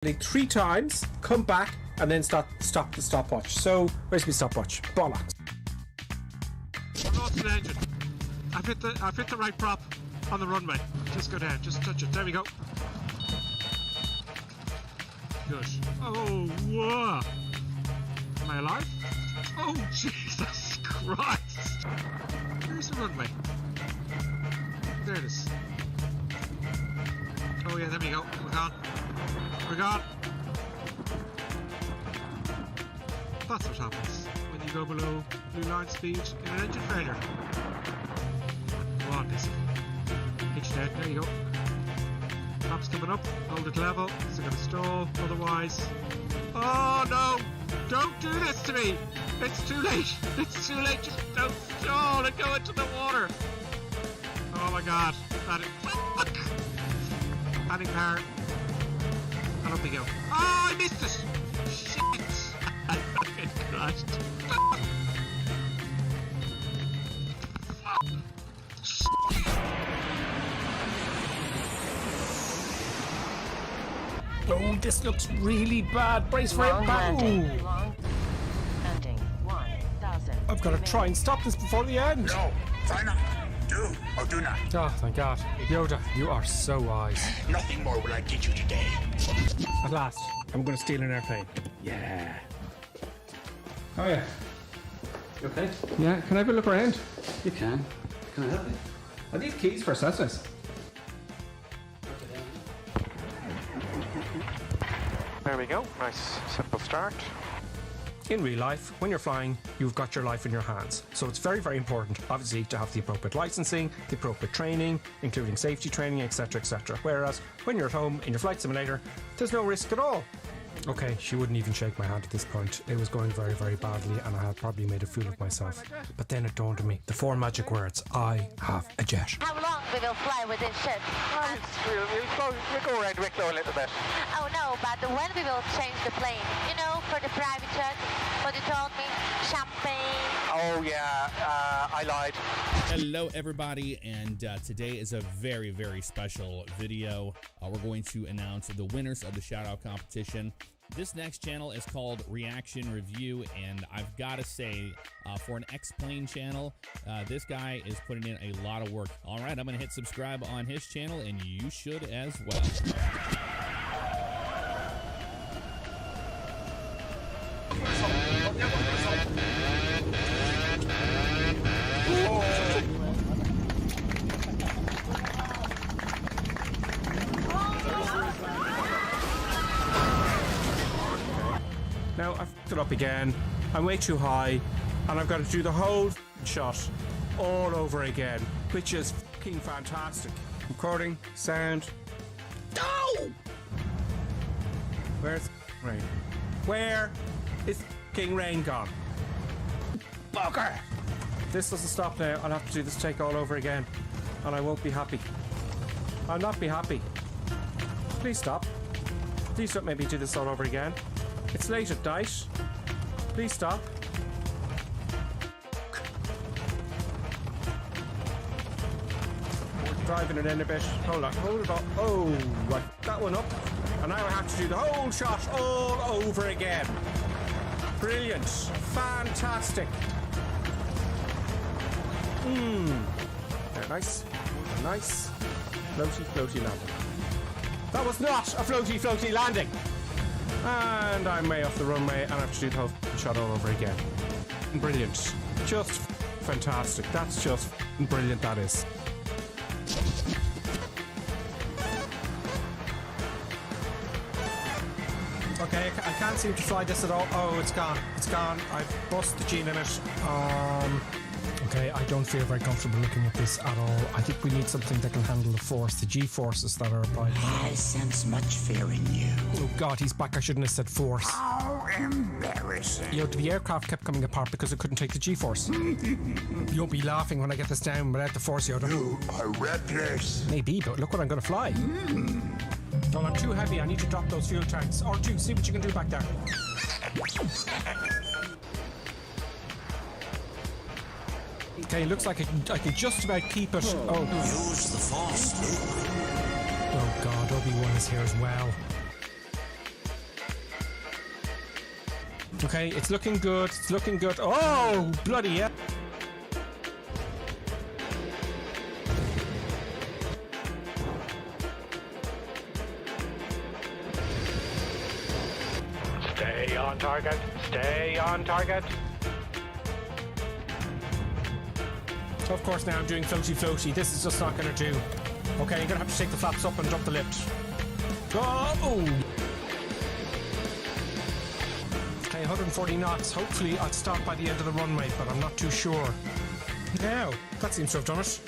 Like 3 times, come back, and then stop the stopwatch. So, where's my stopwatch? Bollocks. I've lost an engine. I've hit the right prop on the runway. Just go down, just touch it. There we go. Good. Oh, whoa. Am I alive? Oh, Jesus Christ. Where's the runway? There it is. Oh yeah, there we go. We're gone. We're gone. That's what happens when you go below blue line speed in an engine failure. Come on, Dizzy. Pitch down. There you go. Top's coming up. Hold it level. It's going to stall. Otherwise. Oh no! Don't do this to me! It's too late! It's too late! Just don't stall and go into the water! Oh my god. That is. Fuck! Adding power. And up we go. Oh, I missed it! Shit! I fucking crashed. Oh, this looks really bad. Brace for Wrong impact. landing. Wrong landing. 1,000. I've got to try and stop this before the end. No, try not. Do or do not. Oh, thank God. Yoda, you are so wise. Nothing more will I teach you today. At last, I'm going to steal an airplane. Yeah. Oh, yeah. You okay? Yeah, can I have a look around? You can. Can I help you? Are these keys for accessories? There we go. Nice, simple start. In real life, when you're flying, you've got your life in your hands. So it's very, very important, obviously, to have the appropriate licensing, the appropriate training, including safety training, etc., etc. Whereas when you're at home in your flight simulator, there's no risk at all. Okay, she wouldn't even shake my hand at this point. It was going very, very badly, and I had probably made a fool of myself. But then it dawned on me, the 4 magic words: I have a jet. How long we will fly with this ship? We'll go around Wicklow a little bit. Oh no, but when we will change the plane? You know, for the private jet, what you told me, champagne. Oh yeah, I lied. Hello everybody, and today is a very, very special video. We're going to announce the winners of the shout-out competition. This next channel is called Reaction Review, and I've got to say, for an X-Plane channel, this guy is putting in a lot of work. All right, I'm going to hit subscribe on his channel, and you should as well. Now, I've fucked it up again. I'm way too high, and I've got to do the whole shot all over again, which is fucking fantastic. Recording, sound. No! Where's rain? Where is fucking rain gone? Bugger! If this doesn't stop now, I'll have to do this take all over again, and I won't be happy. I'll not be happy. Please stop. Please don't make me do this all over again. It's late at night. Please stop. Driving it in a bit. Hold on, hold it up. Oh, right. That one up. And now I have to do the whole shot all over again. Brilliant. Fantastic. Very nice. Very nice. Floaty, floaty landing. That was not a floaty, floaty landing. And I'm way off the runway, and I have to do the whole shot all over again. Brilliant. Just fantastic. That's just brilliant, that is. Okay, I can't seem to fly this at all. Oh, it's gone. It's gone. I've bust the G limit. Okay, I don't feel very comfortable looking at this at all. I think we need something that can handle the force, the G-forces that are applied. I sense much fear in you. Oh God, he's back. I shouldn't have said force. How embarrassing. You know, the aircraft kept coming apart because it couldn't take the G-force. You won't be laughing when I get this down without the force, Yoda. You are reckless. Maybe, but look what I'm going to fly. Well, I'm too heavy. I need to drop those fuel tanks. R2, see what you can do back there. Okay, looks like I can just about keep it. Oh. Use the force, Luke. Oh God, Obi-Wan is here as well. Okay, it's looking good. It's looking good. Oh, bloody hell. Stay on target. Stay on target. Of course, now I'm doing floaty. This is just not going to do. Okay, you're going to have to take the flaps up and drop the lift. Go! Okay, 140 knots. Hopefully, I'll stop by the end of the runway, but I'm not too sure. Now, that seems to have done it.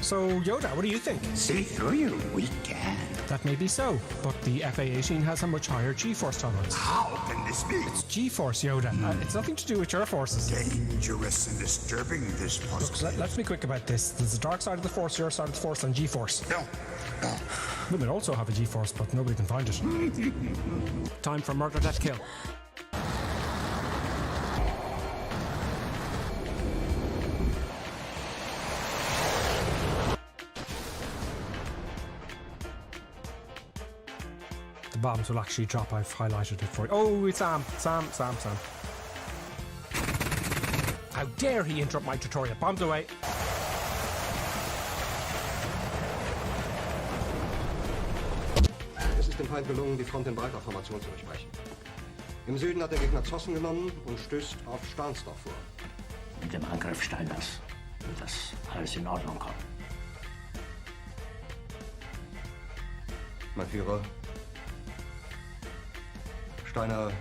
So, Yoda, what do you think? See through you, we can. That may be so, but the FA-18 has a much higher G-force tolerance. How can this be? It's G-force, Yoda. It's nothing to do with your forces. Dangerous and disturbing, this Look, positive. let's be quick about this. There's the dark side of the force, your side of the force, and G-force. No. We might also have a G-force, but nobody can find it. Time for murder, death, kill. The bombs will actually drop. I've highlighted it for you. Oh, it's Sam. How dare he interrupt my tutorial? Bombs away. Es ist dem Feind gelungen, die Front in breiter Formation zu durchbrechen. Im Süden hat der Gegner Zossen genommen und stößt auf Stahnsdorf vor. Mit dem Angriff Steiners wird das alles in Ordnung kommen. Mein Führer, Steiner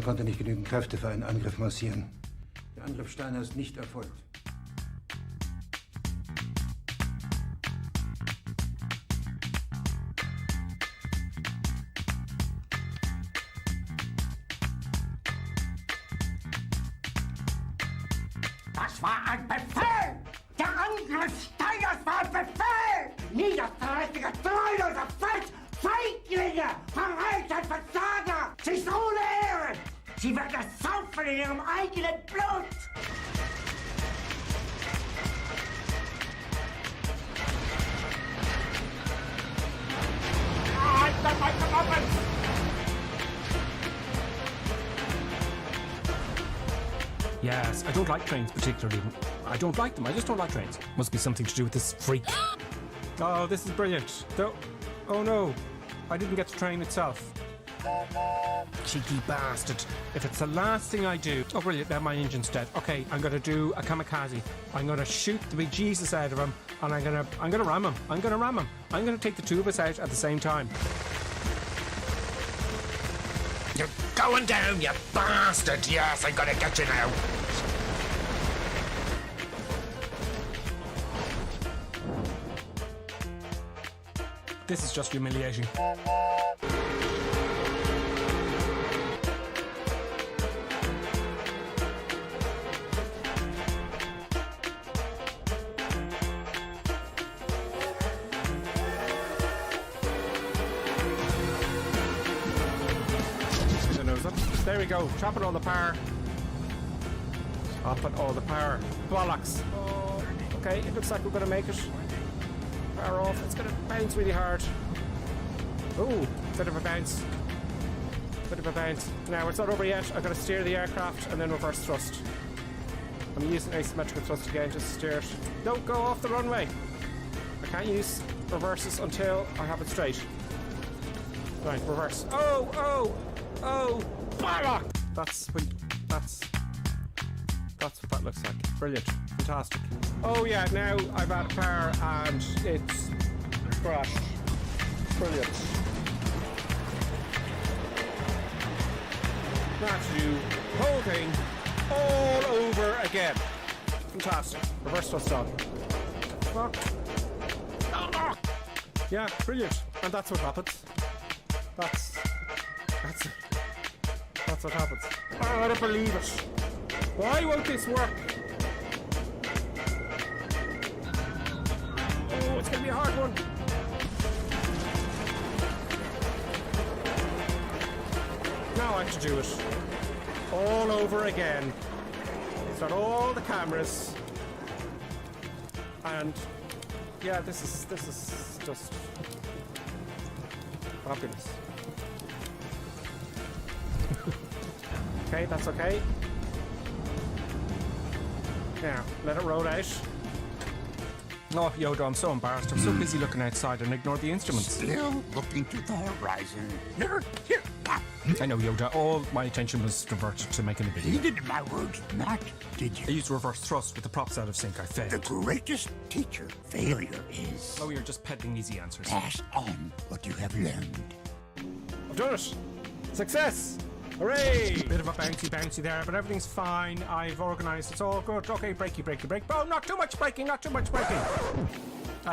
konnte nicht genügend Kräfte für einen Angriff massieren. Der Angriff Steiner ist nicht erfolgt. Das war ein Befehl! Der Angriff Steiners war ein Befehl! Niederträchtige, treuloser Feld! Feiglinge! Verreiter, Versager! Sie ist ohne Ehre! Sie werden ersaufen in ihrem eigenen Blut! Yes, I don't like trains particularly. I don't like them. I just don't like trains. Must be something to do with this freak. Oh, this is brilliant. Oh no, I didn't get the train itself. Cheeky bastard. If it's the last thing I do... Oh, brilliant, now my engine's dead. Okay, I'm going to do a kamikaze. I'm going to shoot the big Jesus out of him, and I'm going to ram him. I'm going to take the two of us out at the same time. You're going down, you bastard! Yes, I'm gonna get you now. This is just humiliating. There we go, chopping all the power. Chopping all the power. Bollocks. Oh, okay, it looks like we're going to make it. Power off, it's going to bounce really hard. Ooh, bit of a bounce. Now, it's not over yet. I've got to steer the aircraft and then reverse thrust. I'm using asymmetrical thrust again just to steer it. Don't go off the runway. I can't use reverses until I have it straight. Right, reverse. Oh! That's what that looks like. Brilliant. Fantastic. Oh yeah, now I've added power and it's crashed. Brilliant. Now I have to do the whole thing all over again. Fantastic. Reverse thrust on. Fuck. Yeah, brilliant. And that's what happens. That's what happens. Oh, I don't believe it. Why won't this work? Oh, it's going to be a hard one. Now I have to do it all over again. Start all the cameras. And yeah, this is just fabulous. Okay, that's okay. Now, let it roll out. Oh, Yoda, I'm so embarrassed. I'm so busy looking outside and ignore the instruments. Still looking to the horizon. Here. I know, Yoda. All my attention was diverted to making the video. Heeded my words not, did I you? used reverse thrust with the props out of sync. I The failed. greatest teacher failure is Oh, you're just peddling easy answers. pass on what you have learned. I've done it! Success! Hooray! Bit of a bouncy there, but everything's fine. I've organised. It's all good. Okay, breaky. Oh, not too much braking. I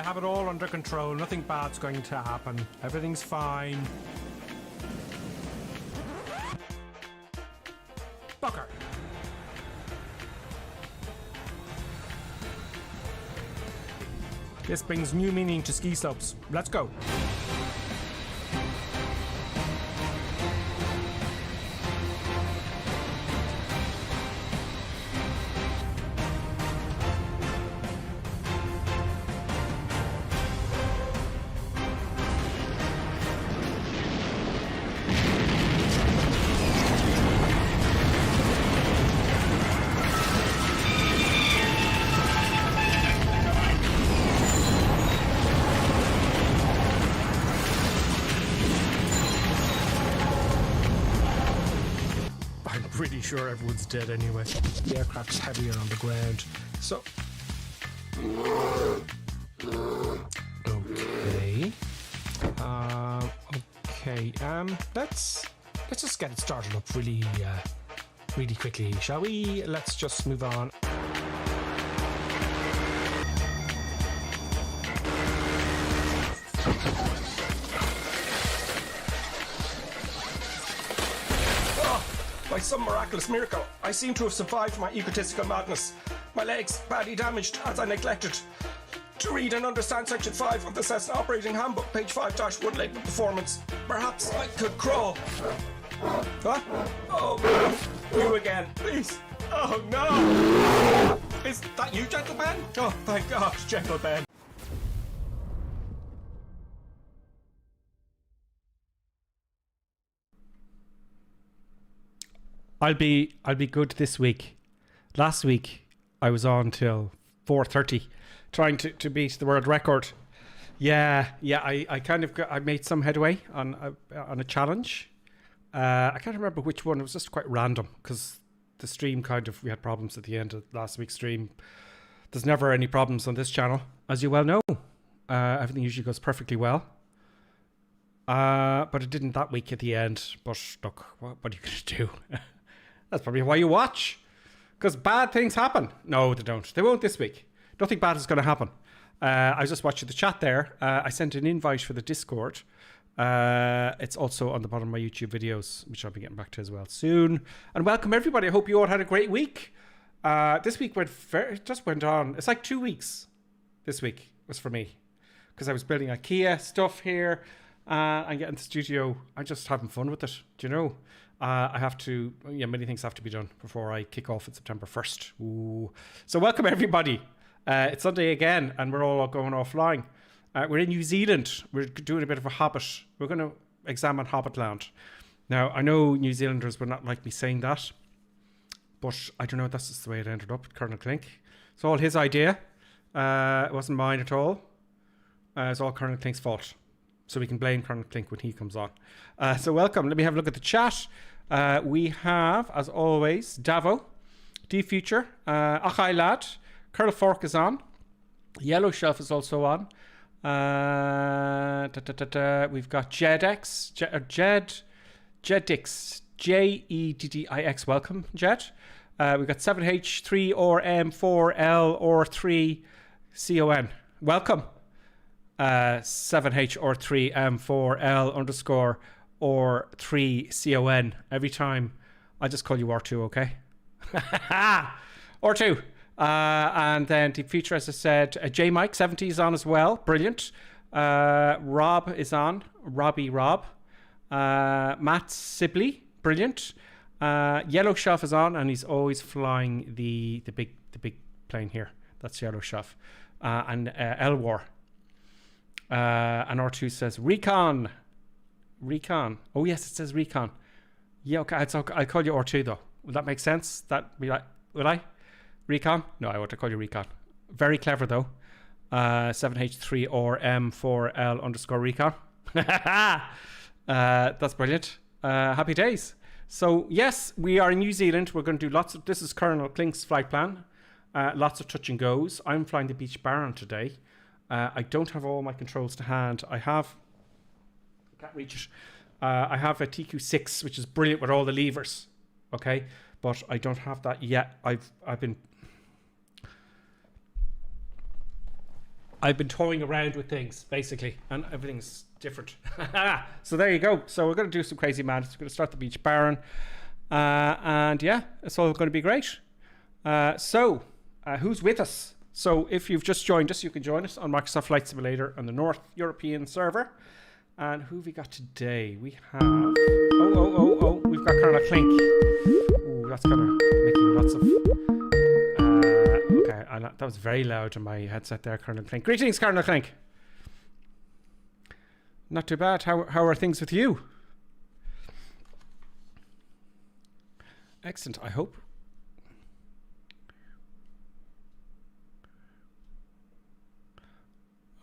have it all under control. Nothing bad's going to happen. Everything's fine. Bucker. This brings new meaning to ski slopes. Let's go. Pretty sure everyone's dead anyway. The aircraft's heavier on the ground. So okay. Let's just get it started up really quickly, shall we? Let's just move on. By some miraculous miracle, I seem to have survived my egotistical madness. My legs badly damaged as I neglected to read and understand Section 5 of the Cessna Operating Handbook, page 5-1 labeled Performance. Perhaps I could crawl. Huh? Oh, you again, please. Oh no! Is that you, Gentle Ben? Oh, thank God, Gentle Ben. I'll be good this week. Last week I was on till 4:30 trying to beat the world record. Yeah, I made some headway on a challenge. I can't remember which one. It was just quite random because the stream we had problems at the end of last week's stream. There's never any problems on this channel, as you well know. Everything usually goes perfectly well. But it didn't that week at the end. But look, what are you going to do? That's probably why you watch. Because bad things happen. No, they don't. They won't this week. Nothing bad is going to happen. I was just watching the chat there. I sent an invite for the Discord. It's also on the bottom of my YouTube videos, which I'll be getting back to as well soon. And welcome everybody. I hope you all had a great week. This week just went on. It's like 2 weeks. This week was for me. Because I was building IKEA stuff here. And getting the studio. I'm just having fun with it. Do you know? I have to, many things have to be done before I kick off on September 1st. Ooh. So welcome everybody. It's Sunday again and we're all going offline. We're in New Zealand. We're doing a bit of a Hobbit. We're going to examine Hobbit Land. Now, I know New Zealanders would not like me saying that, but I don't know, that's just the way it ended up with Colonel Clink. It's all his idea. It wasn't mine at all. It's all Colonel Clink's fault. So we can blame Colonel Clink when he comes on. So welcome. Let me have a look at the chat. We have, as always, Davo, D-Future, Achai Lad, Colonel Fork is on. Yellow Shelf is also on. We've got Jedix, Jeddix, Jeddix. Welcome, Jed. We've got 7H, 3 or M, 4 L or 3 CON. Welcome. 7H or 3 M4 L underscore or 3 CON. Every time I just call you R2, okay? R2. And then the feature, as I said, J Mike 70 is on as well. Brilliant. Rob is on. Robbie Rob. Matt Sibley. Brilliant. Yellow Shelf is on, and he's always flying the big plane here. That's Yellow Shelf. And Elwar. And R2 says Recon. Oh yes, it says Recon. Yeah, okay. I'll call you R2 though. Will that make sense? That be like, will I? Recon? No, I want to call you Recon. Very clever though. 7H3 or M4L_recon. That's brilliant. Happy days. So yes, we are in New Zealand. We're going to do lots of, this is Colonel Klink's flight plan. Lots of touch and goes. I'm flying the Beach Baron today. I don't have all my controls to hand. I can't reach it. I have a TQ6, which is brilliant with all the levers. Okay, but I don't have that yet. I've been toying around with things basically, and everything's different. So there you go. So we're going to do some crazy madness. We're going to start the Beach Baron, and yeah, it's all going to be great. So who's with us? So if you've just joined us, you can join us on Microsoft Flight Simulator on the North European server. And who have we got today? We have we've got Colonel Klink. Ooh, that's kind of making lots of okay, that was very loud in my headset there, Colonel Klink. Greetings, Colonel Klink. Not too bad. How are things with you? Excellent, I hope.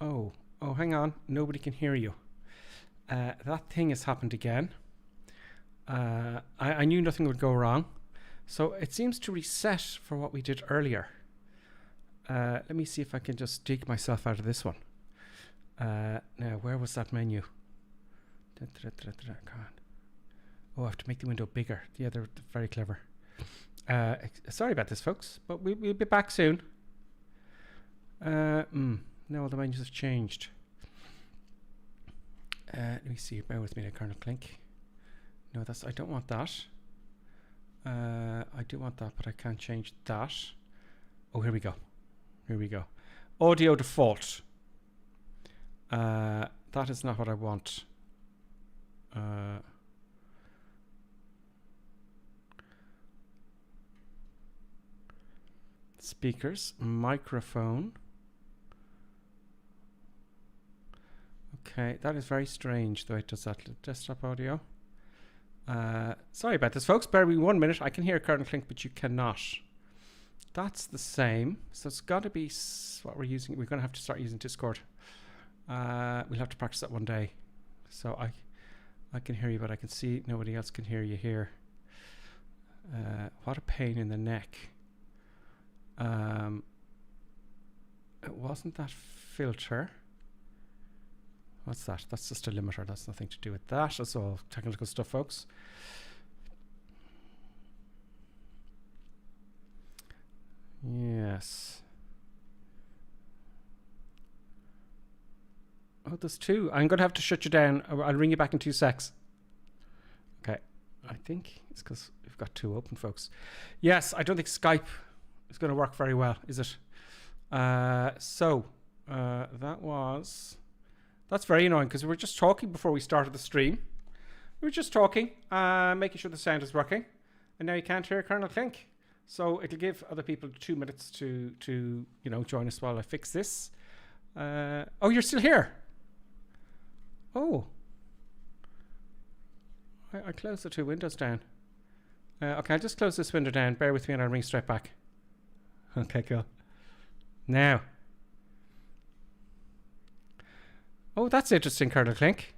Oh, hang on. Nobody can hear you. That thing has happened again. I knew nothing would go wrong. So it seems to reset for what we did earlier. Let me see if I can just dig myself out of this one. Now, where was that menu? Come on. Oh, I have to make the window bigger. Yeah, they're very clever. Sorry about this, folks, but we'll be back soon. No, the menus have changed. Let me see. Bear with me there, Colonel Klink. No, I don't want that. I do want that, but I can't change that. Oh, here we go. Here we go. Audio default. That is not what I want. Speakers, microphone. Okay, that is very strange the way it does that. Desktop audio. Sorry about this, folks. Bear with me 1 minute. I can hear Colonel Klink, but you cannot. That's the same. So it's got to be what we're using. We're going to have to start using Discord. We'll have to practice that one day. So I can hear you, but I can see nobody else can hear you here. What a pain in the neck. It wasn't that filter. What's that? That's just a limiter. That's nothing to do with that. That's all technical stuff, folks. Yes. Oh, there's two. I'm going to have to shut you down. I'll ring you back in 2 secs. Okay. I think it's because we've got two open, folks. Yes, I don't think Skype is going to work very well, is it? That's very annoying because we were just talking before we started the stream. We were just talking, making sure the sound is working. And now you can't hear Colonel Klink. So it'll give other people 2 minutes to join us while I fix this. Oh, you're still here. Oh. I closed the 2 windows down. Okay, I'll just close this window down. Bear with me and I'll ring straight back. Okay, cool. Now. Oh, that's interesting, Colonel Klink.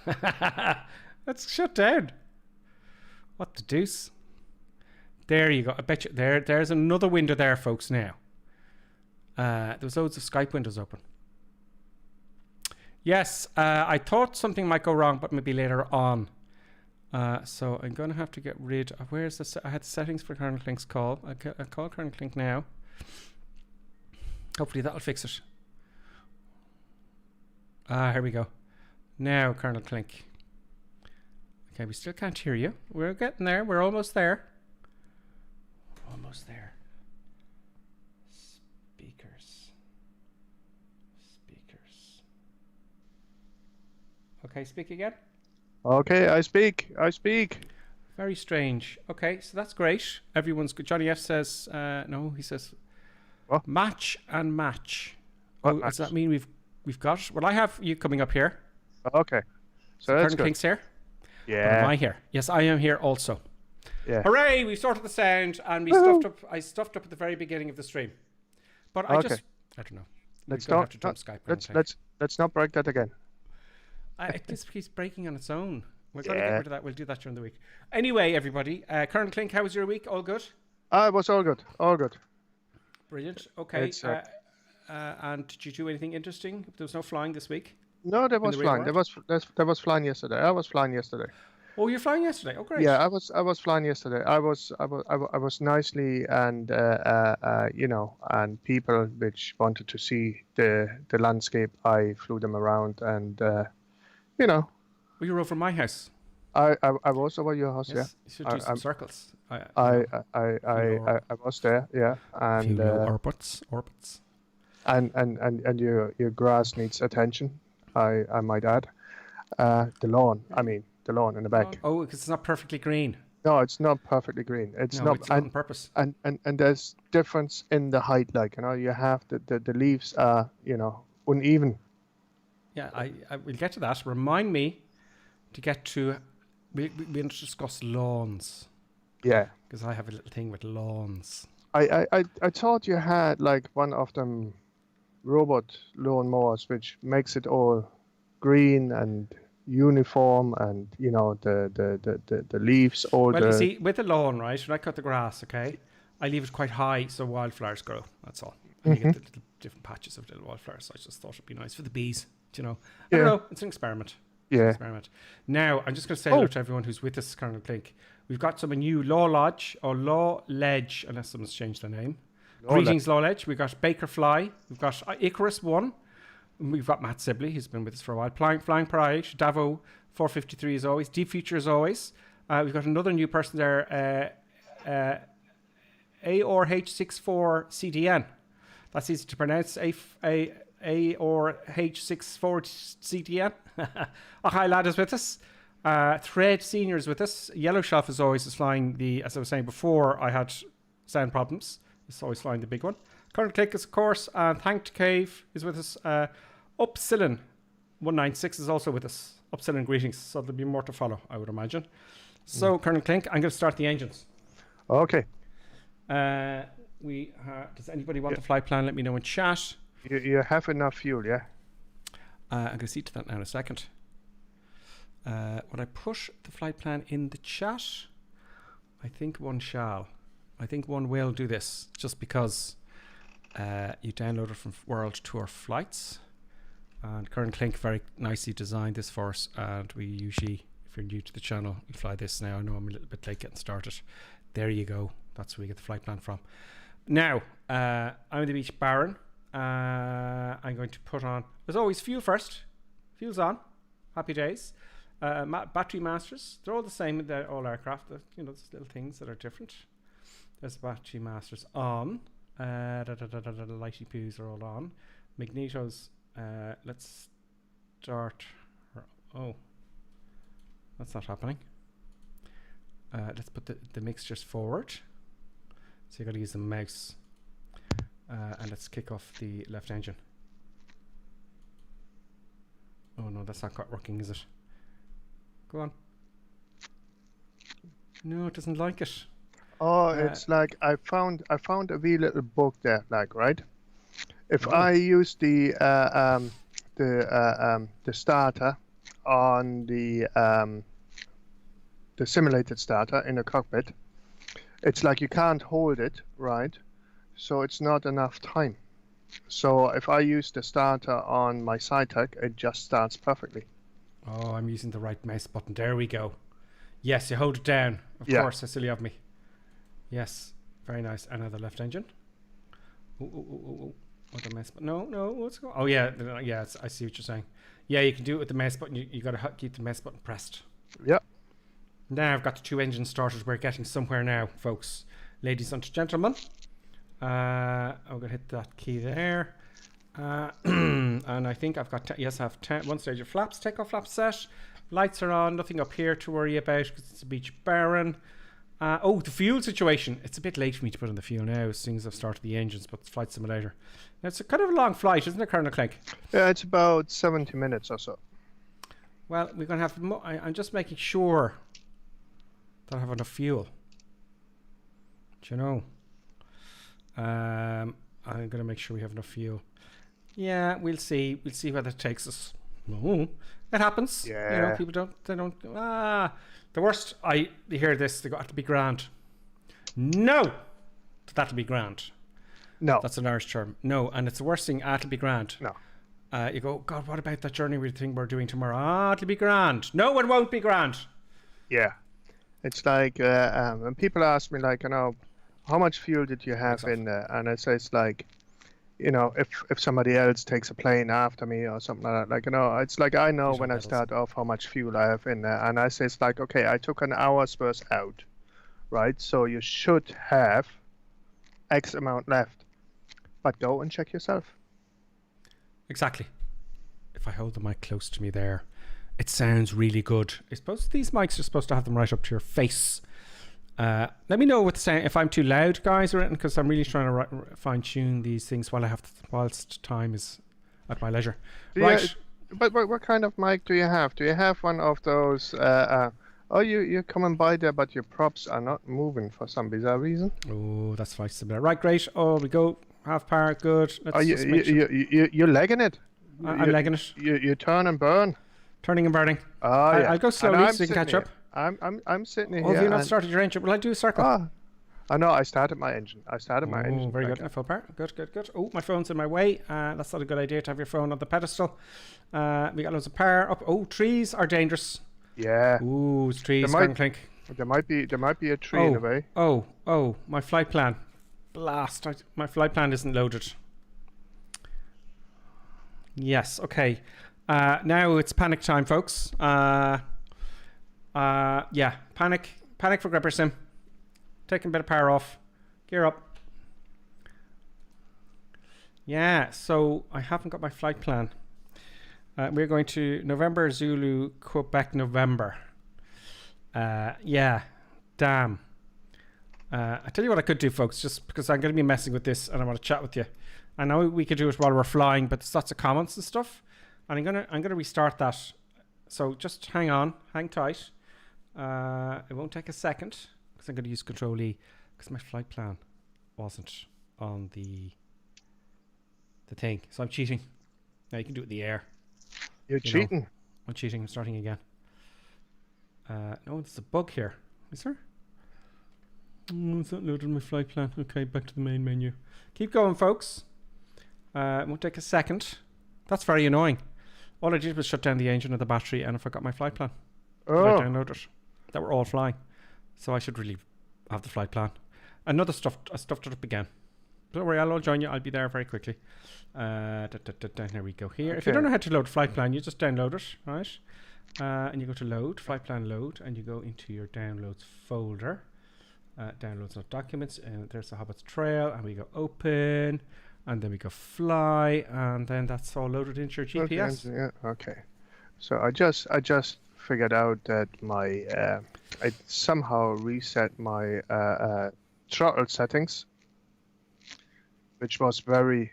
That's shut down. What the deuce? There you go. I bet you there's another window there, folks, now. There's loads of Skype windows open. Yes, I thought something might go wrong, but maybe later on. So I'm going to have to get rid of... Where's the... I had settings for Colonel Klink's call. I'll call Colonel Klink now. Hopefully that'll fix it. Here we go. Now, Colonel Klink. Okay, we still can't hear you. We're getting there. We're almost there. Almost there. Speakers. Okay, speak again. Okay, I speak. Very strange. Okay, so that's great. Everyone's good. Johnny F says, no, he says, what? Match and match. What match? Does that mean we've got? Well, I have you coming up here. Okay, so that's Colonel Klink's here. Yeah. But am I here? Yes, I am here also. Yeah. Hooray! We've sorted the sound, and I stuffed up at the very beginning of the stream. But I don't know. Let's not break that again. It just keeps breaking on its own. We're going to get rid of that. We'll do that during the week. Anyway, everybody, Colonel Clink, how was your week? All good? It was all good. All good. Brilliant. Okay. And did you do anything interesting? There was no flying this week? No, there was flying. There was flying yesterday. I was flying yesterday. Oh, you're flying yesterday. Oh, great. Yeah, I was flying yesterday. I was nicely, and and people which wanted to see the landscape. I flew them around, and Well, you were over my house. I was over your house. Yes, you should do some circles. I was there. Yeah, and orbits. And your grass needs attention. I might add, the lawn. I mean, the lawn in the back. Oh, because it's not perfectly green. No, it's not perfectly green. It's not on purpose. And there's difference in the height. Like, you have the leaves are uneven. Yeah, I will get to that. Remind me to get to. We discuss lawns. Yeah. Because I have a little thing with lawns. I thought you had like one of them robot lawnmowers which makes it all green and uniform, and the leaves all. Well, you see, with the lawn, right? When I cut the grass, okay, I leave it quite high so wildflowers grow. That's all. And you get the little different patches of little wildflowers. I just thought it'd be nice for the bees. I don't know. It's an experiment. Yeah. Now, I'm just going to say hello to everyone who's with us, Colonel Clink. We've got some new Law Ledge, unless someone's changed their name. Greetings, Law Ledge. We've got Baker Fly. We've got Icarus 1. We've got Matt Sibley, who's been with us for a while. Flying Pride, Davo 453 as always. Deep Future as always. We've got another new person there, ARH64CDN. That's easy to pronounce. ARH64CDN. Hi, lad is with us. Thread Senior is with us. Yellow Shelf as always is flying as I was saying before, I had sound problems. It's always flying the big one. Colonel Click is, of course, and Thanked Cave is with us. Upsilon 196 is also with us. Upsilon greetings. So there'll be more to follow, I would imagine. So, Colonel Clink, I'm going to start the engines. Okay. Does anybody want the flight plan? Let me know in chat. You have enough fuel, yeah? I'm going to see to that now in a second. Would I push the flight plan in the chat? I think one shall. I think one will do this, just because you download it from World Tour Flights. And Colonel Clink very nicely designed this for us. And we usually, if you're new to the channel, we fly this now. I know I'm a little bit late getting started. There you go. That's where we get the flight plan from. Now, I'm in the Beach Baron. I'm going to put on, as always, fuel first. Fuel's on. Happy days. Battery masters. They're all the same in all aircraft. There's little things that are different. There's battery masters on. Lighty poos are all on. Magnetos. Let's start. Oh, that's not happening. Let's put the mixtures forward. So you got to use the mouse. And let's kick off the left engine. Oh no, that's not quite working, is it? Go on. No, it doesn't like it. Oh, it's like I found a wee little bug there, like, right? If I use the starter on the simulated starter in a cockpit, it's like you can't hold it, right? So it's not enough time. So if I use the starter on my SciTech, it just starts perfectly. Oh, I'm using the right mouse button. There we go. Yes, you hold it down. Of course, that's silly of me. Yes, very nice. Another left engine. Oh, the mouse button. No, what's going on? Oh, yeah, I see what you're saying. Yeah, you can do it with the mouse button. You got to keep the mouse button pressed. Yep. Now I've got the two engines started. We're getting somewhere now, folks. Ladies and gentlemen. I'm going to hit that key there. And I think I've got, I have one stage of flaps, takeoff flaps set. Lights are on, nothing up here to worry about because it's a Beach Baron. The fuel situation. It's a bit late for me to put on the fuel now as soon as I've started the engines, but it's Flight Simulator. Now, it's a kind of a long flight, isn't it, Colonel Clink? Yeah, it's about 70 minutes or so. Well, we're going to have... I'm just making sure that I have enough fuel. Do you know? I'm going to make sure we have enough fuel. Yeah, we'll see. We'll see where that takes us. Oh, it happens. Yeah. You know, people don't... The worst, you hear this, they go, that'll be grand. No! That'll be grand. No. That's an Irish term. No, and it's the worst thing, it'll be grand. No. You go, God, what about that journey we think we're doing tomorrow? It'll be grand. No, it won't be grand. Yeah. It's like, when people ask me, like, you know, how much fuel did you have in there? And I say, it's like, you know, if somebody else takes a plane after me or something like that, like, you know, it's like I know when I start off how much fuel I have in there, and I say it's like, okay, I took an hour's worth out, right? So you should have X amount left, but go and check yourself. Exactly. If I hold the mic close to me there, it sounds really good. I suppose these mics are supposed to have them right up to your face. Let me know if I'm too loud, guys, or anything, because I'm really trying to fine tune these things whilst time is at my leisure. Right. But what kind of mic do you have? Do you have one of those? You're coming by there, but your props are not moving for some bizarre reason. Oh, that's nice. Right, great. Oh, we go half power. Good. You're legging it. I'm legging it. You turn and burn. Turning and burning. Oh, yeah. I'll go slowly so you can catch up. I'm sitting here. Oh, have you not started your engine? Will I do a circle? I know. I started my engine. Very good. Full power. Good. Oh, my phone's in my way. That's not a good idea to have your phone on the pedestal. We got loads of power up. Oh, trees are dangerous. Yeah. Ooh, it's trees. There might be a tree in the way. Oh, my flight plan. Blast. My flight plan isn't loaded. Yes, okay. Now it's panic time, folks. Yeah, panic for gripper sim. Taking a bit of power off. Gear up. Yeah, so I haven't got my flight plan. We're going to November Zulu Quebec November. Yeah, damn. I tell you what I could do, folks, just because I'm going to be messing with this and I want to chat with you. I know we could do it while we're flying, but there's lots of comments and stuff, and I'm gonna restart that. So just hang on, hang tight. It won't take a second because I'm going to use Control E because my flight plan wasn't on the thing, so I'm cheating. Now you can do it in the air. You're cheating. I'm cheating. I'm starting again. No, there's a bug here. Is there? It's not loaded my flight plan. Okay, back to the main menu. Keep going, folks. It won't take a second. That's very annoying. All I did was shut down the engine and the battery, and I forgot my flight plan. Oh. I downloaded it. That we're all flying. So I should really have the flight plan. I stuffed it up again. Don't worry, I'll join you. I'll be there very quickly. Here we go. Here. Okay. If you don't know how to load flight plan, you just download it, right? And you go to load, flight plan load, and you go into your downloads folder. Downloads not documents, and there's the Hobbit's trail, and we go open, and then we go fly, and then that's all loaded into your GPS. Okay. So I just figured out that my I somehow reset my throttle settings, which was very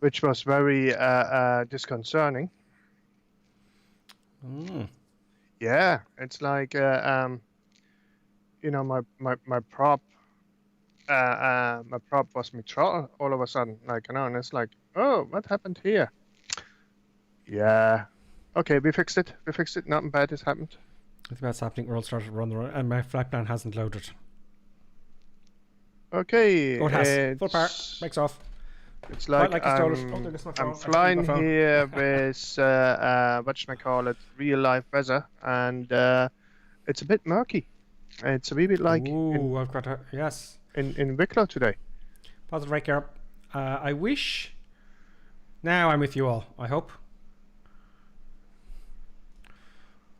disconcerting. Yeah, it's like you know, my prop was my throttle all of a sudden, like, you know, and it's like, oh, what happened here? Yeah. Okay, we fixed it. Nothing bad has happened. Nothing bad's happening. We're all started to run the run, and my flight plan hasn't loaded. Okay. Oh, it has. Full power. Makes off. It's like I'm flying here with whatchamacallit, real life weather, and it's a bit murky. It's a wee bit like I've got a, yes. In Wicklow today. Positive right gear up. I wish. Now I'm with you all. I hope.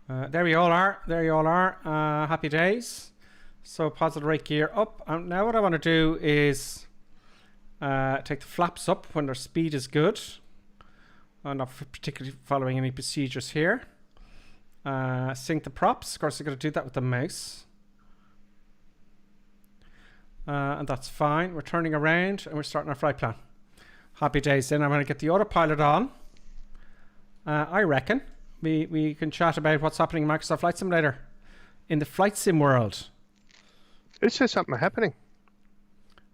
There you all are. Happy days. So positive right gear up. Now what I want to do is take the flaps up when their speed is good. I'm not particularly following any procedures here. Sync the props. Of course, I'm going to do that with the mouse. And that's fine. We're turning around and we're starting our flight plan. Happy days. Then I'm going to get the autopilot on. I reckon. we can chat about what's happening in Microsoft Flight Simulator in the flight sim world. Is there something happening?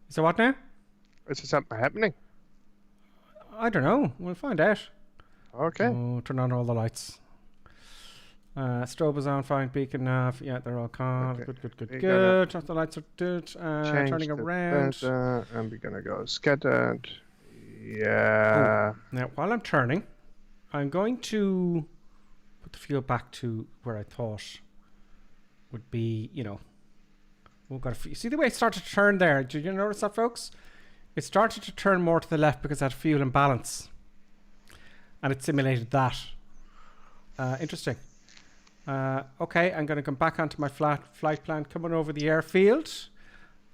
Is there what now? Is there something happening? I don't know. We'll find out. Okay. Oh, turn on all the lights. Strobe is on, fine. Beacon nav. Yeah, they're all calm. Okay. Good. The lights are good. Turning around. And we're gonna go scattered. Yeah. Oh. Now, while I'm turning, I'm going to put the fuel back to where I thought would be, you know. We've got see the way it started to turn there? Did you notice that, folks? It started to turn more to the left because it had fuel imbalance. And it simulated that. Interesting. Okay, I'm going to come back onto my flight plan, coming over the airfield.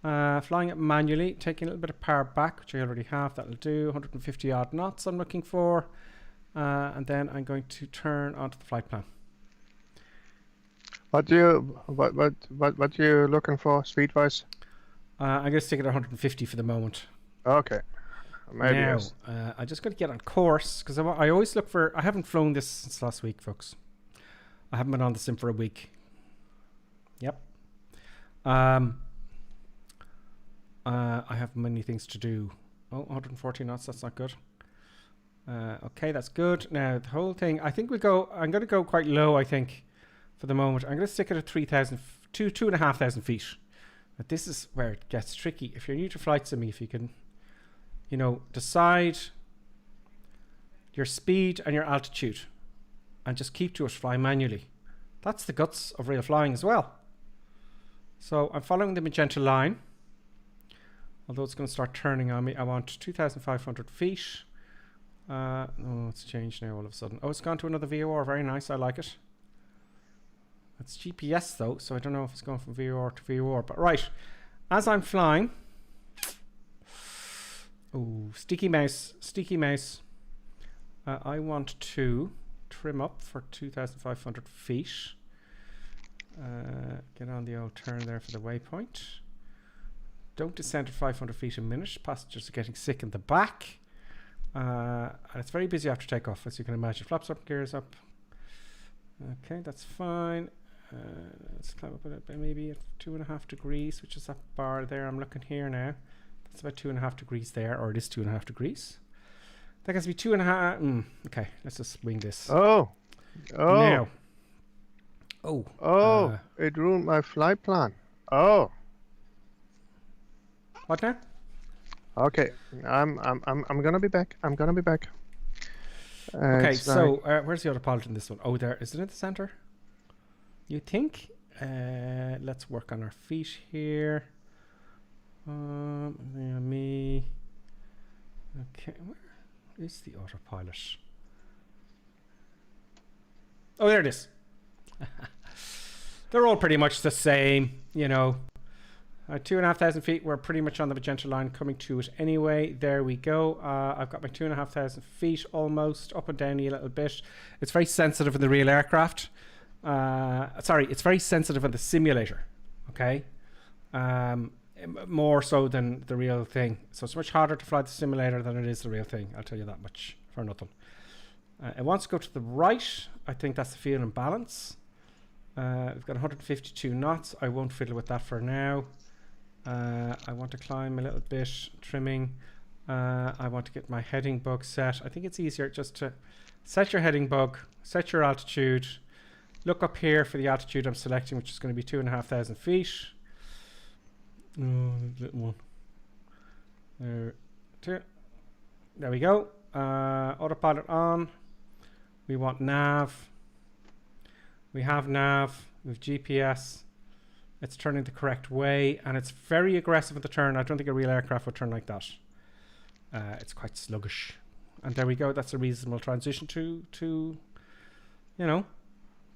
Flying it manually, taking a little bit of power back, which I already have. That'll do 150 odd knots I'm looking for. And then I'm going to turn onto the flight plan. What you looking for speed wise? I'm going to stick it at 150 for the moment. Okay. Maybe now, yes. I'm just going to get on course because I always look for. I haven't flown this since last week, folks. I haven't been on the sim for a week. Yep. I have many things to do. Oh, 140 knots. That's not good. Okay, that's good. Now the whole thing. I think we go. I'm going to go quite low. I think for the moment. I'm going to stick it at 2,500 feet. But this is where it gets tricky. If you're new to flight sim, if you can, you know, decide your speed and your altitude and just keep to it, fly manually. That's the guts of real flying as well. So I'm following the magenta line. Although it's going to start turning on me. I want 2,500 feet. Oh, it's changed now all of a sudden. Oh, it's gone to another VOR. Very nice. I like it. It's GPS though, so I don't know if it's going from VOR to VOR. But right, as I'm flying, oh, sticky mouse. I want to trim up for 2,500 feet. Get on the old turn there for the waypoint. Don't descend at 500 feet a minute. Passengers are getting sick in the back. And it's very busy after takeoff, as you can imagine. Flaps up, gears up. Okay, that's fine. Let's climb up a little bit, maybe at 2.5 degrees, which is that bar there. I'm looking here now. That's about 2.5 degrees there, or it is 2.5 degrees. That has to be 2.5. Okay, let's just wing this. Oh. Now. It ruined my flight plan. Oh. What now? Okay, I'm gonna be back. Okay, so where's the autopilot in this one? Oh, there. Is it in the center? You think? Let's work on our feet here. Me. Okay, where is the autopilot? Oh, there it is. They're all pretty much the same, you know. 2,500 feet. We're pretty much on the magenta line, coming to it anyway. There we go. I've got my 2,500 feet almost, up and down a little bit. It's very sensitive in the real aircraft. Sorry, it's very sensitive in the simulator. Okay, more so than the real thing. So it's much harder to fly the simulator than it is the real thing. I'll tell you that much for nothing. It wants to go to the right. I think that's the fuel imbalance. We've got 152 knots. I won't fiddle with that for now. I want to climb a little bit, trimming. I want to get my heading bug set. I think it's easier just to set your heading bug, set your altitude, look up here for the altitude I'm selecting, which is going to be 2,500 feet. Little one. There we go. Autopilot on. We want nav. We have nav. We have GPS. It's turning the correct way, and it's very aggressive at the turn. I don't think a real aircraft would turn like that. It's quite sluggish. And there we go. That's a reasonable transition to you know,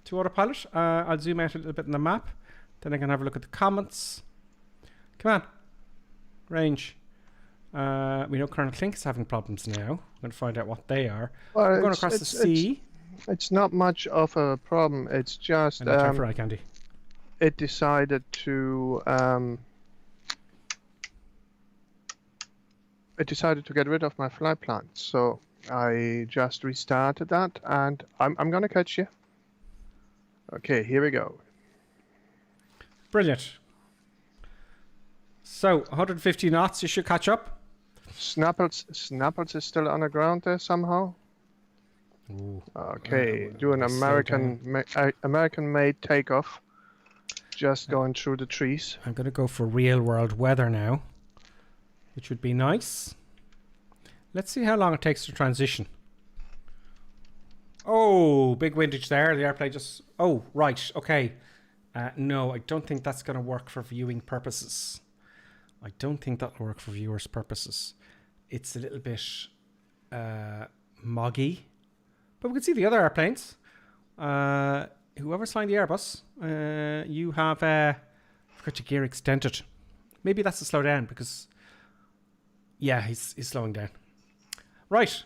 to autopilot. I'll zoom out a little bit in the map. Then I can have a look at the comments. Come on. Range. We know Colonel Klink is having problems now. I'm going to find out what they are. Well, we're going across the sea. It's not much of a problem. It's just time for eye candy. It decided to get rid of my flight plan. So I just restarted that, and I'm gonna catch you. Okay, here we go. Brilliant. So 150 knots, you should catch up. Snapples is still on the ground there somehow. Ooh. Okay, do an American-made takeoff. Just going through the trees. I'm going to go for real world weather now, which would be nice. Let's see how long it takes to transition. Oh, big windage there. The airplane just... Oh, right. Okay. No, I don't think that's going to work for viewing purposes. I don't think that'll work for viewers' purposes. It's a little bit moggy. But we can see the other airplanes. Whoever's flying the Airbus, you have got your gear extended. Maybe that's to slow down because... Yeah, he's slowing down. Right.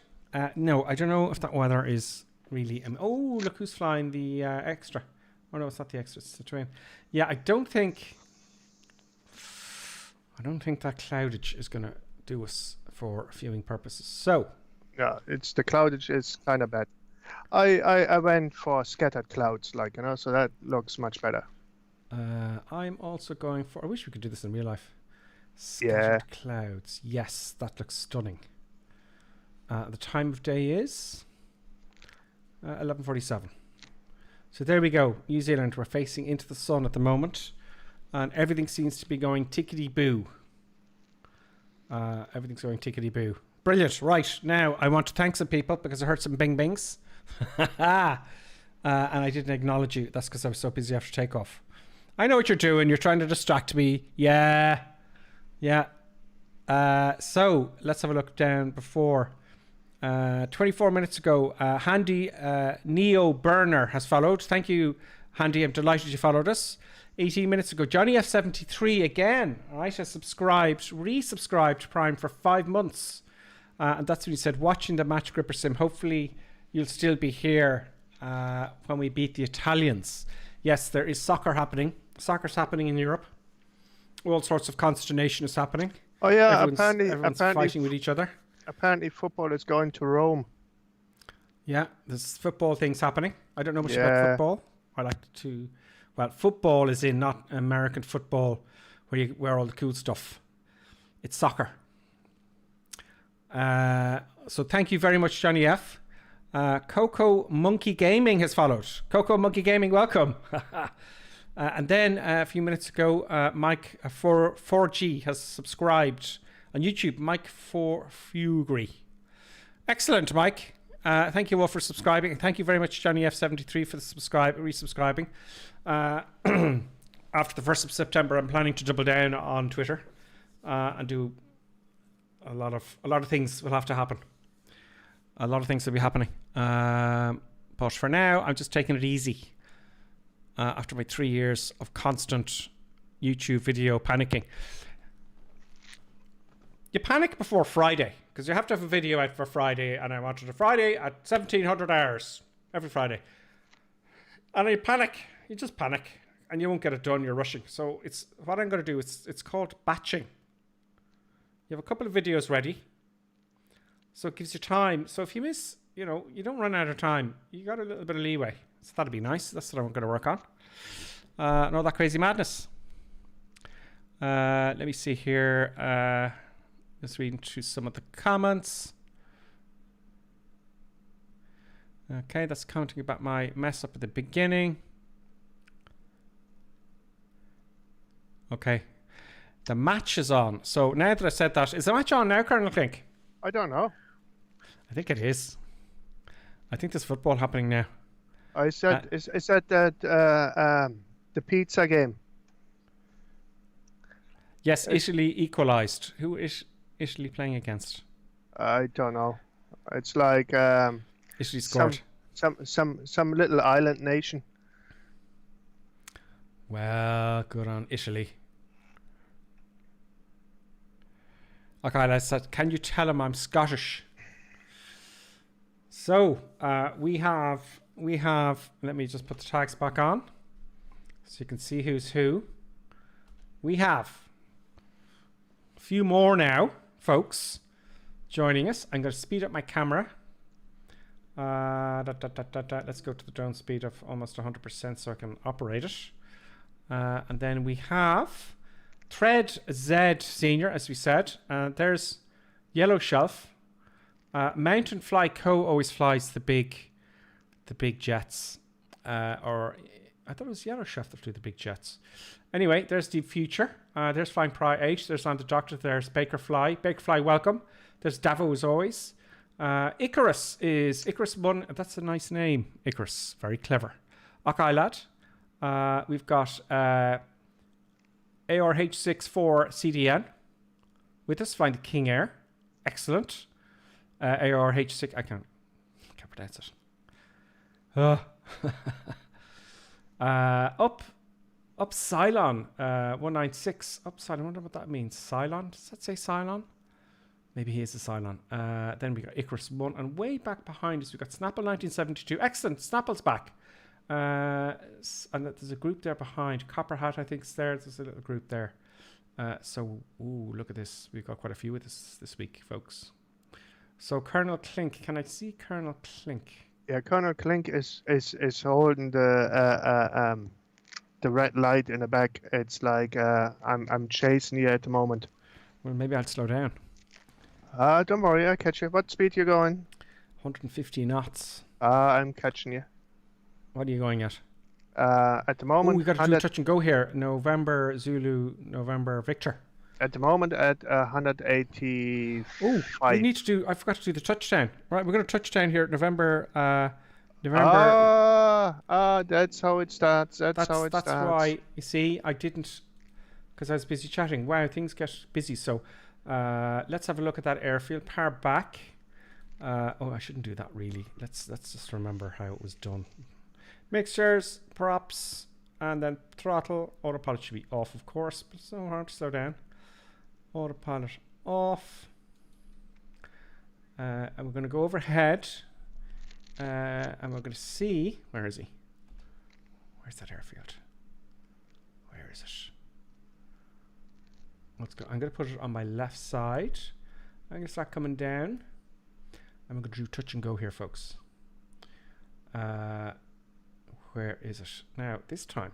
No, I don't know if that weather is really... oh, look who's flying the extra. Oh, no, it's not the extra. It's the train. Yeah, I don't think that cloudage is going to do us for viewing purposes. So... Yeah, it's the cloudage is kind of bad. I went for scattered clouds, like, you know, so that looks much better. I'm also going for... I wish we could do this in real life. Scattered clouds. Yes, that looks stunning. The time of day is 11:47. So there we go. New Zealand, we're facing into the sun at the moment. And everything seems to be going tickety-boo. Everything's going tickety-boo. Brilliant. Right, now I want to thank some people because I heard some bing-bings. And I didn't acknowledge you. That's because I was so busy after takeoff. I know what you're doing. You're trying to distract me. Yeah. So let's have a look down before. 24 minutes ago, Handy Neo Burner has followed. Thank you, Handy. I'm delighted you followed us. 18 minutes ago, Johnny F73 again. All right, has resubscribed to Prime for 5 months. And that's when he said, watching the Match Gripper Sim. Hopefully you'll still be here when we beat the Italians. Yes, there is soccer happening. Soccer's happening in Europe. All sorts of consternation is happening. Oh yeah, everyone's fighting with each other. Apparently football is going to Rome. Yeah, there's football things happening. I don't know much about football. I like to... Well, football is in, not American football where you wear all the cool stuff. It's soccer. So thank you very much, Johnny F. Coco Monkey Gaming has followed. Coco Monkey Gaming, welcome. And then a few minutes ago, Mike 4G has subscribed on YouTube. Mike 4 Fugry. Excellent, Mike. Thank you all for subscribing. And thank you very much, Johnny F73, for the resubscribing. After the 1st of September, I'm planning to double down on Twitter and do a lot of things will have to happen. A lot of things will be happening. But for now, I'm just taking it easy. After my 3 years of constant YouTube video panicking. You panic before Friday, because you have to have a video out for Friday, and I wanted a Friday at 1700 hours every Friday. And you panic. You just panic, and you won't get it done. You're rushing. So it's what I'm going to do. It's called batching. You have a couple of videos ready, so it gives you time. So if you miss, you don't run out of time. You got a little bit of leeway. So that'd be nice. That's what I'm going to work on. And all that crazy madness. Let me see here. Just reading through some of the comments. Okay, that's commenting about my mess up at the beginning. Okay. The match is on. So now that I said that, is the match on now, Colonel Klink? I don't know. I think it is. I think there's football happening now. I said, is that the pizza game? Yes, Italy equalised. Who is Italy playing against? I don't know. It's like Italy scored. Some little island nation. Well, good on Italy. Okay, let's say, can you tell him I'm Scottish? So we have. Let me just put the tags back on, so you can see who's who. We have a few more now, folks, joining us. I'm going to speed up my camera Let's go to the drone speed of almost 100% so I can operate it. And then we have Thread Z Senior, as we said. There's Yellow Shelf. Mountain Fly Co. always flies the big jets. Or I thought it was Yellow Shelf that flew the big jets. Anyway, there's Deep Future. There's Flying Pri H. There's Land the Doctor. There's Baker Fly. Baker Fly, welcome. There's Davo as always. Icarus is Icarus 1. That's a nice name. Icarus. Very clever. Okay, lad. We've got ARH64 CDN with us. Find the King Air. Excellent. ARH6. I can't pronounce it. Up Cylon 196. Up Cylon. I wonder what that means. Cylon? Does that say Cylon? Maybe he is a Cylon. Then we got Icarus 1. And way back behind us, we got Snapple 1972. Excellent. Snapple's back. And there's a group there behind. Copper Hat, I think, is there. There's a little group there. Look at this. We've got quite a few with us this week, folks. So Colonel Clink. Can I see Colonel Clink? Yeah, Colonel Clink is holding the red light in the back. It's like I'm chasing you at the moment. Well, maybe I'll slow down. Don't worry, I'll catch you. What speed you going? 150 knots. I'm catching you. What are you going at? At the moment, we got to do touch and go here. November Zulu, November Victor. At the moment, at 185. Oh, we need to do. I forgot to do the touchdown. Right, we're going to touchdown here. November. That's how it starts. That's how it starts. That's why. You see, I didn't, because I was busy chatting. Wow, things get busy. So, let's have a look at that airfield. Power back. I shouldn't do that really. Let's just remember how it was done. Mixtures, props, and then throttle. Autopilot should be off, of course, but it's no harm to slow down. Autopilot off. And we're going to go overhead. And we're going to see. Where is he? Where's that airfield? Where is it? Let's go. I'm going to put it on my left side. I'm going to start coming down. I'm going to do touch and go here, folks. Where is it? Now, this time,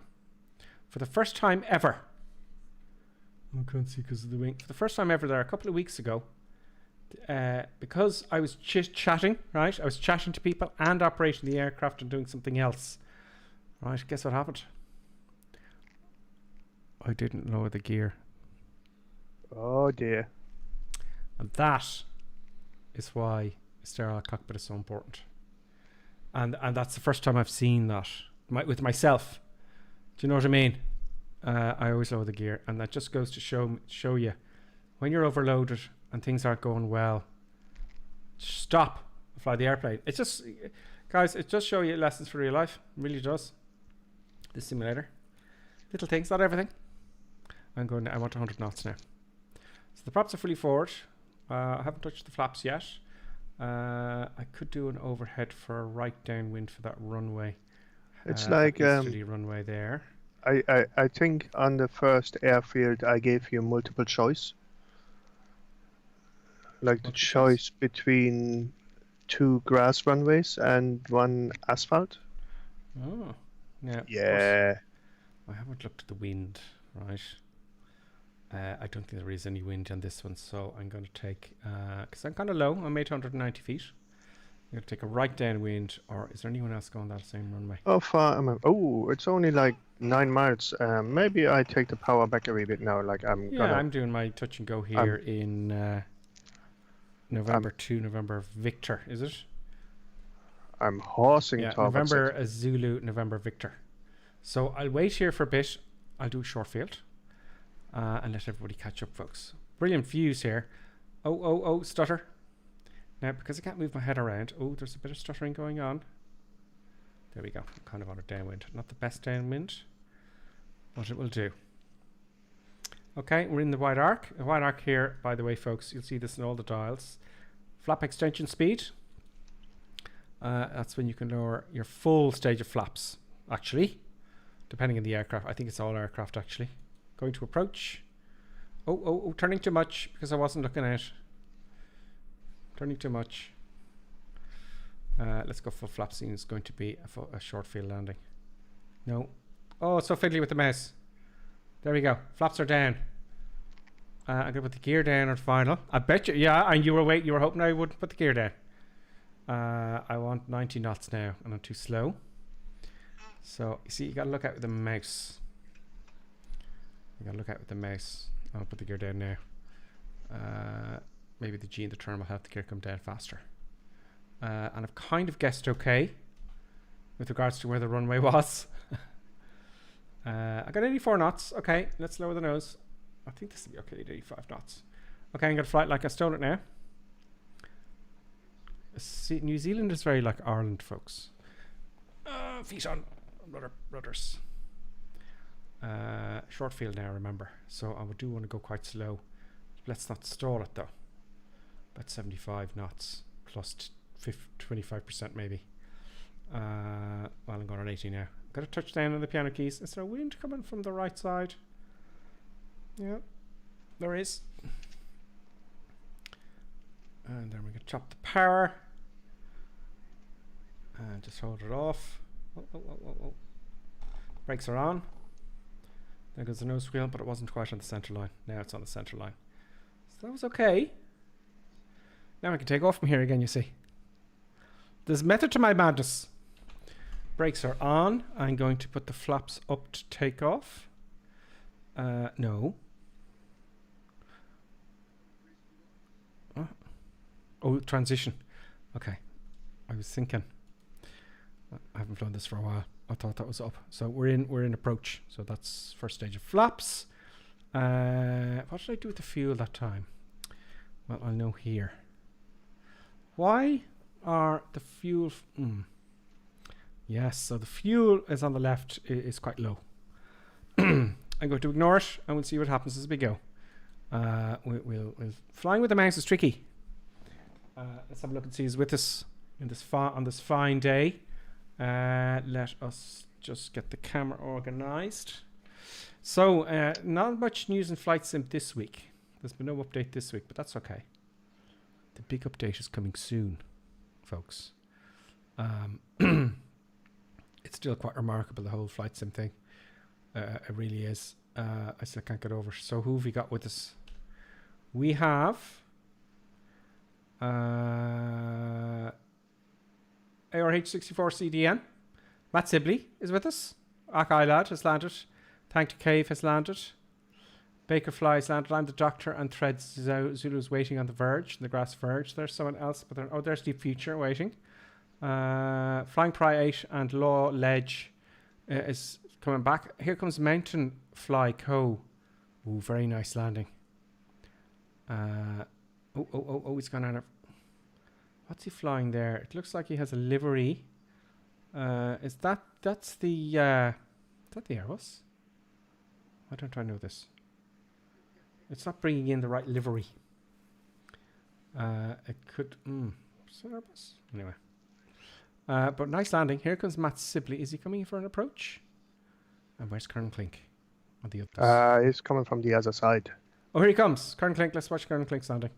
for the first time ever, I can't see because of the wing. For the first time ever there, a couple of weeks ago, because I was chatting, right? I was chatting to people and operating the aircraft and doing something else. Right, guess what happened? I didn't lower the gear. Oh dear. And that is why a sterile cockpit is so important. And that's the first time I've seen that with myself. Do you know what I mean? I always lower the gear, and that just goes to show you when you're overloaded and things aren't going well. Stop, fly the airplane. It's just, guys, it just show you lessons for real life. It really does. This simulator, little things, not everything. I want 100 knots now. So the props are fully forward. I haven't touched the flaps yet. I could do an overhead for a right downwind for that runway. It's like runway there. I think on the first airfield I gave you multiple choice. Like the choice between 2 grass runways and 1 asphalt. Oh, yeah. Yeah. I haven't looked at the wind, right? I don't think there is any wind on this one, so I'm going to take, because I'm kind of low, I'm 890 feet. I'm going to take a right downwind, or is there anyone else going that same runway? How far am I? Oh, it's only like 9 miles. Maybe I take the power back a wee bit now. Like I'm doing my touch and go here in November 2, November Victor, is it? I'm horsing towards November Zulu, November Victor. So I'll wait here for a bit. I'll do a short field. And let everybody catch up, folks. Brilliant views here. Oh, stutter. Now, because I can't move my head around, there's a bit of stuttering going on. There we go. I'm kind of on a downwind. Not the best downwind, but it will do. Okay, we're in the wide arc. The wide arc here, by the way, folks, you'll see this in all the dials. Flap extension speed. That's when you can lower your full stage of flaps, actually, depending on the aircraft. I think it's all aircraft, actually. Going to approach. Oh, turning too much because I wasn't looking out. Turning too much. Let's go full flap. Seeing it's going to be a short field landing. No. Oh, it's so fiddly with the mouse. There we go. Flaps are down. I'm gonna put the gear down on final. I bet you, yeah. And you were hoping I wouldn't put the gear down. I want 90 knots now, and I'm too slow. So you see, you gotta look out with the mouse. I'll put the gear down now. Maybe the G in the turn will help the gear come down faster. And I've kind of guessed okay with regards to where the runway was. I got 84 knots. Okay, let's lower the nose. I think this will be okay at 85 knots. Okay, I'm going to fly it like I stole it now. See, New Zealand is very like Ireland, folks. Feet on rudders. Short field now, remember. So I do want to go quite slow. Let's not stall it though. About 75 knots plus 25% maybe. Well, I'm going on 80 now. Got a touchdown on the piano keys. Is there a wind coming from the right side? Yeah, there is. And then we can chop the power. And just hold it off. Oh. Brakes are on. There goes the nose wheel, but it wasn't quite on the center line. Now it's on the center line. So that was okay. Now I can take off from here again, you see. There's method to my madness. Brakes are on. I'm going to put the flaps up to take off. No. Oh, transition. Okay. I was thinking. I haven't flown this for a while. I thought that was up. So we're in approach. So that's first stage of flaps. What did I do with the fuel that time? Well, I'll know here. Why are the fuel... Yes, so the fuel is on the left, is quite low. I'm going to ignore it and we'll see what happens as we go. We'll flying with the mouse is tricky. Let's have a look and see who's with us in this on this fine day. Let us just get the camera organized. So, not much news in Flight Sim this week. There's been no update this week, but that's okay. The big update is coming soon, folks. It's still quite remarkable, the whole Flight Sim thing. It really is. I still can't get over. So who have we got with us? We have ARH64CDN. Matt Sibley is with us. Akai Lad has landed. Tank to Cave has landed. Baker Fly has landed. I'm the Doctor, and Thread Zulu's waiting on the verge, the grass verge. There's someone else, but there's Deep Future waiting. Flying Pry 8 and Law Ledge is coming back. Here comes Mountain Fly Co. Ooh, very nice landing. He's gone out of... What's he flying there? It looks like he has a livery. That's the... is that the Airbus? Why don't I know this? It's not bringing in the right livery. It could... is it Airbus? Anyway. But nice landing. Here comes Matt Sibley. Is he coming for an approach? And where's Kern Clink? On the other He's coming from the other side. Oh, here he comes. Kern Clink. Let's watch Kern Clink's landing.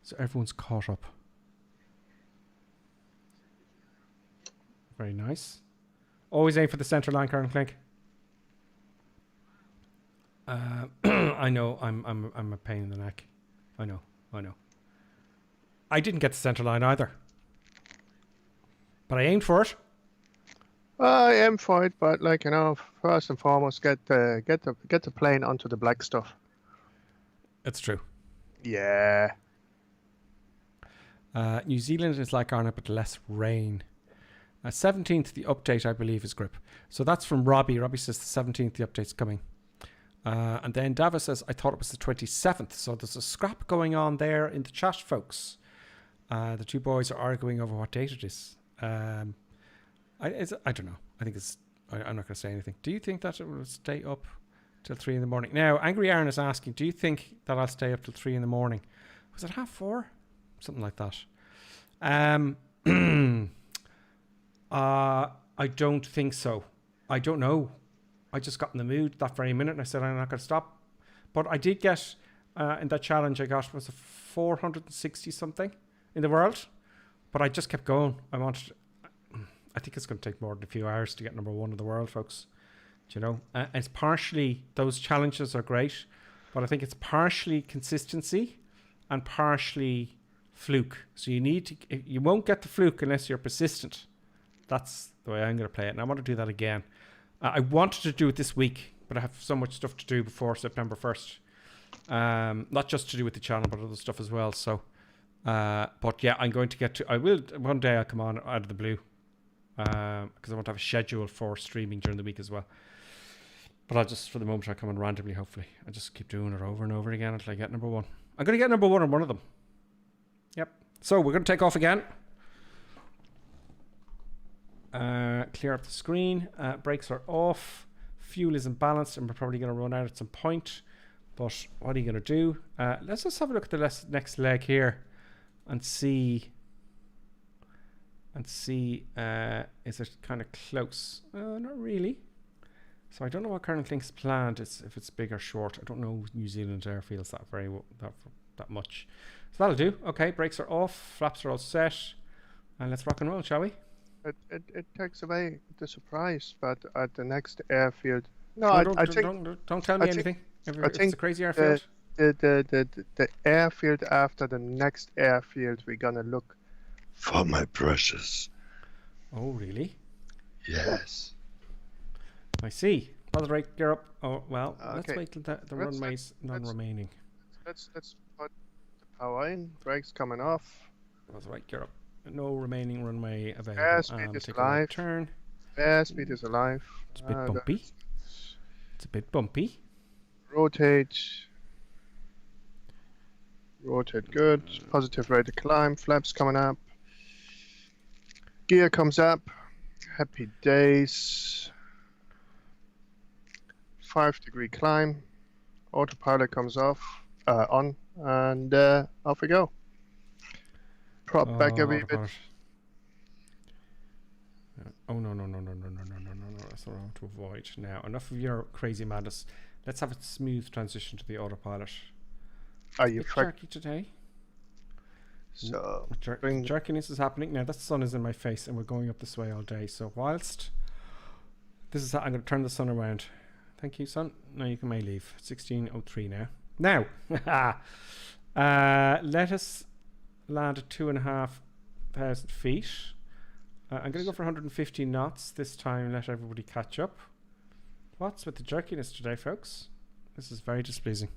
So everyone's caught up. Very nice. Always aim for the center line, Kern Clink. I know I'm a pain in the neck. I know. I didn't get the center line either, but I aimed for it. I am for it, but first and foremost, get the plane onto the black stuff. It's true. Yeah. New Zealand is like Ireland, but less rain. 17th, the update, I believe, is grip. So that's from Robbie. Robbie says the 17th, the update's coming. And then Dava says, I thought it was the 27th. So there's a scrap going on there in the chat, folks. The two boys are arguing over what date it is. I don't know. I think I'm not going to say anything. Do you think that it will stay up till 3 in the morning? Now, Angry Aaron is asking, do you think that I'll stay up till 3 in the morning? Was it 4:30? Something like that. I don't think so. I don't know. I just got in the mood that very minute and I said I'm not going to stop. But I did get, in that challenge, I got, was a 460 something in the world. But I just kept going. I think it's going to take more than a few hours to get number 1 in the world, folks. Do you know? It's partially, those challenges are great, but I think it's partially consistency and partially fluke. So you won't get the fluke unless you're persistent. That's the way I'm going to play it. And I want to do that again. I wanted to do it this week, but I have so much stuff to do before September 1st. Not just to do with the channel, but other stuff as well. So, but yeah, I'm going to get to, one day I'll come on out of the blue. Because I want to have a schedule for streaming during the week as well. But I'll just, for the moment, I'll come on randomly, hopefully. I just keep doing it over and over again until I get number 1. I'm going to get number 1 on one of them. Yep. So we're going to take off again. Clear up the screen. Brakes are off. Fuel isn't balanced and we're probably going to run out at some point. But what are you going to do? Let's just have a look at the next leg here and see... is it kind of close? Not really. So I don't know what Colonel Klink's planned. If it's big or short. I don't know New Zealand airfields that much. So that'll do. Okay, brakes are off, flaps are all set, and let's rock and roll, shall we? It takes away the surprise, but at the next airfield. No, I think. Don't tell me anything. It's a crazy airfield. The airfield after the next airfield, we're gonna look For my precious. Oh, really? Yes. I see. Positive rate, gear up. Oh, well, Okay. let's wait till the runway's non-remaining. Let's put the power in. Brakes coming off. Positive rate, gear up. No remaining runway available. Airspeed is take a alive. turn. Airspeed is alive. It's a bit bumpy. It's a bit bumpy. Rotate. Rotate good. Positive rate of climb. Flaps coming up. Gear comes up. Happy days. 5-degree climb. Autopilot comes off. On. And off we go. Prop back a wee bit. Oh, no. That's what I want to avoid. Now, enough of your crazy madness. Let's have a smooth transition to the autopilot. Are you jerky today? So, jerkiness is happening. Now, the sun is in my face and we're going up this way all day. So, whilst this is, I'm going to turn the sun around. Thank you, sun. Now you may leave. 16:03 now. Now, let us land at 2,500 feet. I'm going to go for 150 knots this time. Let everybody catch up. What's with the jerkiness today, folks? This is very displeasing.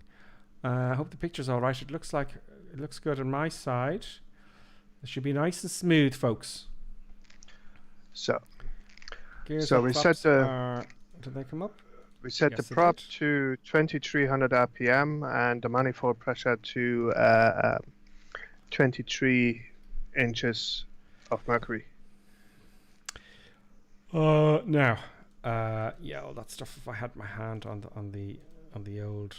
I hope the picture's all right. It looks good on my side. It should be nice and smooth, folks. So Gears we set the. Did they come up? We set the prop to 2,300 RPM and the manifold pressure to 23 inches of mercury. Now, yeah, all that stuff. If I had my hand on the old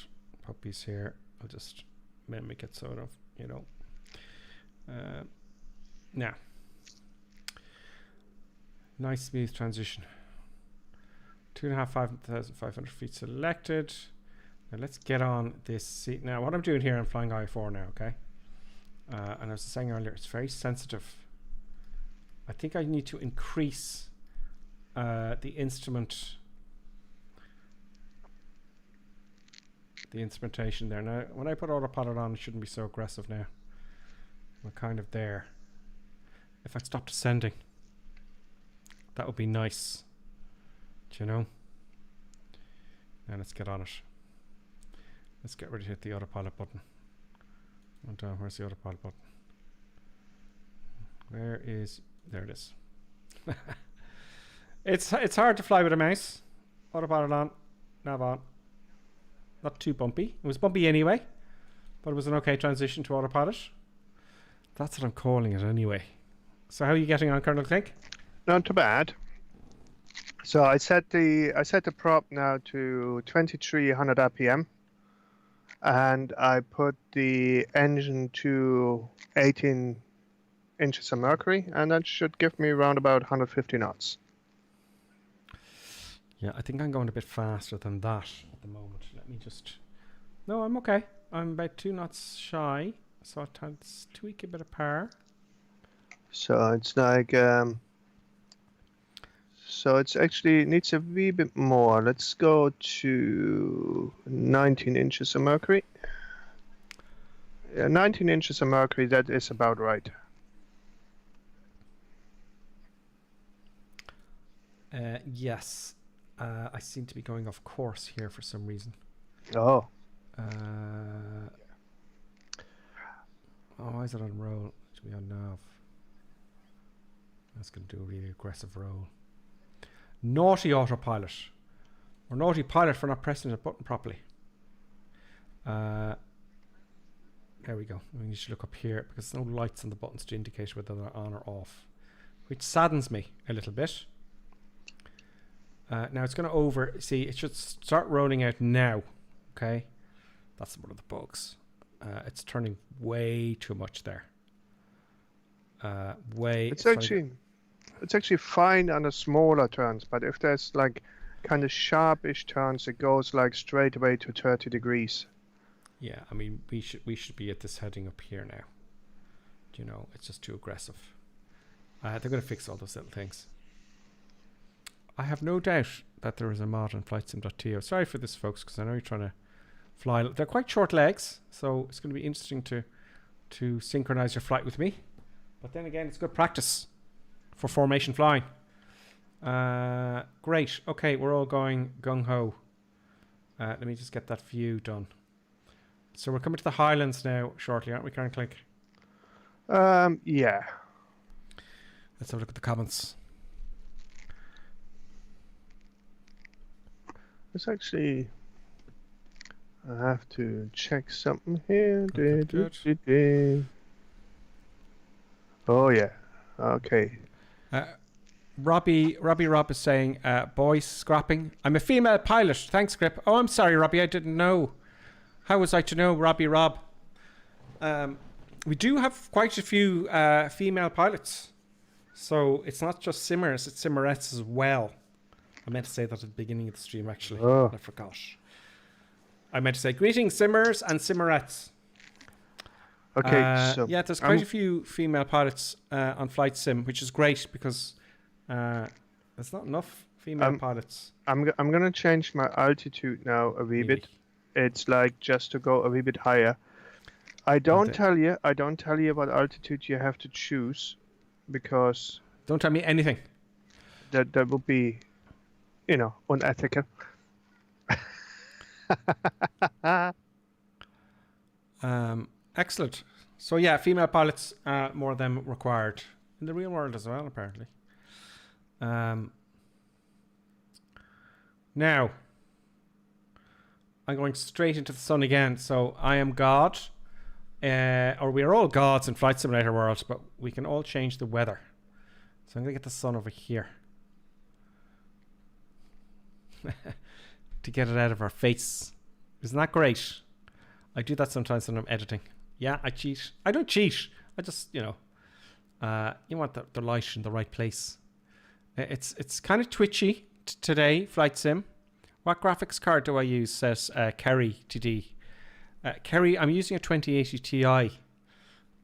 puppies here, I'll just mimic it sort of, you know. Now, nice smooth transition. 5,500 feet selected. Now let's get on this seat. Now what I'm doing here, I'm flying I4 now, okay? And I was saying earlier, it's very sensitive. I think I need to increase the instrumentation there. Now when I put autopilot on, it shouldn't be so aggressive now. We're kind of there. If I stop descending, that would be nice. Do you know? Now let's get on it. Let's get ready to hit the autopilot button. Where's the autopilot button? There it is. It's hard to fly with a mouse. Autopilot on, nav on. Not too bumpy. It was bumpy anyway, but it was an okay transition to autopilot. That's what I'm calling it anyway. So how are you getting on, Colonel Klink? Not too bad. So I set the prop now to 2,300 RPM, and I put the engine to 18 inches of mercury, and that should give me around about 150 knots. Yeah, I think I'm going a bit faster than that at the moment. Let me just... No, I'm okay. I'm about 2 knots shy. So it's tweak a bit of power. So it's like so it's actually needs a wee bit more. Let's go to 19 inches of mercury. Yeah, 19 inches of mercury, that is about right. Yes. I seem to be going off course here for some reason. Oh. Why is it on roll? It should be on nav. That's going to do a really aggressive roll. Naughty autopilot. Or naughty pilot for not pressing the button properly. There we go. We need to look up here because there's no lights on the buttons to indicate whether they're on or off, which saddens me a little bit. Now it's going to see, it should start rolling out now. Okay. That's one of the bugs. It's turning way too much there. It's actually fine on the smaller turns, but if there's like kind of sharpish turns, it goes like straight away to 30 degrees. Yeah, I mean we should be at this heading up here now. You know, it's just too aggressive. They're going to fix all those little things. I have no doubt that there is a mod on flightsim.to. Sorry for this, folks, because I know you're trying to fly. They're quite short legs, so it's going to be interesting to synchronize your flight with me. But then again, it's good practice for formation flying. Great. Okay, we're all going gung-ho. Let me just get that view done. So we're coming to the Highlands now shortly, aren't we, Karen Click? Yeah. Let's have a look at the comments. It's actually... I have to check something here. Oh yeah. Okay. Robbie Rob is saying, boys scrapping. I'm a female pilot. Thanks, Grip. Oh, I'm sorry, Robbie. I didn't know. How was I to know, Robbie Rob? We do have quite a few female pilots. So it's not just simmers, it's simmerettes as well. I meant to say that at the beginning of the stream, actually. Oh. I forgot. I meant to say greetings, simmers and simmerettes. Okay, so yeah, there's quite a few female pilots on Flight Sim, which is great because there's not enough female pilots. I'm gonna change my altitude now a wee bit. It's like just to go a wee bit higher. I don't tell you what altitude you have to choose, because don't tell me anything. That would be, you know, unethical. Excellent. So yeah, female pilots, more of them required in the real world as well, apparently. Now I'm going straight into the sun again. So I am God, or we are all gods in Flight Simulator world, but we can all change the weather. So I'm going to get the sun over here to get it out of our face. Isn't that great? I do that sometimes when I'm editing. Yeah, I cheat. I don't cheat. I just, you know, you want the light in the right place. It's kind of twitchy today, Flight Sim. What graphics card do I use, says Kerry TD. Kerry, I'm using a 2080 Ti.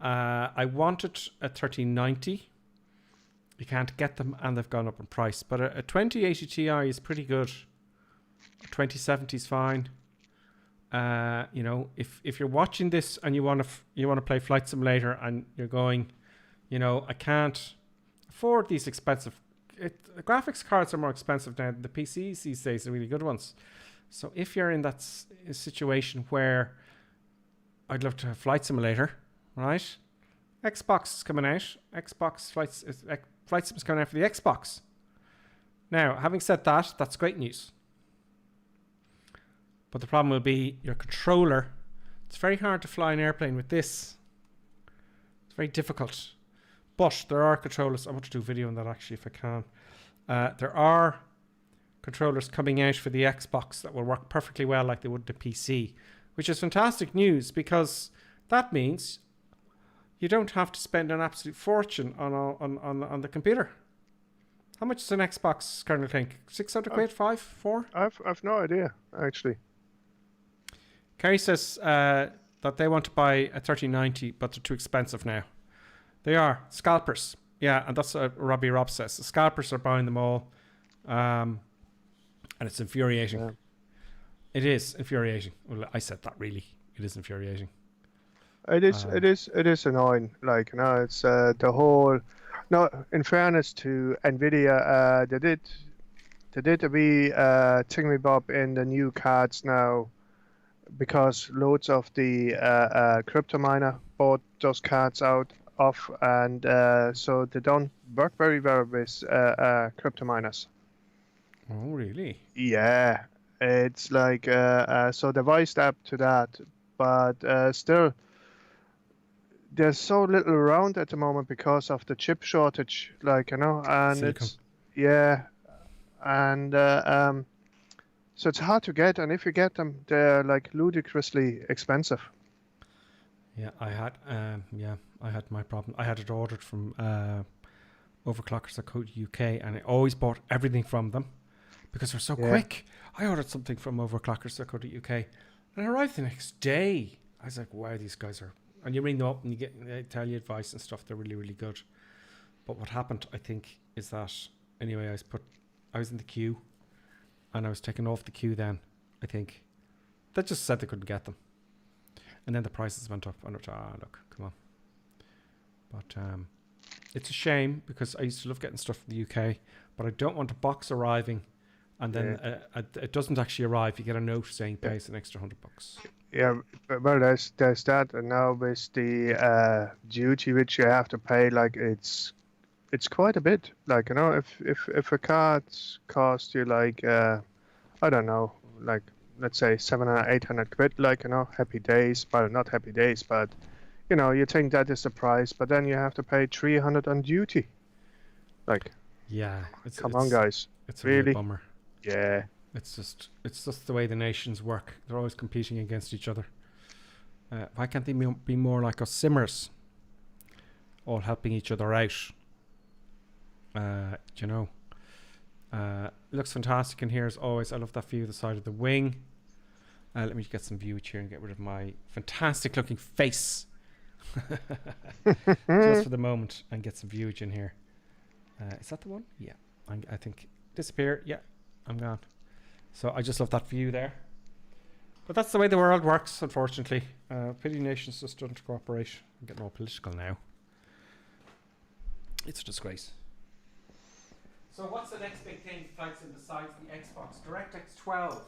I wanted a 3090. You can't get them and they've gone up in price. But a 2080 Ti is pretty good. 2070 is fine. You know, if you're watching this and you want to play Flight Simulator and you're going, you know, I can't afford these expensive. The graphics cards are more expensive now. The PCs these days are really good ones. So if you're in that situation where I'd love to have Flight Simulator, right? Xbox is coming out. Flight Sim is coming out for the Xbox. Now, having said that, that's great news. But the problem will be your controller. It's very hard to fly an airplane with this. It's very difficult. But there are controllers. I want to do a video on that actually if I can. There are controllers coming out for the Xbox that will work perfectly well like they would the PC, which is fantastic news because that means you don't have to spend an absolute fortune on the computer. How much is an Xbox kernel think? 600 quid? 5? 4? I've no idea actually. Kerry says the that they want to buy a 3090, but they're too expensive now. They are scalpers. Yeah, and that's what Rob says. The scalpers are buying them all, and it's infuriating. Yeah. It is infuriating. Well, I said that really. It is infuriating. It is annoying. Like, you know, it's the whole. No, in fairness to NVIDIA, they did a wee thingy-bob in the new cards now, because loads of the crypto miner bought those cards out of, and so they don't work very well with crypto miners. Oh, really? Yeah, it's like so they voiced up to that, but still. There's so little around at the moment because of the chip shortage, like, you know, and Silicon. It's, yeah, and so it's hard to get, and if you get them, they're like ludicrously expensive. Yeah, I had my problem. I had it ordered from Overclockers at Code UK, and I always bought everything from them because they're so quick. I ordered something from Overclockers at Code UK, and it arrived the next day. I was like, wow, these guys are. And you ring them up and they tell you advice and stuff. They're really, really good. But what happened, I think, is that anyway, I was in the queue, and I was taken off the queue. Then I think they just said they couldn't get them, and then the prices went up. And I thought, look, come on. But it's a shame because I used to love getting stuff from the UK, but I don't want a box arriving, and then it doesn't actually arrive. You get a note saying pay us an extra $100. Yeah, well, there's that, and now with the duty which you have to pay, like it's quite a bit. Like, you know, if a card costs you like I don't know, like let's say 700-800 quid, like, you know, happy days. Well, not happy days, but you know, you think that is the price, but then you have to pay 300 on duty. Like, yeah, come on, guys, it's a really real bummer. Yeah. It's just the way the nations work. They're always competing against each other. Why can't they be more like us simmers? All helping each other out. You know. It looks fantastic in here as always. I love that view of the side of the wing. Let me get some viewage here and get rid of my fantastic looking face. Just for the moment, and get some viewage in here. Is that the one? Yeah. I think disappear. Yeah, I'm gone. So I just love that view there. But that's the way the world works, unfortunately. Pity nations just don't cooperate. I'm getting all political now. It's a disgrace. So what's the next big thing besides the Xbox? DirectX 12.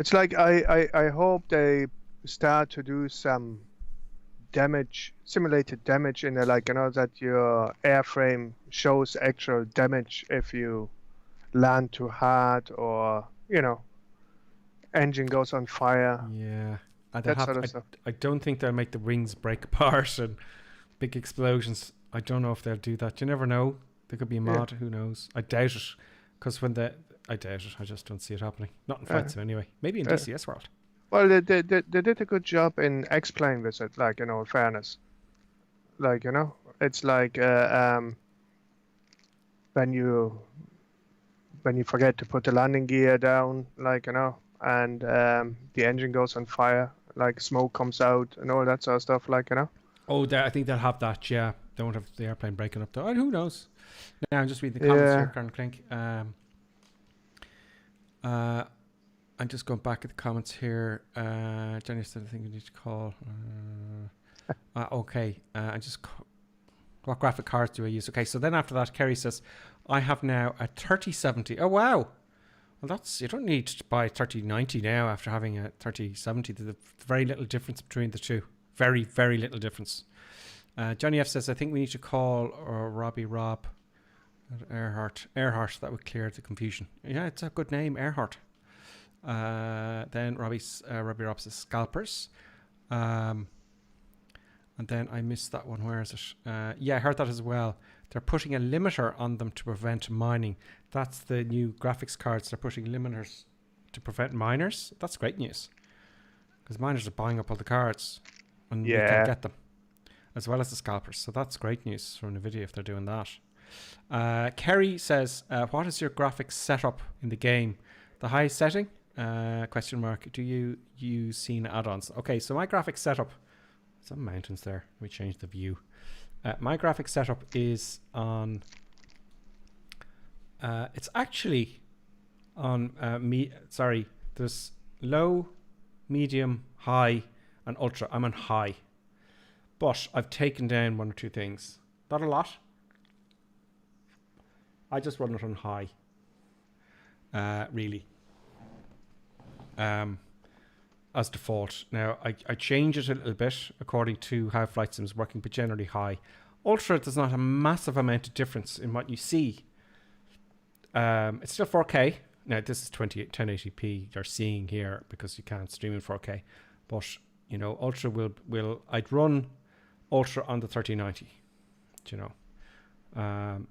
It's like I hope they start to do some simulated damage in there, like, you know, that your airframe shows actual damage if you land too hard, or, you know, engine goes on fire. Yeah, I don't think they'll make the wings break apart and big explosions. I don't know if they'll do that. You never know. They could be mod. Who knows? I doubt it, because I doubt it. I just don't see it happening. Not in Flight Sim anyway. Maybe in DCS World. Well, they did a good job in X-Plane with it. Like, you know, in fairness, like, you know, it's like when you forget to put the landing gear down, like, you know, and the engine goes on fire, like smoke comes out and all that sort of stuff, like, you know. Oh, I think they'll have that, yeah. They won't have the airplane breaking up though. Who knows? Now I'm just reading the comments here, Karen Klink. I'm just going back at the comments here. Johnny said, I think we need to call. Okay. What graphic cards do I use? Okay, so then after that, Kerry says, I have now a 3070. Oh, wow. Well, you don't need to buy a 3090 now after having a 3070. There's very little difference between the two. Very, very little difference. Johnny F says, I think we need to call Rob Earhart. Earhart, that would clear the confusion. Yeah, it's a good name, Earhart. Then Robbie Rob says scalpers. And then I missed that one. Where is it? Yeah, I heard that as well. They're putting a limiter on them to prevent mining. That's the new graphics cards. They're putting limiters to prevent miners. That's great news, because miners are buying up all the cards and we can't get them, as well as the scalpers. So that's great news from NVIDIA if they're doing that. Kerry says, what is your graphics setup in the game? The highest setting? Question mark. Do you use scene add-ons? Okay, so my graphic setup. Some mountains there. Let me change the view. My graphic setup is on. It's actually on Sorry, there's low, medium, high, and ultra. I'm on high, but I've taken down 1 or 2 things. Not a lot. I just run it on high. Really. As default. Now I change it a little bit according to how Flight Sim is working, but generally high. Ultra, there's not a massive amount of difference in what you see. It's still 4K. Now this is 1080p you're seeing here because you can't stream in 4K. But you know, Ultra will I'd run Ultra on the 3090. Do you know?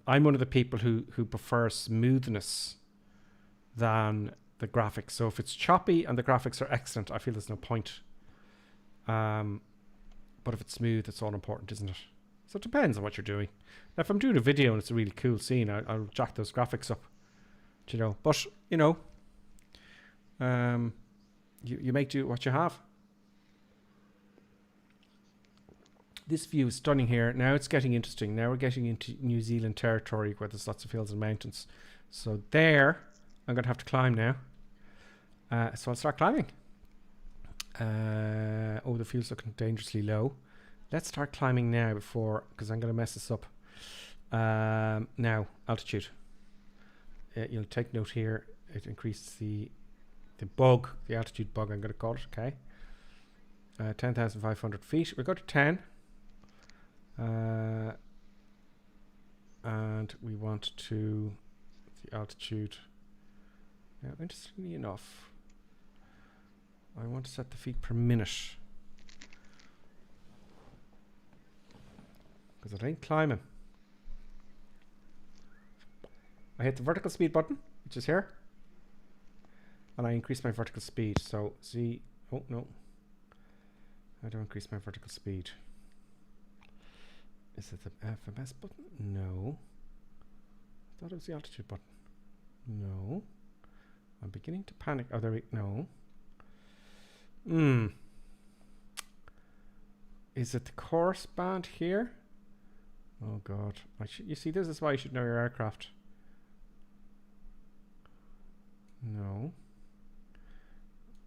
I'm one of the people who prefer smoothness than the graphics. So if it's choppy and the graphics are excellent, I feel there's no point. But if it's smooth, it's all important, isn't it? So it depends on what you're doing. Now, if I'm doing a video and it's a really cool scene, I'll jack those graphics up. Do you know? But you know, you make do what you have. This view is stunning here. Now it's getting interesting. Now we're getting into New Zealand territory where there's lots of hills and mountains. So there, I'm going to have to climb now. So I'll start climbing. Oh, the fuel's looking dangerously low. Let's start climbing now before, because I'm going to mess this up. Now, altitude. You'll take note here. It increases the bug, the altitude bug, I'm going to call it, okay? 10,500 feet. We go to 10. And we want to, the altitude. Now, interestingly enough, I want to set the feet per minute. Because it ain't climbing. I hit the vertical speed button, which is here. And I increase my vertical speed. So, see, oh no. I don't increase my vertical speed. Is it the FMS button? No. I thought it was the altitude button. No. I'm beginning to panic. Oh, there we no. Is it the course band here? Oh God! You see, this is why you should know your aircraft. No.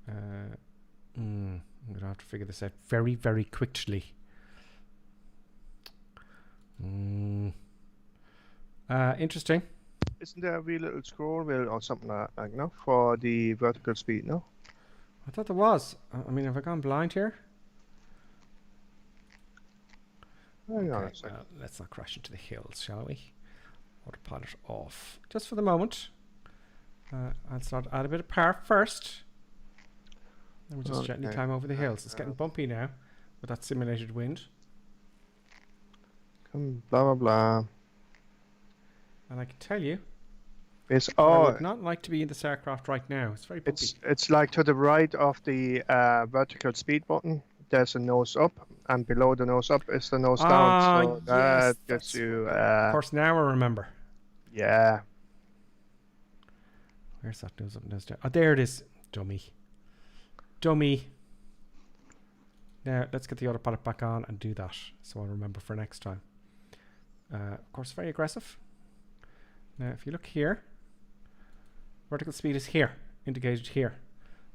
I'm gonna have to figure this out very, very quickly. Interesting. Isn't there a wee little scroll wheel or something like that, no? For the vertical speed, no? I thought there was. I mean, have I gone blind here? Hang on Okay, a second. let's not crash into the hills, shall we? Autopilot off. Just for the moment. I'll start add a bit of power first. Then we'll just gently climb over the hills. It's getting bumpy now with that simulated wind. Blah blah blah. And I can tell you, It's I would not like to be in this aircraft right now. It's very bumpy. It's like to the right of the vertical speed button. There's a nose up, and below the nose up is the nose down. So that gets you. Of course, now I remember. Yeah. Where's that nose up, nose down? Oh, there it is. Dummy. Now let's get the autopilot back on and do that, so I'll remember for next time. Of course, very aggressive. Now, if you look here, vertical speed is here, indicated here.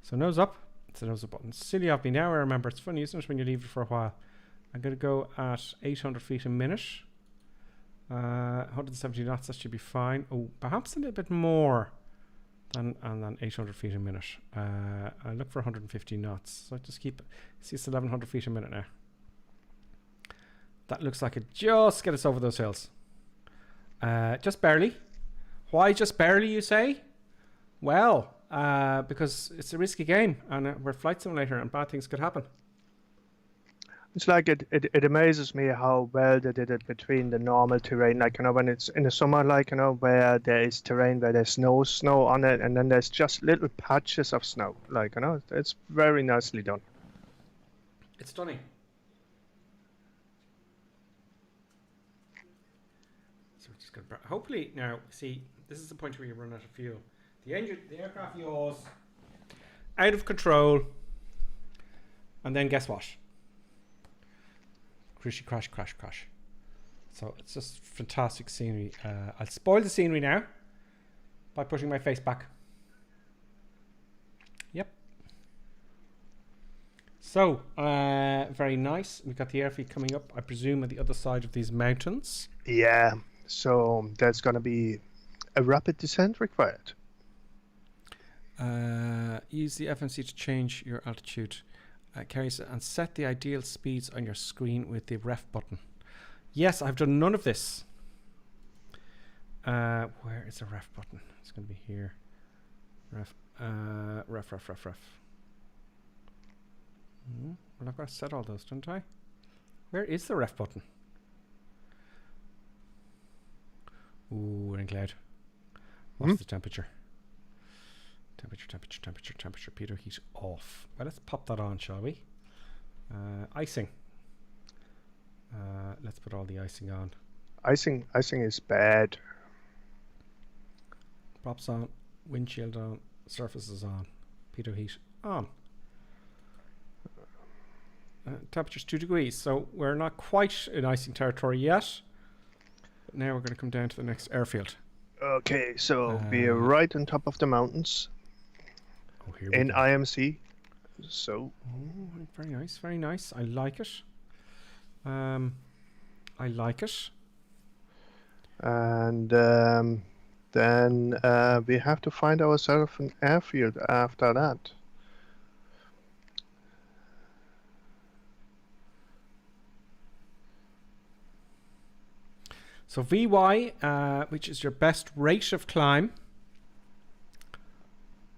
So nose up. It's the nose up button. Silly of me. Now I remember. It's funny, isn't it, when you leave it for a while? I'm going to go at 800 feet a minute. 170 knots. That should be fine. Oh, perhaps a little bit more than 800 feet a minute. I look for 150 knots. So I just keep. See, it's 1100 feet a minute now. That looks like it just get us over those hills. Just barely. Why just barely, you say? Well, because it's a risky game, and we're flight simulator, and bad things could happen. It's like it amazes me how well they did it between the normal terrain, like, you know, when it's in the summer, like, you know, where there is terrain where there's no snow on it, and then there's just little patches of snow, like, you know, it's very nicely done. It's stunning. So we're just gonna hopefully now see. This is the point where you run out of fuel. The aircraft yaws. out of control. And then guess what? Crashy, crash, crash, crash. So it's just fantastic scenery. I'll spoil the scenery now by pushing my face back. Yep. So, very nice. We've got the airfield coming up, I presume, at the other side of these mountains. Yeah, so there's going to be a rapid descent required. Use the FMC to change your altitude. Carries and set the ideal speeds on your screen with the ref button. Yes, I've done none of this. Where is the ref button? It's going to be here. Ref. Well, I've got to set all those, don't I? Where is the ref button? Ooh, we're in cloud. What's the temperature? Temperature. Pitot heat off. Well, let's pop that on, shall we? Icing. Let's put all the icing on. Icing is bad. Props on. Windshield on. Surfaces on. Pitot heat on. Temperature's 2 degrees, so we're not quite in icing territory yet. But now we're going to come down to the next airfield. Okay, so we're right on top of the mountains. Oh, here we in go. IMC. So. Oh, very nice, very nice. I like it. I like it. And then we have to find ourselves an airfield after that. So VY, which is your best rate of climb.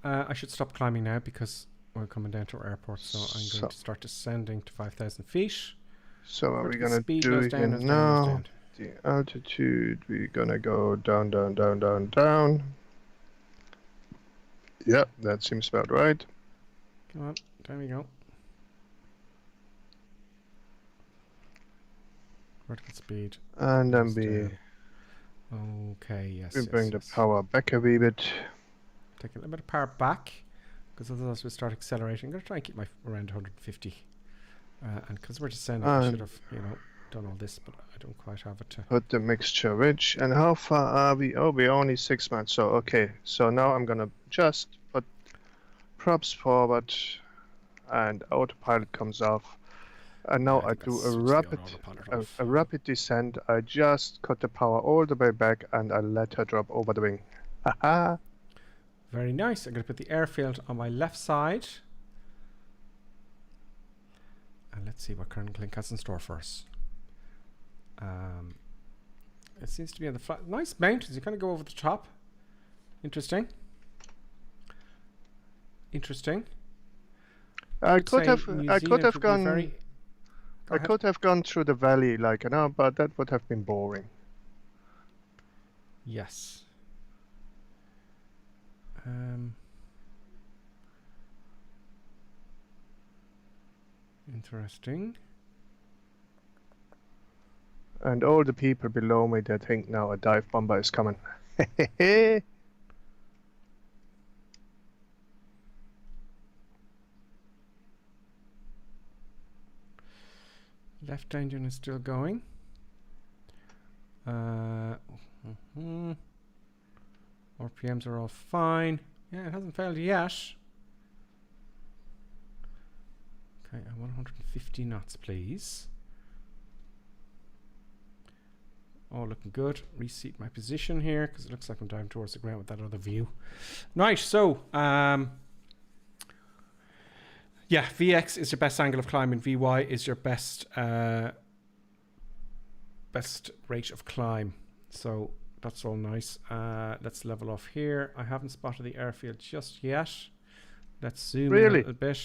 I should stop climbing now because we're coming down to our airport. So I'm going to start descending to 5,000 feet. So are we going to do it now? The altitude, we're going to go down, down, down, down, down. Yep, that seems about right. Come on, there we go. Vertical speed. And then we... Okay, yes. We bring the power back a wee bit. Take a little bit of power back, because otherwise we'll start accelerating. I'm going to try and keep my around 150. And because we're descending, I should have, done all this, but I don't quite have it to... Put the mixture ridge. And how far are we? Oh, we're only 6 months. So, okay. So now I'm going to just put props forward and autopilot comes off. And now I do a rapid descent. I just cut the power all the way back and I let her drop over the wing. Haha. Very nice. I'm going to put the airfield on my left side. And let's see what Colonel Clink has in store for us. It seems to be on the flat. Nice mountains. You kind of go over the top. Interesting. Interesting. I could have gone through the valley, but that would have been boring. Yes. Interesting. And all the people below me, they think now a dive bomber is coming. Left engine is still going. RPMs are all fine. Yeah, it hasn't failed yet. Okay, 150 knots, please. All looking good. Reseat my position here because it looks like I'm down towards the ground with that other view. Nice. So, yeah, VX is your best angle of climb and VY is your best best rate of climb. So that's all nice. Let's level off here. I haven't spotted the airfield just yet. Let's zoom in a little bit.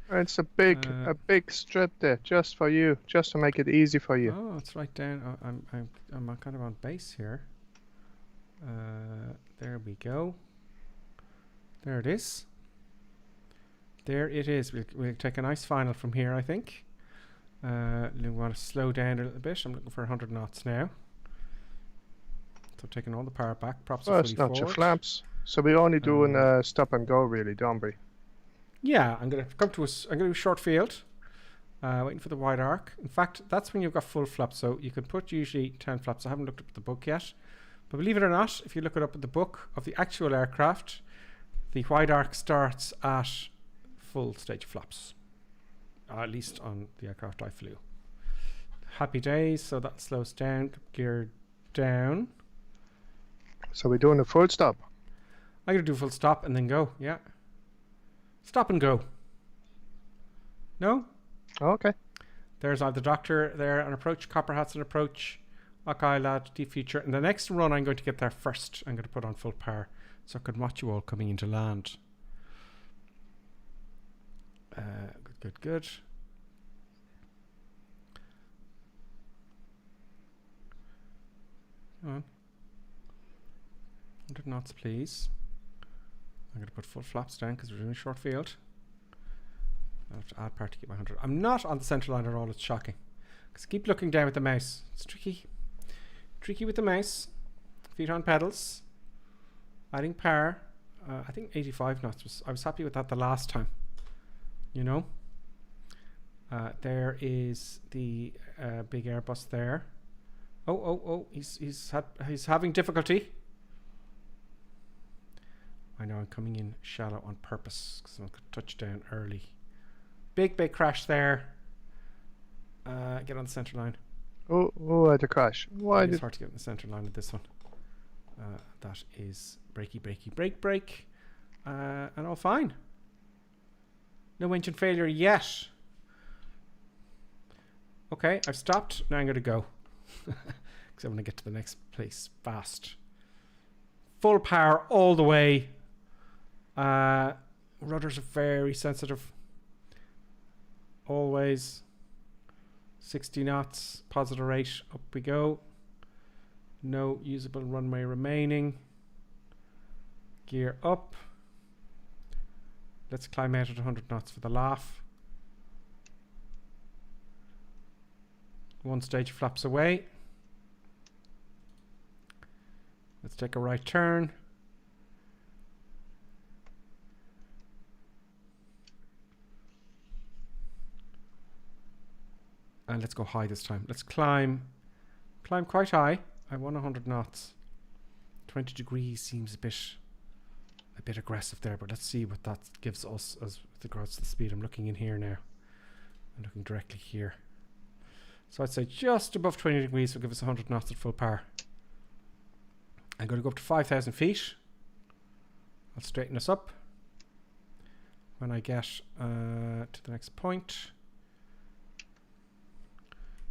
It's a big strip there just for you, just to make it easy for you. Oh, it's right down. I'm kind of on base here. There we go. There it is. There it is. We'll take a nice final from here, I think. We want to slow down a little bit. I'm looking for 100 knots now. So taking all the power back. Props are fully it's not forward. your flaps. So we're only doing stop and go, really, don't we? Yeah, I'm going to come to I'm going to do short field. Waiting for the wide arc. In fact, that's when you've got full flaps. So you can put usually 10 flaps. I haven't looked up the book yet. But believe it or not, if you look it up in the book of the actual aircraft, the wide arc starts at full stage of flaps. At least on the aircraft I flew. Happy days. So that slows down. Gear down. So we're doing a full stop. I'm going to do full stop and then go. Yeah. Stop and go. No? Okay. There's the doctor there on approach, copper hats on approach, okay lad, deep future. And the next run I'm going to get there first. I'm going to put on full power so I can watch you all coming into land. Good. Come on. 100 knots please. I'm going to put full flaps down because we're doing a short field. I have to add power to keep my 100. I'm not on the center line at all. It's shocking. Because I keep looking down with the mouse. It's tricky. Tricky with the mouse. Feet on pedals. Adding power. I think 85 knots. I was happy with that the last time. You know. There is the big Airbus there. Oh. He's having difficulty. I know I'm coming in shallow on purpose because I'm going to touch down early. Big crash there. Get on the center line. Oh, I had a crash. Why It's hard to get on the center line with this one. That is break. And all fine. No engine failure yet. Okay, I've stopped. Now I'm going to go. Because I want to get to the next place fast. Full power all the way. Rudders are very sensitive. Always 60 knots, positive rate, up we go. No usable runway remaining. Gear up. Let's climb out at 100 knots for the laugh. One stage flaps away. Let's take a right turn. And let's go high this time. Let's climb quite high. I want 100 knots. 20 degrees seems a bit aggressive there, but let's see what that gives us as with regards to the speed. I'm looking in here now. I'm looking directly here. So I'd say just above 20 degrees will give us 100 knots at full power. I'm going to go up to 5,000 feet. I'll straighten us up when I get to the next point.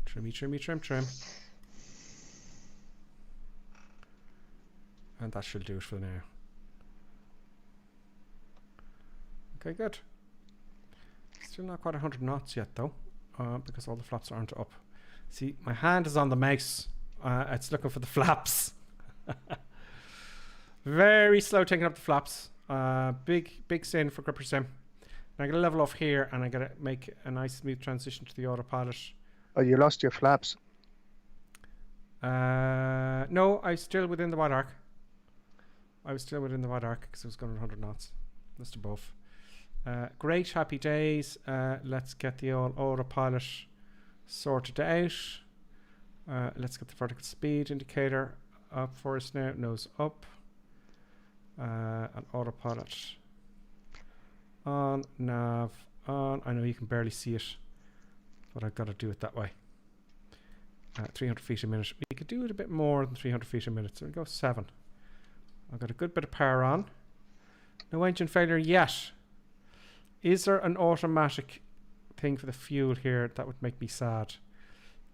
Trim. And that should do it for now. Okay, good. Still not quite 100 knots yet though, because all the flaps aren't up. See, my hand is on the mouse. It's looking for the flaps. Very slow taking up the flaps. Big sin for gripper sim. Now I'm going to level off here and I'm going to make a nice smooth transition to the autopilot. Oh, you lost your flaps. No, I'm still within the wide arc. I was still within the wide arc because I was going 100 knots. Just above. Great, happy days. Let's get the old autopilot sorted out. Let's get the vertical speed indicator up for us now. Nose up. And autopilot on, nav on. I know you can barely see it, but I've got to do it that way. 300 feet a minute. We could do it a bit more than 300 feet a minute, so we'll go 7. I've got a good bit of power on. No engine failure yet. Is there an automatic thing for the fuel here? That would make me sad.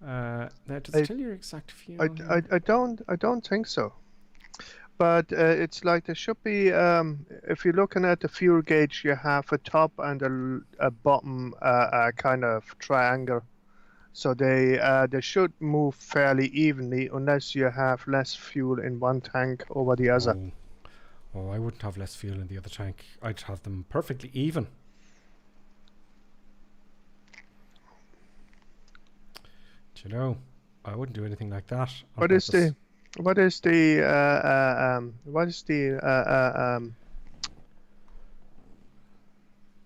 Now, does it tell you your exact fuel? I don't think so. But it's like there should be, if you're looking at the fuel gauge, you have a top and a bottom kind of triangle. So they should move fairly evenly unless you have less fuel in one tank over the other. Oh, I wouldn't have less fuel in the other tank. I'd have them perfectly even. Do you know, I wouldn't do anything like that. What is the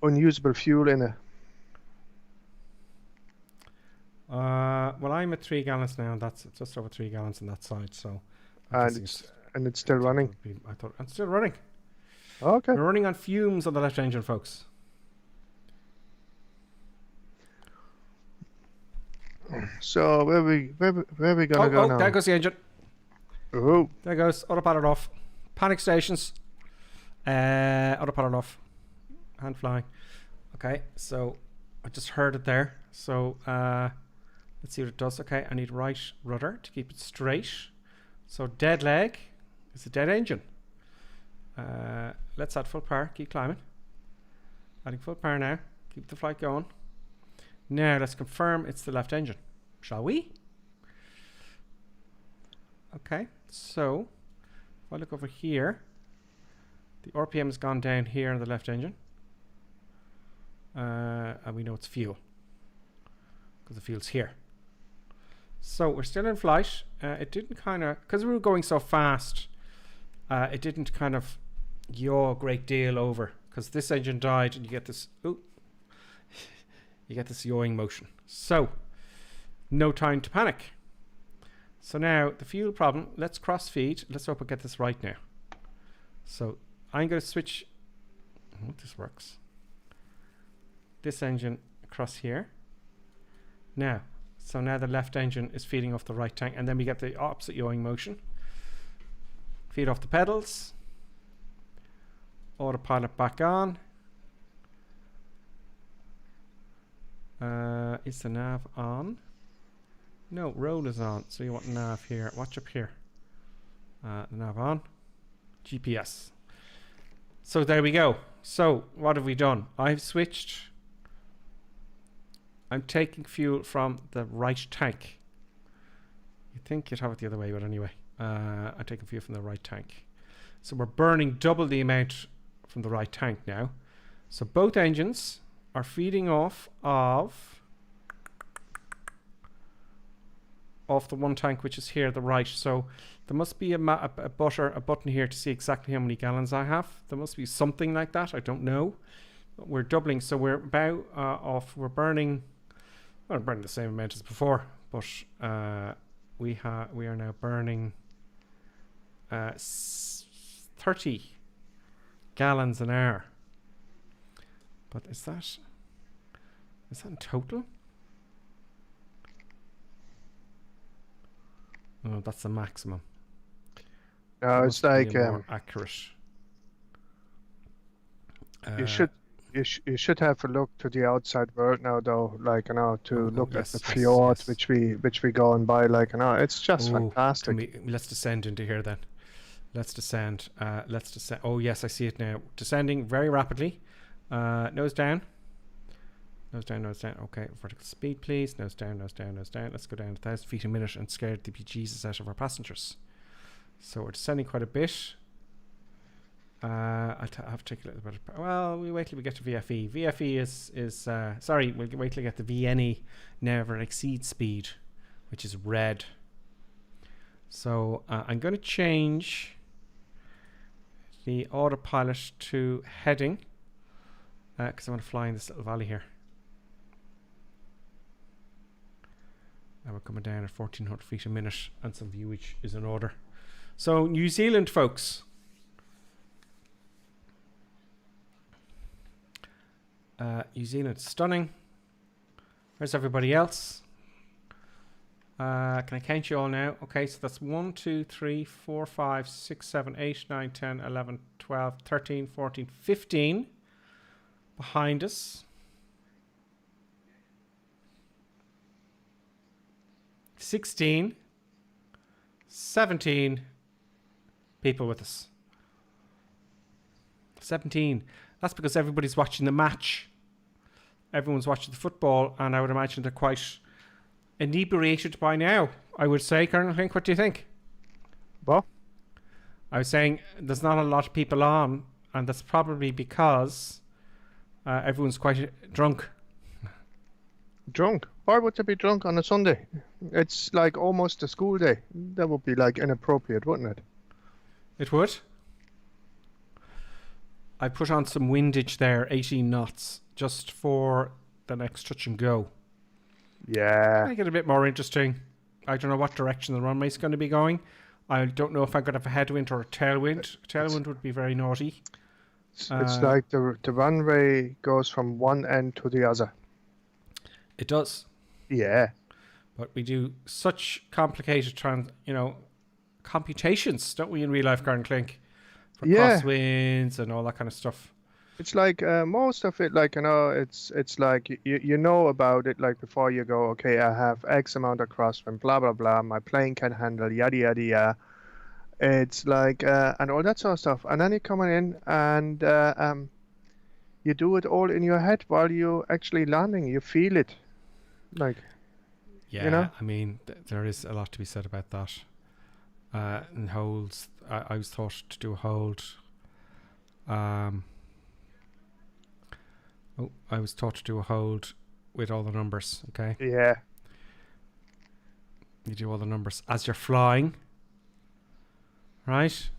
unusable fuel in it. Well, I'm at 3 gallons now, and that's just over 3 gallons on that side. So, And it's still running. I thought it's still running. Okay. We're running on fumes on the left engine, folks. So where we gonna go now? There goes the engine. Oh, there goes. Autopilot off. Panic stations. Autopilot off. Hand flying. Okay, so I just heard it there. So let's see what it does. Okay, I need right rudder to keep it straight. So dead leg is a dead engine. Let's add full power. Keep climbing. Adding full power now. Keep the flight going. Now let's confirm it's the left engine. Shall we? Okay, so if I look over here, the RPM has gone down here on the left engine. And we know it's fuel, because the fuel's here. So we're still in flight. It didn't kind of, because we were going so fast, it didn't kind of yaw a great deal over, because this engine died and you get this, you get this yawing motion. So no time to panic. So now the fuel problem, let's cross feed. Let's hope I get this right now. So I'm going to switch, I hope this works. This engine across here. Now, so now the left engine is feeding off the right tank, and then we get the opposite yawing motion. Feed off the pedals. Autopilot back on. Is the nav on? No, roll is on. So you want nav here. Watch up here. The nav on. GPS. So there we go. So what have we done? I've switched. I'm taking fuel from the right tank. You think you'd have it the other way, but anyway. I'm taking fuel from the right tank. So we're burning double the amount from the right tank now. So both engines are feeding off of the one tank, which is here, the right. So there must be a button here to see exactly how many gallons I have. There must be something like that. I don't know. We're doubling, so we're about we're burning. Well, we're burning the same amount as before, but we are now burning 30 gallons an hour. But is that in total? Oh, that's the maximum. No, it's like more accurate. You should have a look to the outside world now, though. Like, you know, to look yes, at the yes, fjord, yes. which we go on by. Like, you know, it's just fantastic. Let's descend into here then. Let's descend. Oh yes, I see it now. Descending very rapidly. Nose down. Nose down, nose down. Okay, vertical speed, please. Nose down, nose down, nose down. Let's go down 1,000 feet a minute and scare the bejesus out of our passengers. So we're descending quite a bit. I'll have to take a little bit of... Well, we'll wait till we get to VFE. VFE is sorry, we'll wait till we get the VNE never exceed speed, which is red. So I'm going to change the autopilot to heading, because I want to fly in this little valley here. And we're coming down at 1,400 feet a minute, and some viewage is in order. So New Zealand, folks. New Zealand, stunning. Where's everybody else? Can I count you all now? Okay, so that's 1, 2, 3, 4, 5, 6, 7, 8, 9, 10, 11, 12, 13, 14, 15 behind us. 16, 17 people with us. 17. That's because everybody's watching the match. Everyone's watching the football, and I would imagine they're quite inebriated by now, I would say. Colonel Fink, what do you think? What? I was saying there's not a lot of people on, and that's probably because everyone's quite drunk. Drunk? Why would they be drunk on a Sunday? It's like almost a school day. That would be like inappropriate, wouldn't it? It would. I put on some windage there, 18 knots, just for the next touch and go. Yeah. Make it a bit more interesting. I don't know what direction the runway's going to be going. I don't know if I'm going to have a headwind or a tailwind. Tailwind would be very naughty. It's like the runway goes from one end to the other. It does. Yeah. But we do such complicated computations, don't we, in real life, Karen Clink? For crosswinds and all that kind of stuff. It's like most of it, like, it's like you know about it, like, before you go, okay, I have X amount of crosswind, blah, blah, blah, my plane can handle, yada, yada, yada. It's like, and all that sort of stuff. And then you're coming in and you do it all in your head while you're actually landing. You feel it. Like, yeah, I mean, there is a lot to be said about that. And holds, I was taught to do a hold. I was taught to do a hold with all the numbers, okay? Yeah. You do all the numbers as you're flying. Right?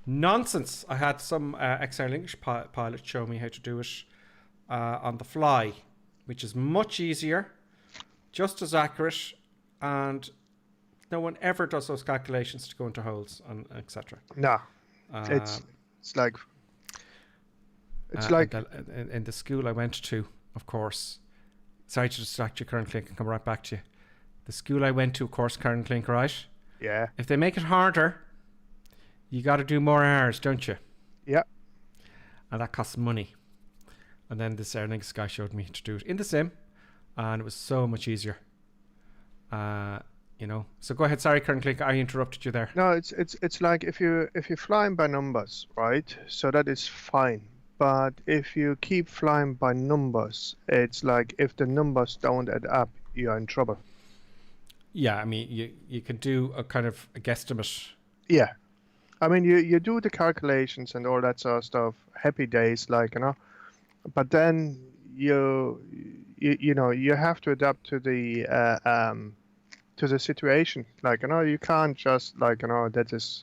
Nonsense. I had some ex-Aer Lingus pilot show me how to do it on the fly, which is much easier, just as accurate, and no one ever does those calculations to go into holds and etc. No. It's like... It's like... In the school I went to, of course... Sorry to distract you, Karen Clink, and come right back to you. The school I went to, of course, Karen Clink, right? Yeah. If they make it harder, you got to do more hours, don't you? Yeah. And that costs money. And then this Aer Lingus guy showed me to do it in the sim, and it was so much easier. So go ahead. Sorry, Karen Clink, I interrupted you there. No, it's like if you're flying by numbers, right? So that is fine. But if you keep flying by numbers, it's like if the numbers don't add up, you're in trouble. Yeah, I mean, you can do a kind of a guesstimate. Yeah. I mean, you do the calculations and all that sort of stuff. Happy days, like, But then you have to adapt to the situation. Like, you can't just, like, that is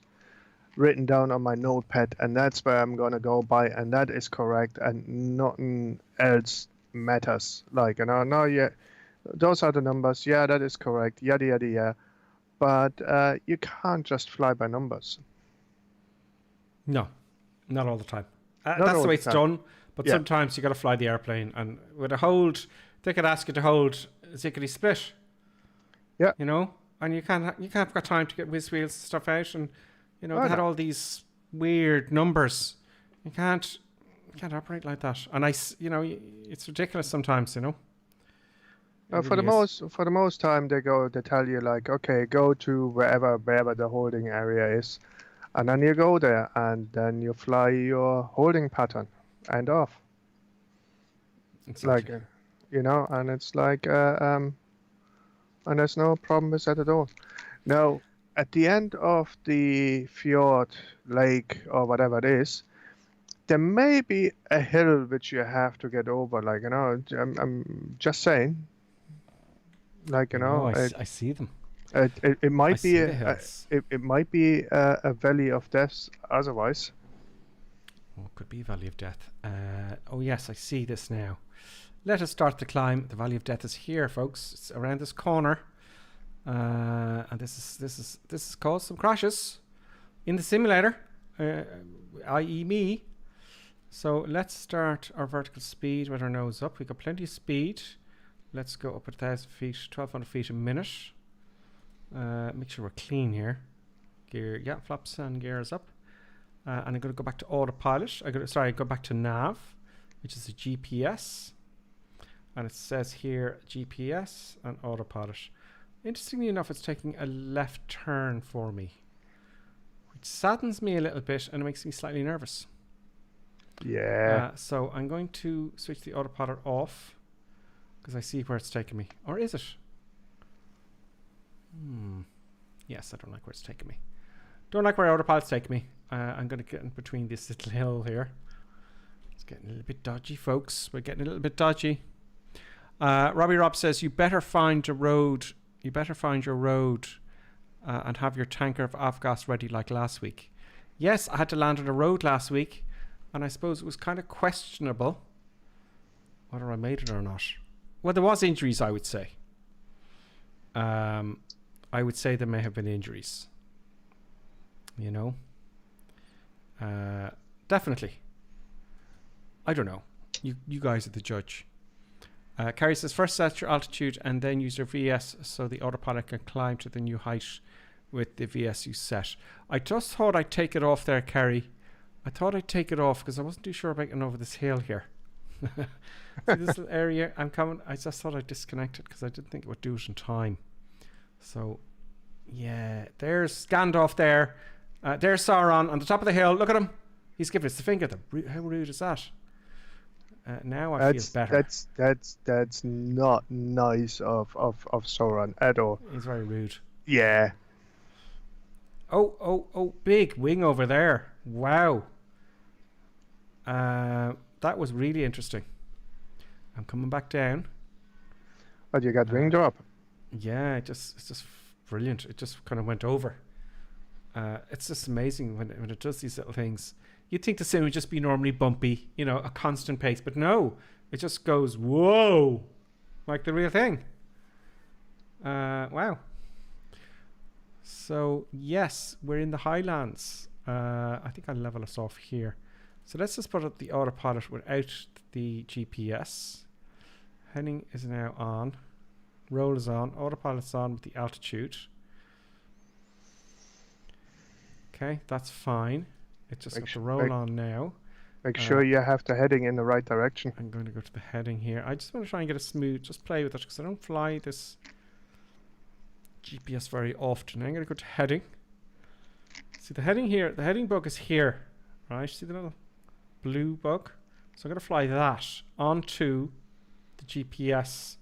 written down on my notepad and that's where I'm gonna go by and that is correct and nothing else matters. Like, those are the numbers. Yeah, that is correct. Yada yada yada. But you can't just fly by numbers. No, not all the time. That's the way it's done. But sometimes you got to fly the airplane, and with a hold, they could ask you to hold ziggity split. Yeah. And you can't have got time to get whiz wheels and stuff out, and they had all these weird numbers. You can't operate like that. And it's ridiculous sometimes. For the most time they tell you, like, okay, go to wherever the holding area is, and then you go there and then you fly your holding pattern and off. Exactly. Like, and it's like and there's no problem with that at all. Now, at the end of the fjord, lake, or whatever it is, there may be a hill which you have to get over. Like, I'm just saying. Like, I see them. It might be it might be a valley of death otherwise. Oh, it could be Valley of Death. Oh yes, I see this now. Let us start the climb. The Valley of Death is here, folks. It's around this corner, and this has caused some crashes in the simulator, i.e. me. So let's start our vertical speed with our nose up. We've got plenty of speed. Let's go up 1,000 feet, 1,200 feet a minute. Make sure we're clean here. Gear, yeah, flaps and gears up. And I'm going to go back to autopilot. Go back to nav, which is a GPS. And it says here GPS and autopilot. Interestingly enough, it's taking a left turn for me, which saddens me a little bit and it makes me slightly nervous. Yeah. So I'm going to switch the autopilot off because I see where it's taking me. Or is it? Yes, I don't like where it's taking me. Don't like where autopilot's taking me. I'm going to get in between this little hill here. It's getting a little bit dodgy, folks. We're getting a little bit dodgy. Robbie Rob says, you better find a road. You better find your road and have your tanker of avgas ready like last week. Yes, I had to land on a road last week and I suppose it was kind of questionable whether I made it or not. Well, there was injuries, I would say. I would say there may have been injuries. You know? Definitely. I don't know. You guys are the judge. Carrie says, first set your altitude and then use your VS so the autopilot can climb to the new height with the VS you set. I just thought I'd take it off there, Carrie. I thought I'd take it off because I wasn't too sure about getting over this hill here. See this little area? I'm coming. I just thought I'd disconnect it because I didn't think it would do it in time. So, yeah. There's Gandalf there. There's Sauron on the top of the hill. Look at him. He's giving us the finger. How rude is that? Now I feel better. That's not nice of Sauron at all. He's very rude. Yeah. Oh, big wing over there. Wow. That was really interesting. I'm coming back down. Oh, you got wing drop? Yeah, it's just brilliant. It just kind of went over. It's just amazing when it does these little things. You'd think the sim would just be normally bumpy, you know, a constant pace, but no, it just goes, whoa, like the real thing. Wow. So, yes, we're in the Highlands. I think I'll level us off here. So let's just put up the autopilot without the GPS. Heading is now on. Roll is on. Autopilot's on with the altitude. Okay, that's fine. It's just got the roll on now. Make sure you have the heading in the right direction. I'm going to go to the heading here. I just want to try and get a smooth, just play with it because I don't fly this GPS very often. I'm going to go to heading. See the heading here, the heading bug is here. Right, see the little blue bug? So I'm going to fly that onto the GPS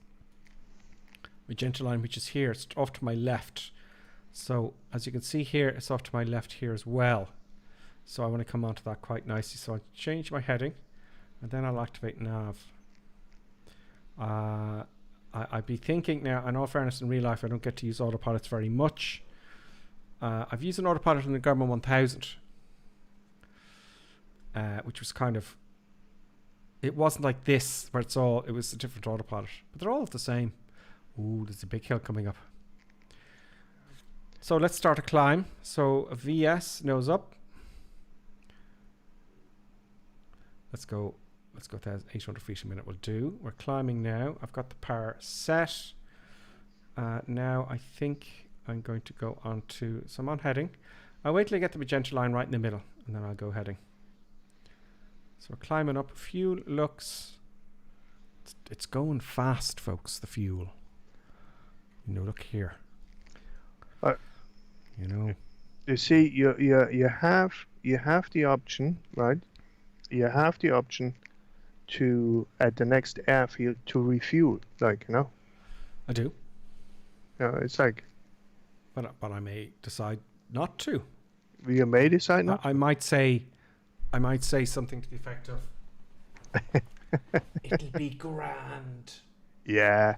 magenta line, which is here. It's off to my left. So as you can see here, it's off to my left here as well. So I want to come onto that quite nicely. So I'll change my heading and then I'll activate nav. I'd be thinking now, in all fairness, in real life, I don't get to use autopilots very much. I've used an autopilot in the Garmin 1000, which was kind of, it wasn't like this where it was a different autopilot, but they're all the same. Ooh, there's a big hill coming up. So let's start a climb. So a VS nose up. Let's go 1,800 feet a minute will do. We're climbing now. I've got the power set. Now I think I'm going to go on to, so I'm on heading. I'll wait till I get the magenta line right in the middle and then I'll go heading. So we're climbing up. Fuel looks, it's going fast, folks, the fuel. You know, look here. You know. You see, you have the option, right? You have the option to, at the next airfield, to refuel, like, you know. I do. Yeah, it's like. But I may decide not to. You may decide not. I might say something to the effect of, "It'll be grand." Yeah.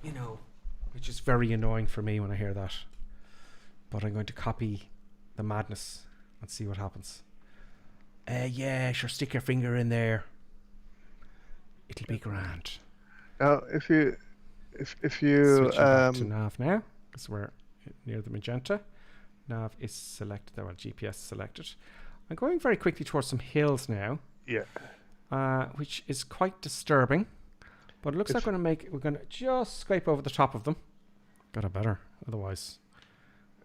You know, which is very annoying for me when I hear that. But I'm going to copy the madness and see what happens. Yeah, sure, stick your finger in there. It'll be grand. Now, if you switching back to nav now, because we're near the magenta. Nav is selected. Well, GPS selected. I'm going very quickly towards some hills now. Yeah. Which is quite disturbing. But it looks like we're going to just scrape over the top of them. Got it better. Otherwise,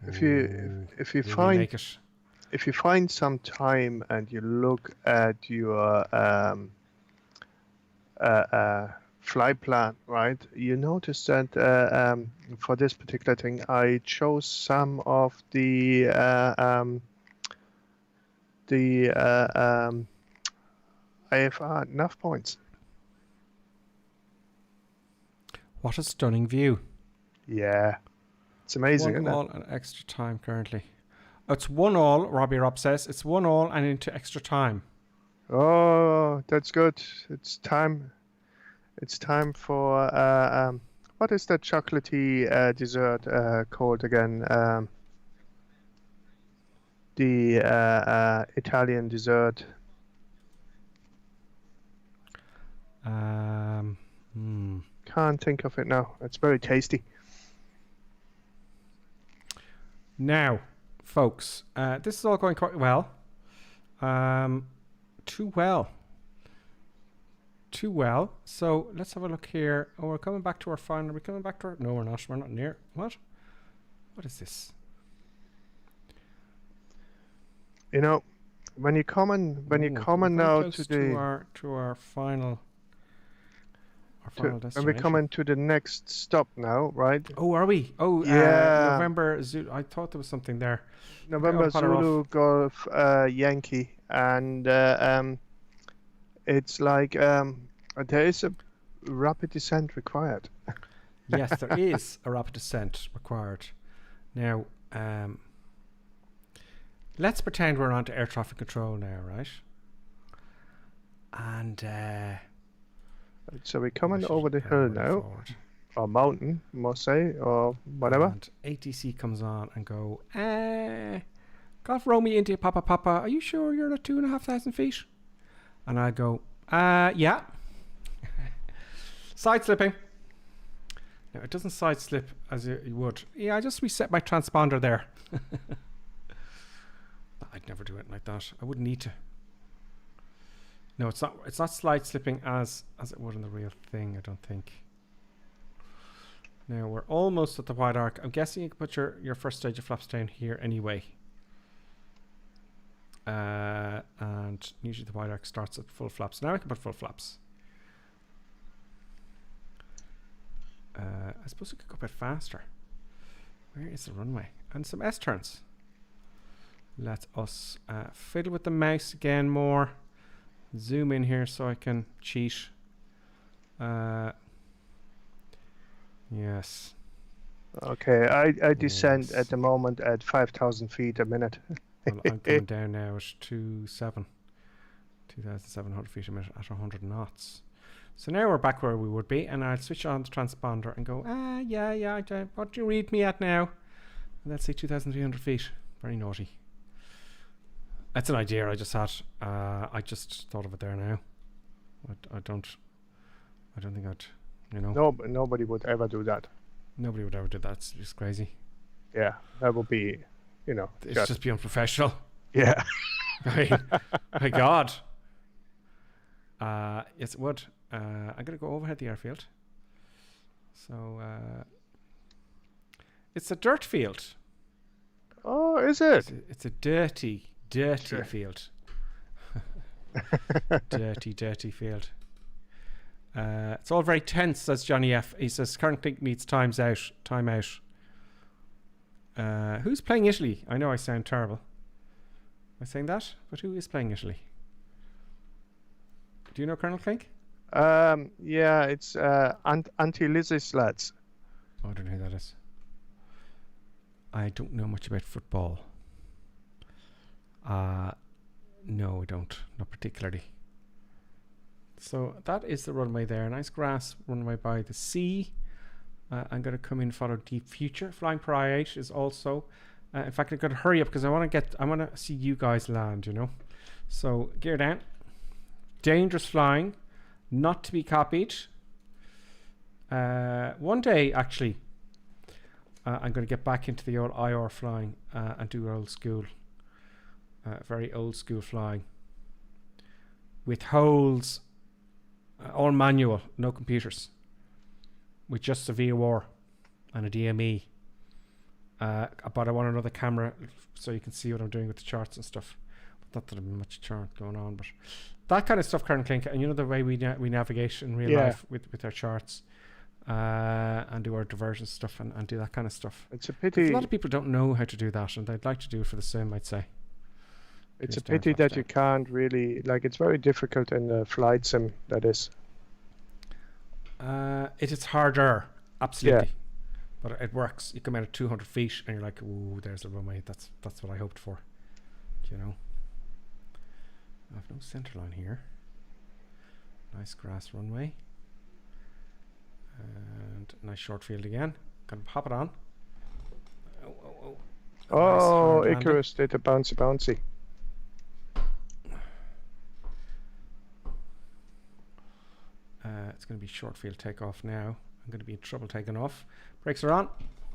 if you find some time and you look at your flight plan, right? You notice that for this particular thing, I chose some of the IFR nav points. What a stunning view! Yeah, it's amazing. One all and extra time currently. It's 1-1. Robbie Rob says it's 1-1 and into extra time. Oh, that's good. It's time. It's time for what is that chocolatey dessert called again? The Italian dessert. Can't think of it now. It's very tasty. Now, folks, this is all going quite well. Too well. Too well. So let's have a look here. Oh, we're coming back to our final. Are we coming back to our... No, we're not. We're not near. What? What is this? You know, when you come in now to our final destination. when we come into the next stop now, right? Oh, are we? Oh, yeah. November Zulu. I thought there was something there. November Zulu Golf Yankee, and it's like there is a rapid descent required. Yes, there is a rapid descent required. Now, let's pretend we're onto air traffic control now, right? And so we're coming over the hill now, or mountain, must say, or whatever. And ATC comes on and go, Golf Romeo India Papa, are you sure you're at 2,500 feet? And I go, yeah. Side slipping. Now, it doesn't side slip as you would. Yeah, I just reset my transponder there. I'd never do it like that. I wouldn't need to. No, it's not slide slipping as it would in the real thing, I don't think. Now we're almost at the wide arc. I'm guessing you can put your first stage of flaps down here anyway. And usually the wide arc starts at full flaps. Now I can put full flaps. I suppose we could go a bit faster. Where is the runway? And some S-turns. Let us fiddle with the mouse again more. Zoom in here so I can cheat. Yes. Okay, I descend at the moment at 5,000 feet a minute. Well, I'm coming down now at 2,700 feet a minute at 100 knots. So now we're back where we would be, and I'll switch on the transponder and go, yeah, what do you read me at now? And let's say 2,300 feet. Very naughty. That's an idea I just had. I just thought of it there now. I don't think I'd, you know. No, nobody would ever do that. Nobody would ever do that. It's just crazy. Yeah, that would be, you know. It's just be unprofessional. Yeah. I mean, my God. Yes, it would. I'm going to go overhead the airfield. So, it's a dirt field. Oh, is it? It's a dirty field. dirty field. It's all very tense, says Johnny F. He says current link meets time out. Who's playing Italy? I know I sound terrible. Am I saying that? But who is playing Italy? Do you know Colonel Clink? Yeah, it's Anti-Lysis lads. Oh, I don't know who that is. I don't know much about football. No, I don't. Not particularly. So that is the runway there. Nice grass runway by the sea. I'm going to come in, follow Deep Future. Flying per I-8 is also. In fact, I've got to hurry up because I want to see you guys land, you know. So gear down. Dangerous flying. Not to be copied. One day, actually, I'm going to get back into the old IR flying and do old school. Very old school flying. With holes, all manual, no computers. With just a VOR and a DME. But I want another camera so you can see what I'm doing with the charts and stuff. But not that there's much chart going on, but that kind of stuff, Karen Klink, and you know the way we navigate in real life with our charts and do our diversion stuff and do that kind of stuff. It's a pity. A lot of people don't know how to do that, and they'd like to do it for the sim, I'd say. It's a pity that you can't really, like, it's very difficult in the flight sim, that is. It is harder, absolutely. Yeah. But it works. You come out at 200 feet and you're like, ooh, there's the runway. That's what I hoped for. You know? I have no center line here. Nice grass runway. And nice short field again. Gonna pop it on. Oh, nice Icarus did a bouncy. going to be short field takeoff now. I'm going to be in trouble taking off. Brakes are on.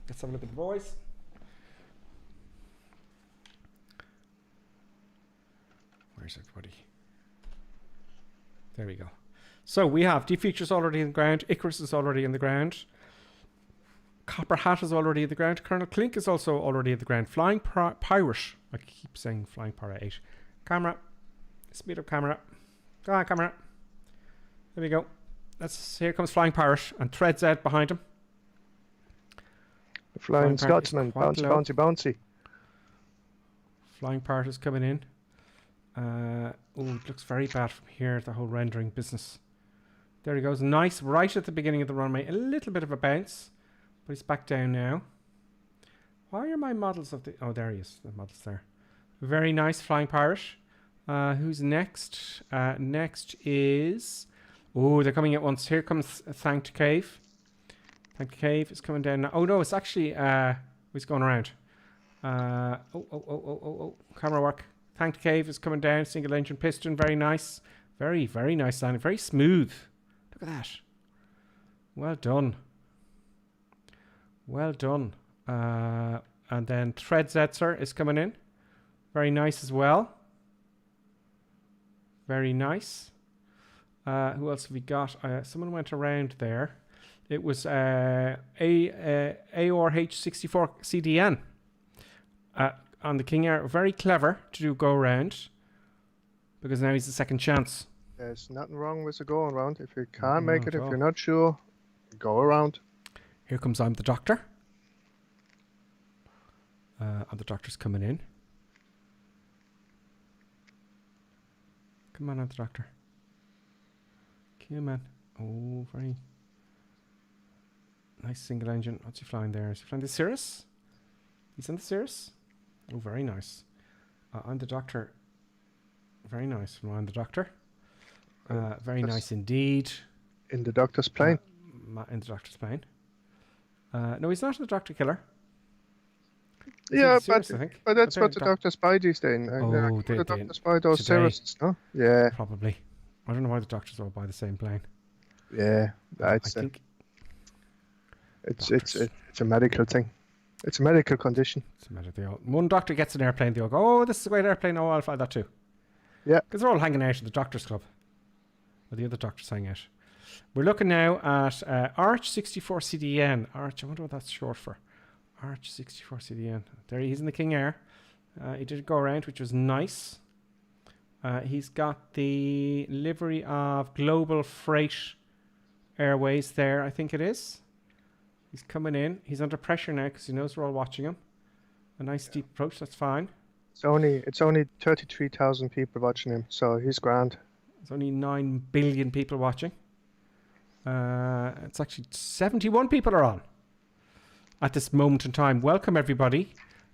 Let's have a look at the boys. Where's everybody? There we go. So we have Deep Future's already in the ground. Icarus is already in the ground. Copper Hat is already in the ground. Colonel Clink is also already in the ground. Flying Pirate. I keep saying Flying Pirate 8. Camera. Speed up camera. Go on, camera. There we go. Here comes Flying Pirate and Threads out behind him. The Flying Scotsman. Bouncy, bouncy, bouncy. Flying Pirate is coming in. Oh, it looks very bad from here, the whole rendering business. There he goes. Nice. Right at the beginning of the runway. A little bit of a bounce. But he's back down now. Why are my models of the... Oh, there he is. The model's there. Very nice Flying Pirate. Who's next? Next is... Oh, they're coming at once. Here comes Thank to Cave. Thank to Cave is coming down now. Oh, no, it's actually... he's going around. Oh. Camera work. Thank to Cave is coming down. Single engine piston. Very nice. Very, very nice landing. Very smooth. Look at that. Well done. Well done. And then Threadzetzer is coming in. Very nice as well. Very nice. Who else have we got? Someone went around there. It was AORH64 CDN on the King Air. Very clever to do go around because now he's the second chance. There's nothing wrong with the go around. If you can't make it, if you're not sure, go around. Here comes I'm the Doctor. And the Doctor's coming in. Come on, I'm the Doctor. Come on. Oh, very nice single engine. What's he flying there? Is he flying the Cirrus? He's in the Cirrus? Oh, very nice. I'm the Doctor. Very nice from I'm the Doctor. Very nice indeed. In the Doctor's plane. In the Doctor's plane. No, he's not the Doctor Killer. Yeah, Cirrus, but that's what the Doctor Spidey's doing. The Doctor Spy those terrorists, no? Yeah. Probably. I don't know why the Doctors all buy the same plane. Yeah, that's I think it's a medical thing. It's a medical condition. It's a medical. One Doctor gets an airplane, they all go, "Oh, this is a great airplane. Oh, I'll fly that too." Yeah, because they're all hanging out at the Doctors Club. Or the other Doctors hang out. We're looking now at ARCH64CDN. Arch, I wonder what that's short for. ARCH64CDN. There he is in the King Air. He did go around, which was nice. He's got the livery of Global Freight Airways there, I think it is. He's coming in. He's under pressure now because he knows we're all watching him. A nice deep approach, that's fine. It's only 33,000 people watching him, so he's grand. There's only 9 billion people watching. It's actually 71 people are on at this moment in time. Welcome everybody.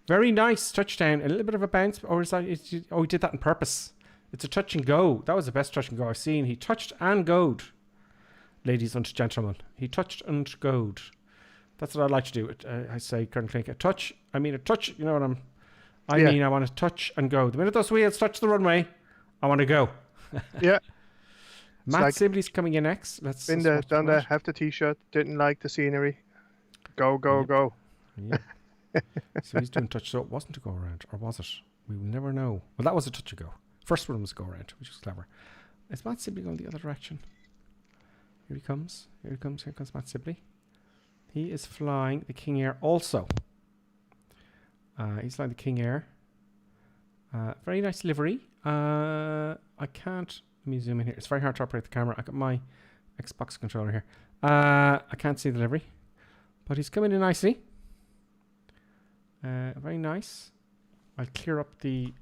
Very nice touchdown. A little bit of a bounce, or is that? He did that on purpose. It's a touch and go. That was the best touch and go I've seen. He touched and goed, ladies and gentlemen. He touched and goed. That's what I like to do. I say, Colonel Clink, a touch. I mean a touch. You know what I mean, I want to touch and go. The minute those wheels touch the runway, I want to go. Yeah. Matt like Sibley's coming in next. Let's been there, done there, have the t-shirt, didn't like the scenery. Go, go, go. Yeah. So he's doing touch, so it wasn't a go around, or was it? We will never know. Well, that was a touch and go. First one was go around, which was clever. Is Matt Sibley going the other direction? Here he comes. Here he comes. Here comes Matt Sibley. He is flying the King Air also. He's flying the King Air. Very nice livery. I can't... Let me zoom in here. It's very hard to operate the camera. I got my Xbox controller here. I can't see the livery. But he's coming in nicely. Very nice. I'll clear up the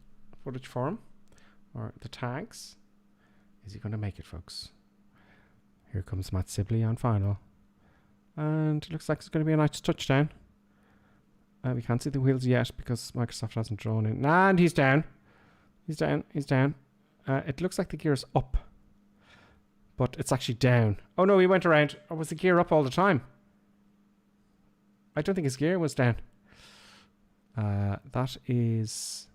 footage for him. Or the tags. Is he going to make it, folks? Here comes Matt Sibley on final. And it looks like it's going to be a nice touchdown. We can't see the wheels yet because Microsoft hasn't drawn in. And he's down. He's down. He's down. It looks like the gear's up. But it's actually down. Oh no, he went around. Or was the gear up all the time? I don't think his gear was down. That is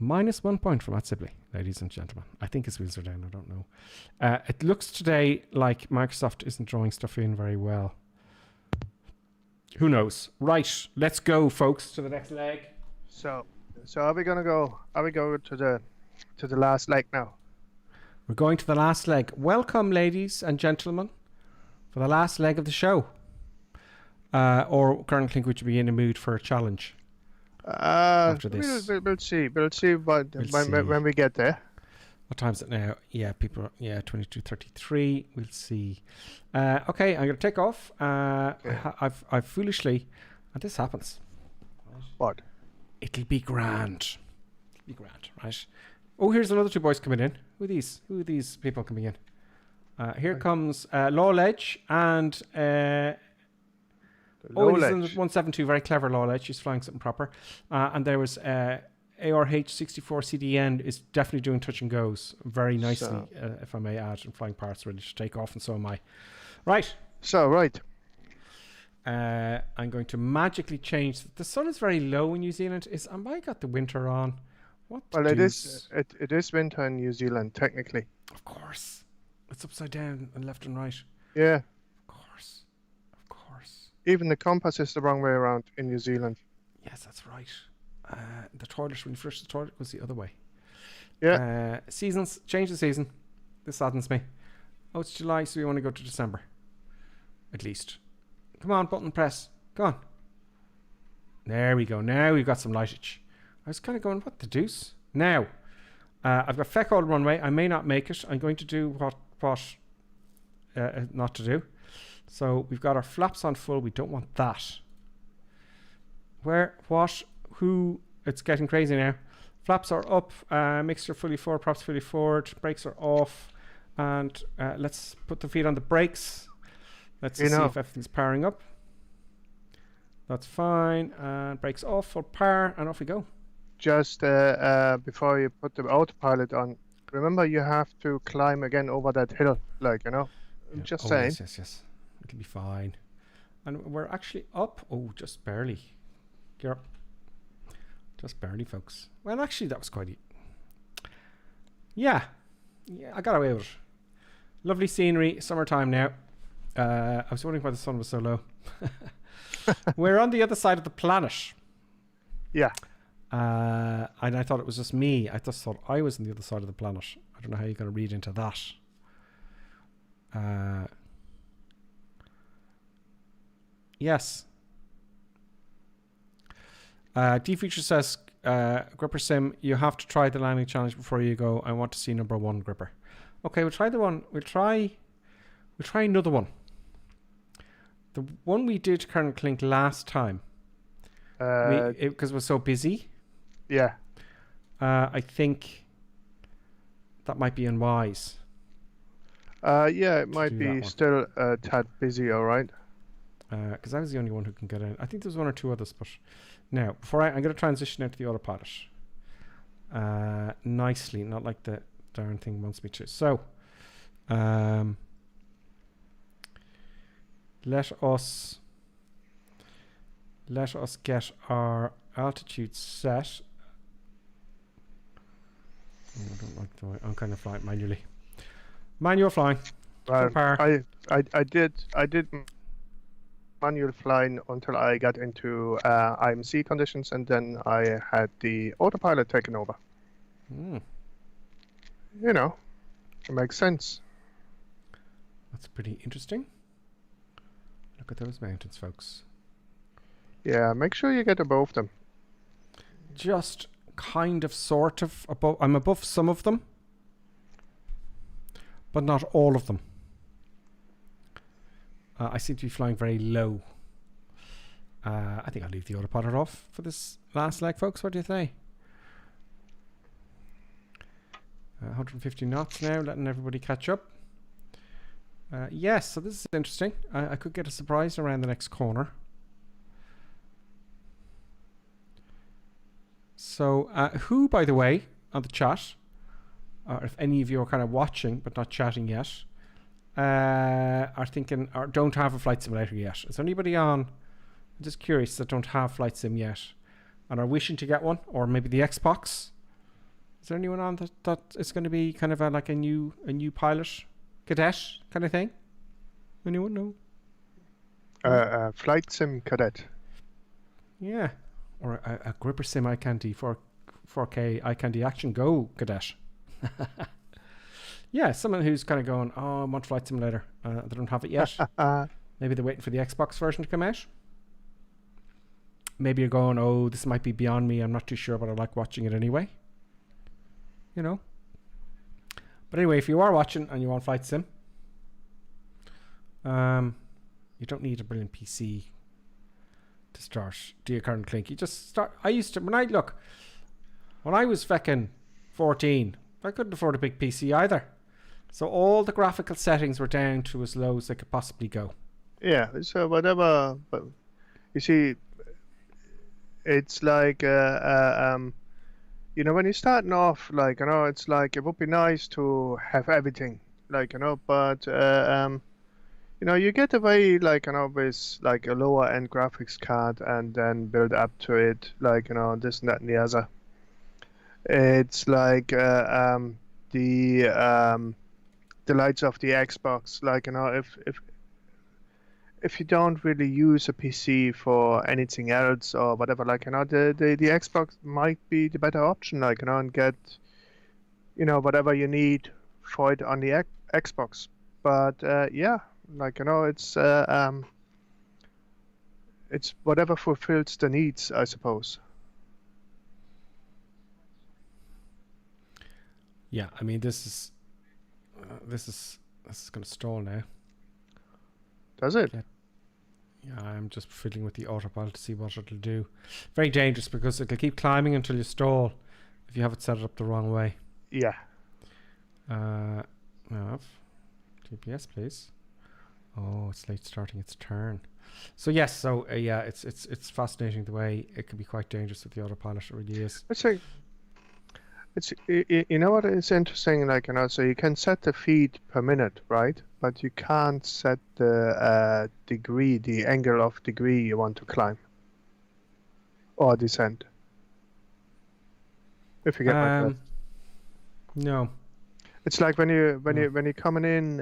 -1 point from Matt Sibley, ladies and gentlemen. I think his wheels are down. I don't know. It looks today like Microsoft isn't drawing stuff in very well. Who knows? Right, let's go, folks, to the next leg. So are we gonna go? Are we going to the last leg now? We're going to the last leg. Welcome, ladies and gentlemen, for the last leg of the show. Or Colonel Clink, would you be in a mood for a challenge? After this, we'll see. We'll see when we get there. What time is it now? Yeah, 22:33. We'll see. Okay, I'm going to take off. Okay. I've foolishly, and this happens. What? It'll be grand. Right? Oh, here's another two boys coming in. Who are these people coming in? Here comes Law Ledge and he's in 172. Very clever Law Ledge. She's flying something proper. And there was ARH64CDN is definitely doing touch and goes very nicely, if I may add, and flying parts ready to take off, and so am I. Right. I'm going to magically change. The sun is very low in New Zealand. Am I got the winter on? It is winter in New Zealand technically. Of course, it's upside down and left and right. Yeah. Of course. Even the compass is the wrong way around in New Zealand. Yes, that's right. The toilet, when you flush the toilet, goes the other way. Yeah. Seasons, change the season. This saddens me. Oh, it's July, so we want to go to December. At least. Come on, button press. Go on. There we go. Now we've got some lightage. I was kind of going, what the deuce? Now, I've got feck all runway. I may not make it. I'm going to do what not to do. So we've got our flaps on full. We don't want that. Where, what, who? It's getting crazy now. Flaps are up. Mixture fully forward, props fully forward. Brakes are off. And let's put the feet on the brakes. Let's see if everything's powering up. That's fine. And brakes off, full power, and off we go. Just before you put the autopilot on, remember you have to climb again over that hill, Just saying. Yes. It'll be fine. And we're actually up. Oh, just barely. Gear up. Just barely, folks. Well, actually, that was quite... Yeah, I got away with it. Lovely scenery. Summertime now. I was wondering why the sun was so low. We're on the other side of the planet. Yeah. And I thought it was just me. I just thought I was on the other side of the planet. I don't know how you're going to read into that. Yes. D-Feature says, Gripper Sim, you have to try the landing challenge before you go. I want to see number 1, Gripper. Okay, we'll try the one. We'll try another one. The one we did Colonel Clink last time. Because it was so busy. Yeah. I think that might be unwise. Yeah, it might be still a tad busy, all right. Because I was the only one who can get in. I think there's one or two others, but now before I'm going to transition into the autopilot. Nicely, not like the darn thing wants me to. So, let us get our altitude set. Oh, I don't like the way I'm kind of flying manually. Manual flying. I did manual flying until I got into IMC conditions, and then I had the autopilot taken over. It makes sense. That's pretty interesting. Look at those mountains, folks. Yeah, make sure you get above them. Just kind of, sort of above. I'm above some of them, but not all of them. I seem to be flying very low. I think I'll leave the autopilot off for this last leg, folks. What do you think? 150 knots now, letting everybody catch up. Yes, so this is interesting. I could get a surprise around the next corner. So, who, by the way, on the chat, or if any of you are kind of watching but not chatting yet, are thinking or don't have a flight simulator yet? Is there anybody on? I'm just curious that don't have flight sim yet and are wishing to get one, or maybe the Xbox, Is there anyone on that is going to be kind of like a new pilot, cadet kind of thing? Anyone know? Flight sim cadet. Yeah, or a gripper sim iCandy 4K iCandy Action Go cadet. Yeah, someone who's kind of going, oh, I want Flight Simulator. They don't have it yet. Maybe they're waiting for the Xbox version to come out. Maybe you're going, oh, this might be beyond me. I'm not too sure, but I like watching it anyway. You know. But anyway, if you are watching and you want Flight Sim, you don't need a brilliant PC to start. Do your current Clink. You just start. I used to, when I was fecking 14, I couldn't afford a big PC either. So all the graphical settings were down to as low as they could possibly go. Yeah, so whatever, but you see, it's like, you know, when you're starting off, like, you know, it's like, it would be nice to have everything, like, you know, but, you know, you get away, like, you know, with, like, a lower end graphics card and then build up to it, like, you know, this and that and the other. It's like, the lights of the Xbox, like, you know, if you don't really use a PC for anything else or whatever, like, you know, the Xbox might be the better option, like, you know, and get, you know, whatever you need for it on the Xbox. But yeah, like, you know, it's whatever fulfills the needs, I suppose. Yeah, I mean, this is going to stall now. Does it? Yeah, I'm just fiddling with the autopilot to see what it'll do. Very dangerous because it'll keep climbing until you stall if you have it set it up the wrong way. Yeah. GPS, please. Oh, it's late starting its turn. So yes, so yeah, it's fascinating the way it can be quite dangerous with the autopilot. It really is. It's you know what is interesting, like, you know, so you can set the feet per minute, right? But you can't set the degree, the angle of degree you want to climb or descend. If you get my drift. No. It's like when you're coming in,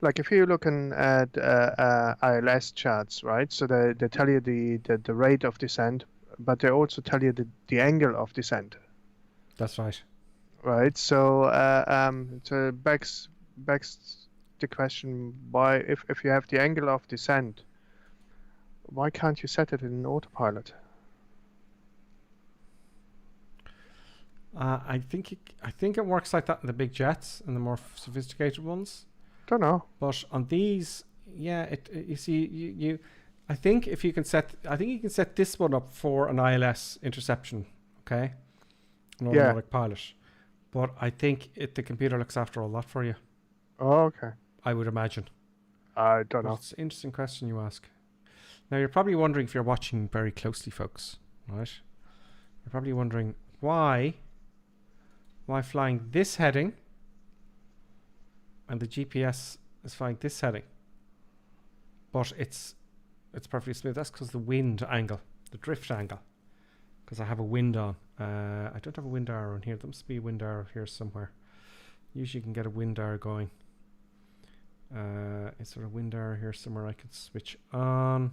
like if you're looking at ILS charts, right? So they tell you the rate of descent, but they also tell you the angle of descent. That's right. Right. So it begs the question, why, if you have the angle of descent, why can't you set it in autopilot? I think it works like that in the big jets and the more sophisticated ones. Don't know. But on these, yeah, you see, I think you can set this one up for an ILS interception, okay? An automatic pilot. But I think the computer looks after all that for you. Oh, okay. I would imagine. I don't know. It's an interesting question you ask. Now, you're probably wondering, if you're watching very closely, folks, right? You're probably wondering why flying this heading and the GPS is flying this heading. But it's perfectly smooth. That's because the wind angle, the drift angle. Because I have a wind on. I don't have a wind arrow in here. There must be a wind arrow here somewhere. Usually you can get a wind arrow going. Is there a wind arrow here somewhere I can switch on?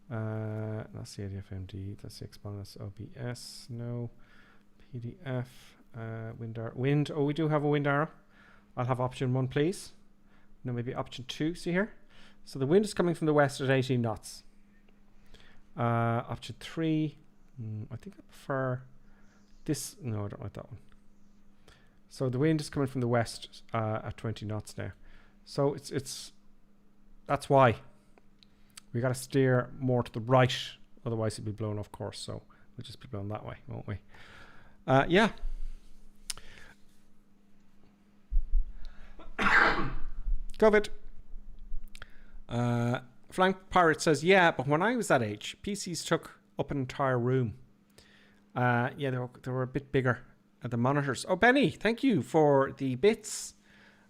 That's the ADFMD. That's the expand. That's OBS. No. PDF. Wind arrow. Wind. Oh, we do have a wind arrow. I'll have option 1, please. No, maybe option 2. See here? So the wind is coming from the west at 18 knots. Option 3. I think I prefer this. No, I don't like that one. So the wind is coming from the west at 20 knots now. So that's why we got to steer more to the right, otherwise it'll be blown off course. So we'll just be blown that way, won't we? Yeah. COVID. Flying Pirate says, yeah, but when I was that age, PCs took up an entire room. Yeah, they were a bit bigger. The monitors. Oh, Benny, thank you for the bits.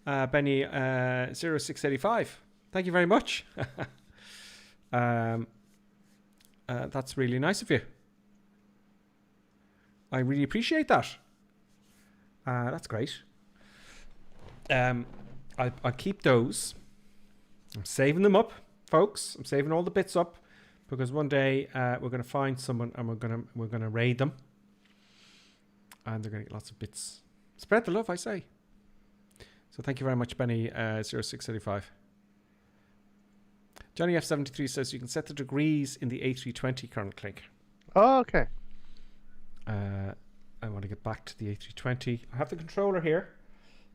Benny 0685. Thank you very much. That's really nice of you. I really appreciate that. That's great. I'll keep those. I'm saving them up, folks. I'm saving all the bits up because one day we're going to find someone and we're gonna raid them, and they're going to get lots of bits. Spread the love, I say. So thank you very much, Benny 0685. Johnny F73 says you can set the degrees in the A320, Colonel Clink. Oh, okay. I want to get back to the A320. I have the controller here.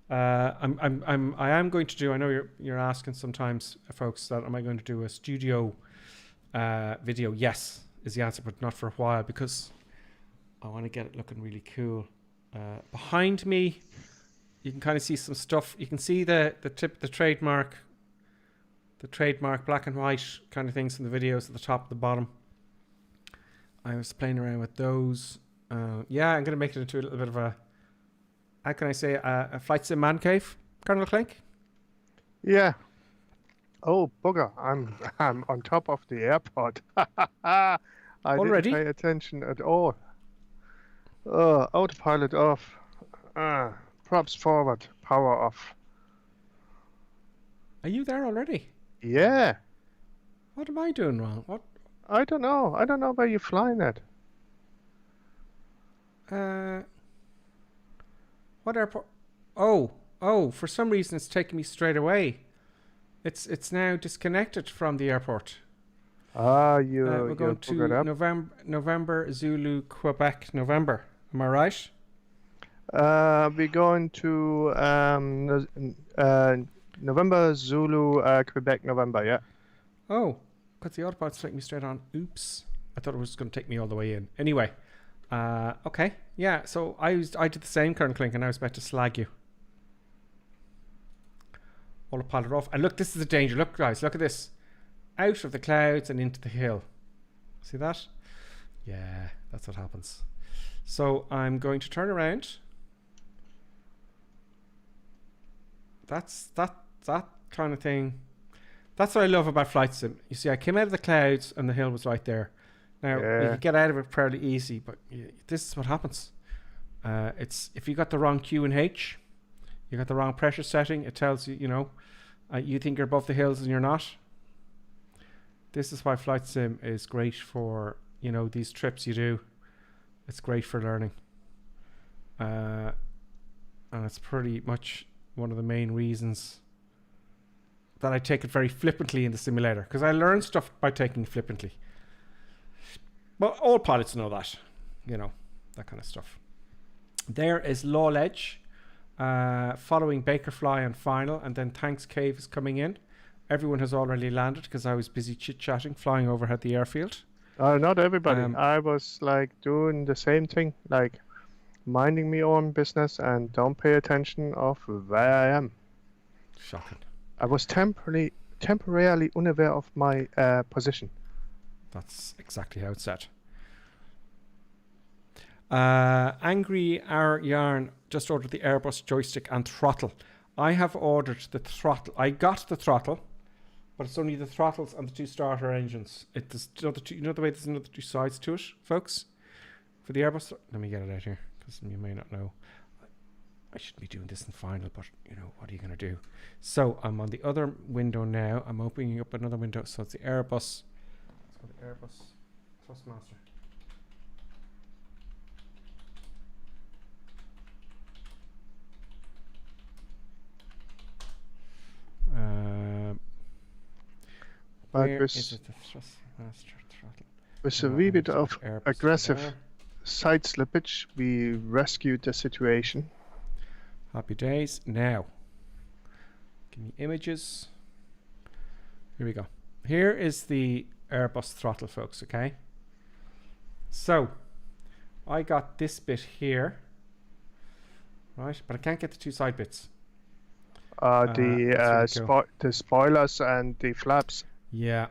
I am going to do. I know you're asking sometimes, folks, that am I going to do a studio video? Yes, is the answer, but not for a while because I want to get it looking really cool. Behind me, you can kind of see some stuff. You can see the trademark black and white kind of things in the videos at the top, the bottom. I was playing around with those. Yeah, I'm going to make it into a little bit of a, how can I say, a flight sim man cave, Colonel Clink? Yeah. Oh, bugger. I'm on top of the airport. I Already? didn't pay attention at all. Autopilot off. Props forward. Power off. Are you there already? Yeah. What am I doing wrong? What? I don't know. I don't know where you're flying at. What airport? Oh, for some reason it's taking me straight away. It's now disconnected from the airport. We're going to November Zulu Quebec November. Am I right? We're going to November Zulu Quebec November. Yeah. Oh, because the autopilot's taking me straight on. Oops. I thought it was going to take me all the way in. Anyway. Okay. Yeah, so I did the same, Colonel Clink, and I was about to slag you. Autopilot off. And look, this is the danger. Look, guys, look at this. Out of the clouds and into the hill. See that? Yeah, that's what happens. So I'm going to turn around. That's that kind of thing. That's what I love about flight sim. You see, I came out of the clouds and the hill was right there. Now, you can get out of it fairly easy, but this is what happens. It's if you got the wrong Q and H, you got the wrong pressure setting, it tells you, you think you're above the hills and you're not. This is why flight sim is great for, these trips you do. It's great for learning. And it's pretty much one of the main reasons that I take it very flippantly in the simulator, because I learn stuff by taking it flippantly. Well, all pilots know that, that kind of stuff. There is Law Ledge, following Bakerfly and Final, and then Thanks Cave is coming in. Everyone has already landed because I was busy chit-chatting, flying overhead the airfield. Not everybody. I was doing the same thing, minding my own business and don't pay attention of where I am. Shocking. I was temporarily unaware of my position. That's exactly how it's set. Angry Our Yarn just ordered the Airbus joystick and throttle. I have ordered the throttle. I got the throttle, but it's only the throttles and the two starter engines. It's the way there's another two sides to it, folks. For the Airbus, let me get it out here because you may not know. I shouldn't be doing this in Final, but what are you going to do? So I'm on the other window now. I'm opening up another window, so it's the Airbus. The Airbus Thrustmaster. Where is it, the Thrustmaster throttle? With a wee bit of aggressive side slippage, we rescued the situation. Happy days. Now, give me images. Here we go. Here is the Airbus throttle, folks, okay? So, I got this bit here, right? But I can't get the two side bits. The spoilers and the flaps. Yeah.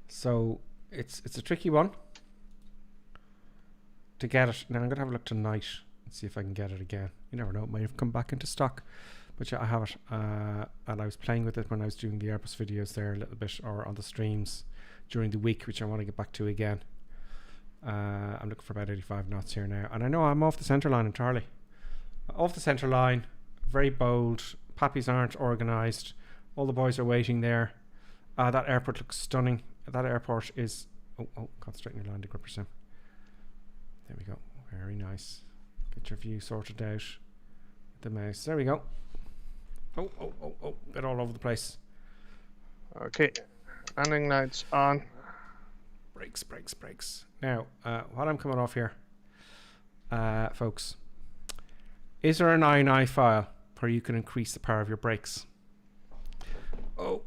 So, it's a tricky one to get it. Now, I'm going to have a look tonight and see if I can get it again. You never know, it might have come back into stock. But yeah, I have it, and I was playing with it when I was doing the Airbus videos there a little bit, or on the streams during the week, which I want to get back to again. I'm looking for about 85 knots here now. And I know I'm off the centre line entirely. Off the centre line, very bold. Pappies aren't organised. All the boys are waiting there. That airport looks stunning. That airport is... Oh, concentrate on your landing gripper, Sim. There we go. Very nice. Get your view sorted out. The mouse. There we go. Oh. Get all over the place. Okay. Landing lights on. Brakes. Now, while I'm coming off here, folks, is there an INI file where you can increase the power of your brakes? Oh.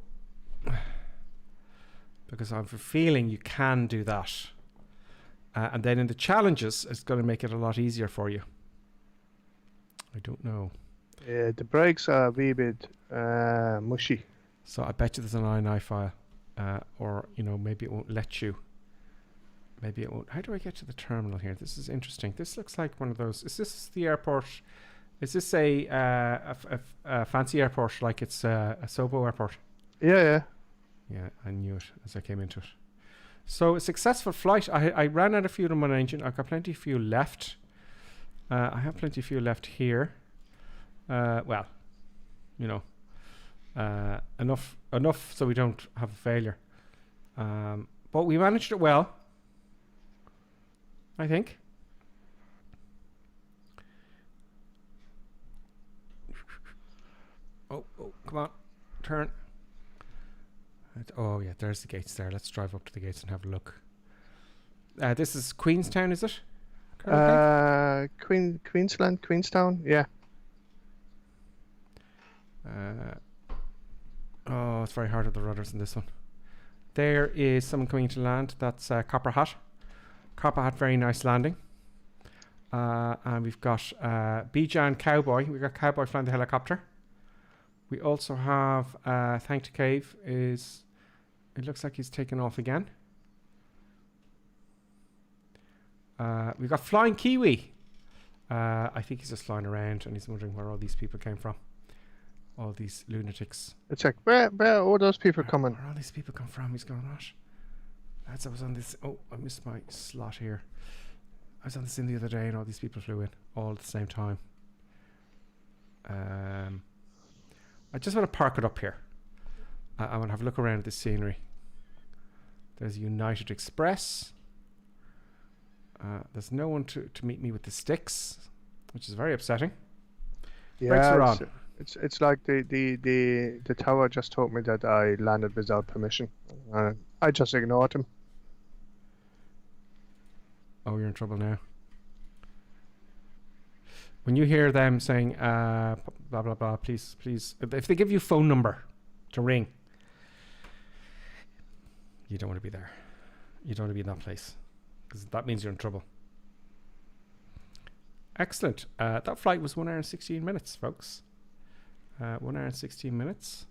Because I have a feeling you can do that. And then in the challenges, it's going to make it a lot easier for you. I don't know. Yeah, the brakes are a wee bit mushy. So I bet you there's an INI file. Or, maybe it won't let you. Maybe it won't. How do I get to the terminal here? This is interesting. This looks like one of those. Is this the airport? Is this a fancy airport like it's a Sobo airport? Yeah. Yeah, I knew it as I came into it. So a successful flight. I ran out of fuel in one engine. I've got plenty of fuel left. I have plenty of fuel left here. Well, enough so we don't have a failure. But we managed it well, I think. Oh, come on. Turn. Oh, yeah, there's the gates there. Let's drive up to the gates and have a look. This is Queenstown, is it? Queensland, Queenstown, yeah. It's very hard with the rudders in this one. There is someone coming to land. That's Copper Hat. Copper Hat, very nice landing. And we've got Bijan Cowboy. We've got Cowboy flying the helicopter. We also have Thank to Cave is... It looks like he's taken off again. We've got Flying Kiwi. I think he's just flying around and he's wondering where all these people came from. All these lunatics. It's like, where are all those people coming? Where all these people come from? He's going, what? Lads, I was on this... Oh, I missed my slot here. I was on this in the other day and all these people flew in all at the same time. I just want to park it up here. I want to have a look around at this scenery. There's United Express. There's no one to meet me with the sticks, which is very upsetting. Brakes are on. It's like the tower just told me that I landed without permission. I just ignored him. Oh, you're in trouble now. When you hear them saying blah blah blah, please, if they give you a phone number to ring, you don't want to be there. You don't want to be in that place because that means you're in trouble. Excellent. That flight was 1 hour and 16 minutes, folks. 1 hour and 16 minutes.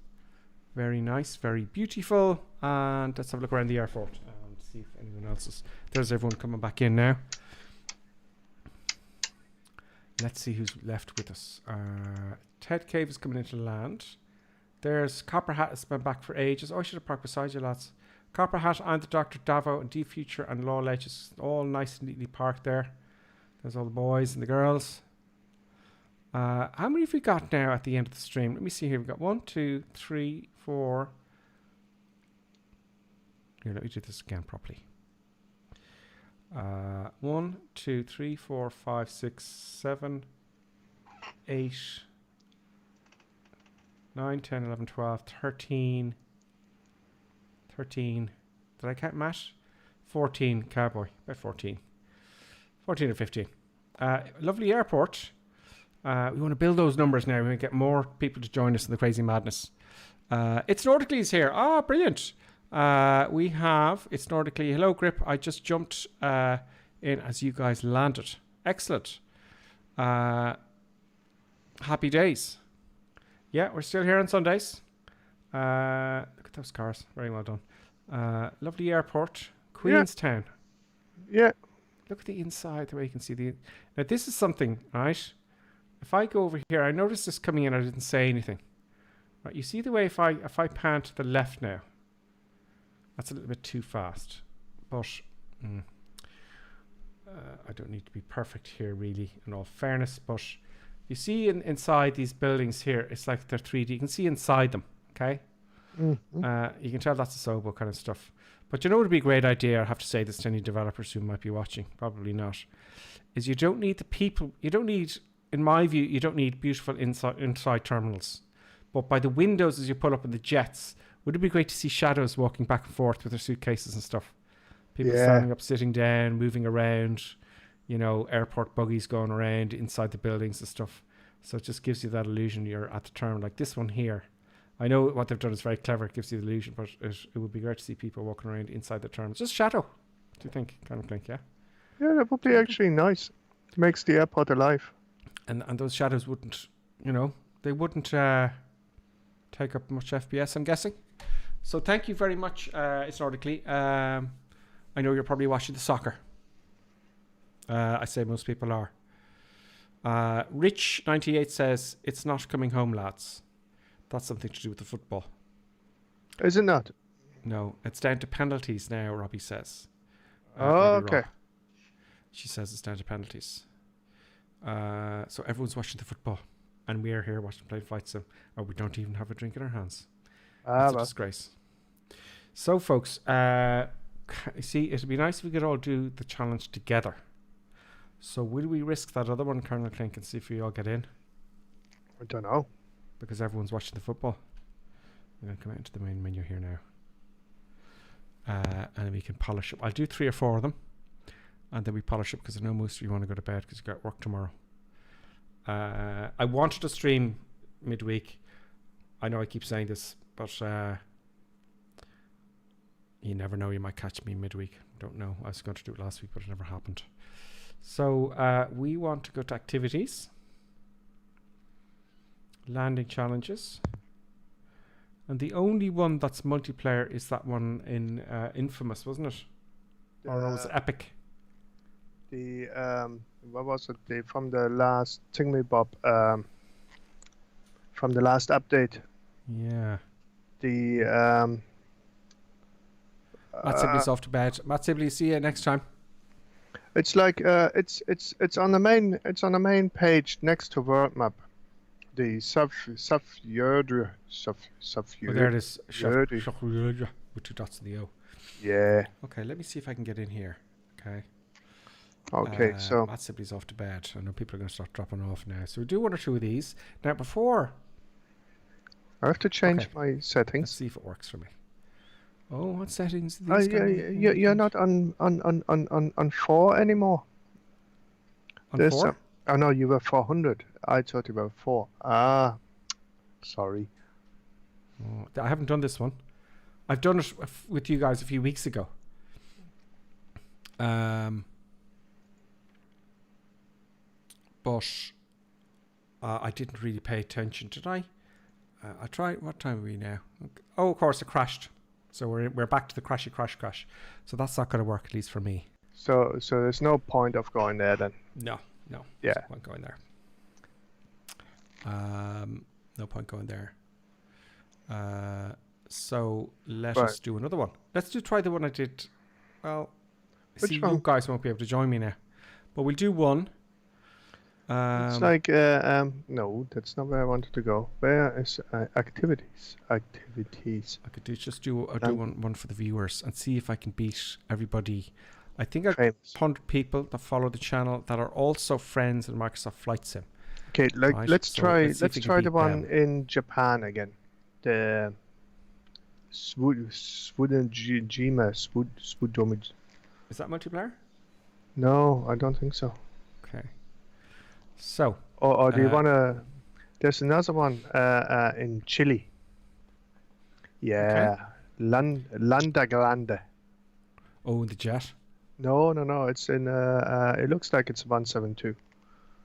Very nice, very beautiful. And let's have a look around the airport and see if anyone else is. There's everyone coming back in now. Let's see who's left with us. Ted Cave is coming into land. There's Copper Hat has been back for ages. Oh, I should have parked beside you, lads. Copper Hat and the Dr. Davo and D Future and Law Ledges all nice and neatly parked there. There's all the boys and the girls. How many have we got now at the end of the stream? Let me see here. We've got 1, 2, 3, 4. Here, let me do this again properly. 1, 2, 3, 4, 5, 6, 7, 8, 9, 10, 11, 12, 13. 13. Did I count Matt? 14 Cowboy. About 14. 14 or 15. Lovely airport. We want to build those numbers now. We want to get more people to join us in the crazy madness. It's Nordically here. Ah, brilliant. We have It's Nordically. Hello, Grip. I just jumped in as you guys landed. Excellent. Happy days. Yeah, we're still here on Sundays. Look at those cars. Very well done. Lovely airport. Queenstown. Yeah. Look at the inside, the way you can see the... Now, this is something, right? If I go over here, I noticed this coming in, I didn't say anything. Right, you see the way if I pan to the left now, that's a little bit too fast. But I don't need to be perfect here, really, in all fairness, but you see inside these buildings here, it's like they're 3D. You can see inside them, okay? Mm-hmm. You can tell that's a Sobo kind of stuff. But you know what would be a great idea, I have to say this to any developers who might be watching, probably not, is you don't need the people, you don't need, in my view, you don't need beautiful inside terminals. But by the windows as you pull up in the jets, would it be great to see shadows walking back and forth with their suitcases and stuff? People standing up, sitting down, moving around, you know, airport buggies going around inside the buildings and stuff. So it just gives you that illusion you're at the terminal. Like this one here. I know what they've done is very clever. It gives you the illusion, but it would be great to see people walking around inside the terminal. Just shadow, do you think? Kind of think, yeah? Yeah, that would be actually nice. It makes the airport alive. And those shadows wouldn't, you know, they wouldn't take up much FPS, I'm guessing. So thank you very much, historically. I know you're probably watching the soccer. I say most people are. Rich98 says, it's not coming home, lads. That's something to do with the football. Is it not? No, it's down to penalties now, Robbie says. Okay. Rob. She says it's down to penalties. So everyone's watching the football. And we're here watching Plane Flight Sim. Or we don't even have a drink in our hands. It's a disgrace. So, folks, see, it'd be nice if we could all do the challenge together. So will we risk that other one, Colonel Clink, and see if we all get in? I don't know. Because everyone's watching the football. I'm going to come out into the main menu here now. And we can polish up. I'll do 3 or 4 of them. And then we polish up because I know most of you want to go to bed because you've got work tomorrow. I wanted to stream midweek. I know I keep saying this, but you never know. You might catch me midweek. Don't know. I was going to do it last week, but it never happened. So we want to go to activities. Landing challenges. And the only one that's multiplayer is that one in Infamous, wasn't it? Or was it Epic? The what was it? From the last Thingamabob, from the last update. Yeah. The Matt Sibley's off to bed. Matt Sibley, see you next time. It's like it's on the main page next to world map. The Safjordr. Oh, there it is. With 2 dots in the O. Yeah. Okay, let me see if I can get in here. Okay. Okay, so Matt Sibley's off to bed. I know people are going to start dropping off now. So we do 1 or 2 of these. Now, before... I have to change my settings. Let's see if it works for me. Oh, what settings are these? You're not on 4 anymore. On 4? Oh no, you were 400. I thought you were 4. Ah, sorry. Oh, I haven't done this one. I've done it with you guys a few weeks ago. But I didn't really pay attention, did I? I tried. What time are we now? Oh, of course, it crashed. So we're back to the crash. So that's not going to work, at least for me. So there's no point of going there then. No. Yeah. There's no point going there. No point going there. So let us do another one. Let's try the one I did. Well, see, you guys won't be able to join me now, but we'll do one. It's like no, that's not where I wanted to go. Where is activities? Activities. I could do one for the viewers and see if I can beat everybody. I think I've 100 people that follow the channel that are also friends in Microsoft Flight Sim. Okay, right? let's try the one them. in Japan again. The Swudomid. Is that multiplayer? No, I don't think so. Okay. So. Or do you wanna? There's another one in Chile. Yeah, okay. Landa Grande. Oh, in the jet. No. It's in. It looks like it's 172.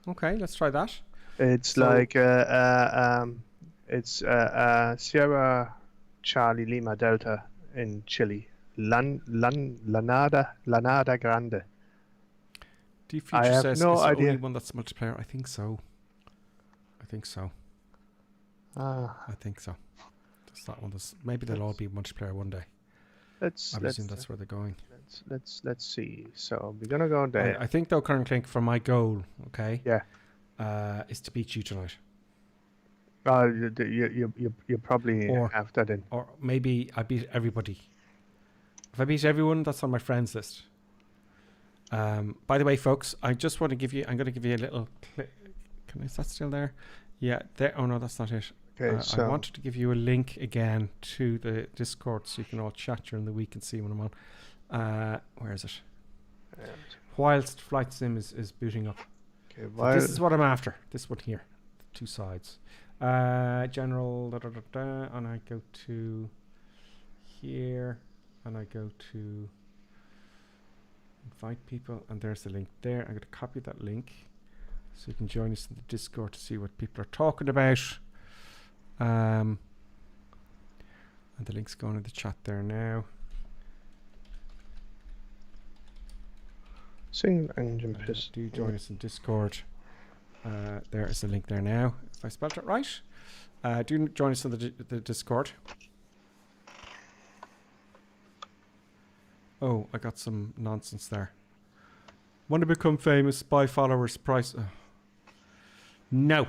Okay, let's try that. It's like it's Sierra Charlie Lima Delta in Chile. Lanada Grande. D-Future says no it's idea. the only one that's multiplayer. I think so. I think so. Just that one. Maybe they'll all be multiplayer one day. Let's presume that's where they're going. let's see. So we're gonna go there. I think though, Colonel Clink, for my goal, okay, Yeah. is to beat you tonight. You probably Or- have that in. Or maybe I beat everybody. If I beat everyone, that's on my friends list. By the way, folks, I just want to give you, I'm going to give you a little is that still there? Yeah, there. Oh no, that's not it. Okay, I wanted to give you a link again to the Discord so you can all chat during the week and see when I'm on. Where is it? Whilst Flight Sim is booting up. Okay, So this is what I'm after. This one here. The two sides. General, and I go to here, and I go to invite people, and there's the link there. I'm going to copy that link so you can join us in the Discord to see what people are talking about. And the link's going in the chat there now. Single engine piston. Do join us in Discord. There is the link there now. If I spelled it right. Do join us in the Discord. Oh, I got some nonsense there. Want to become famous? Buy followers. Price. No.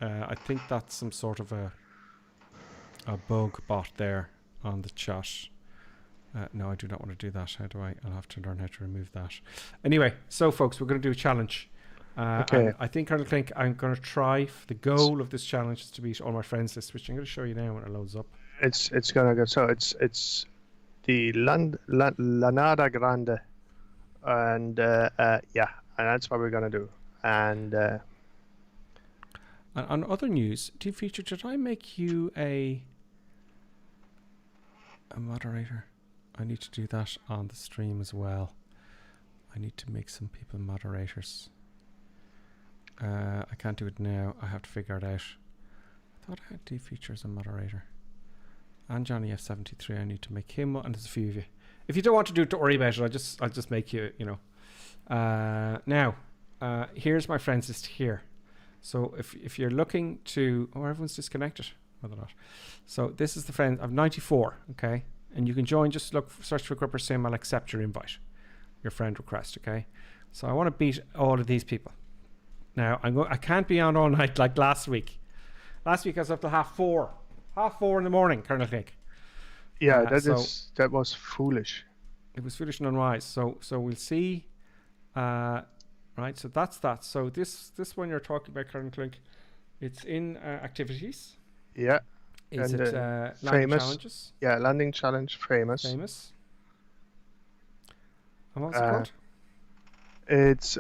I think that's some sort of a bug bot there on the chat. No, I do not want to do that. How do I? I'll have to learn how to remove that. Anyway, so folks, we're going to do a challenge. Okay. I think I'm going to try. The goal of this challenge is to beat all my friends list, which I'm going to show you now when it loads up. It's gonna go. So it's the Lanada Grande, and yeah, and that's what we're gonna do. And on other news, did I make you a moderator? I need to do that on the stream as well. I need to make some people moderators. I can't do it now. I have to figure it out. I thought I had D-Feature as a moderator. And Johnny F73, I need to make him, and there's a few of you. If you don't want to do it, don't worry about it. I'll just make you, you know. Now, here's my friends list here. So if you're looking to, everyone's disconnected. Or they're not. So this is the friend. I've 94. Okay, and you can join. Just search for Gripper Sim. I'll accept your invite, your friend request. Okay. So I want to beat all of these people. Now I can't be on all night like last week. Last week I was up till 4:30. 4:30 in the morning, Colonel Cake. Yeah, that was foolish. It was foolish and unwise. So we'll see. Right, so that's that. So this one you're talking about, Colonel Clink, it's in activities. Yeah. Is and, it landing challenges? Yeah, landing challenge, famous. And what's it called? It's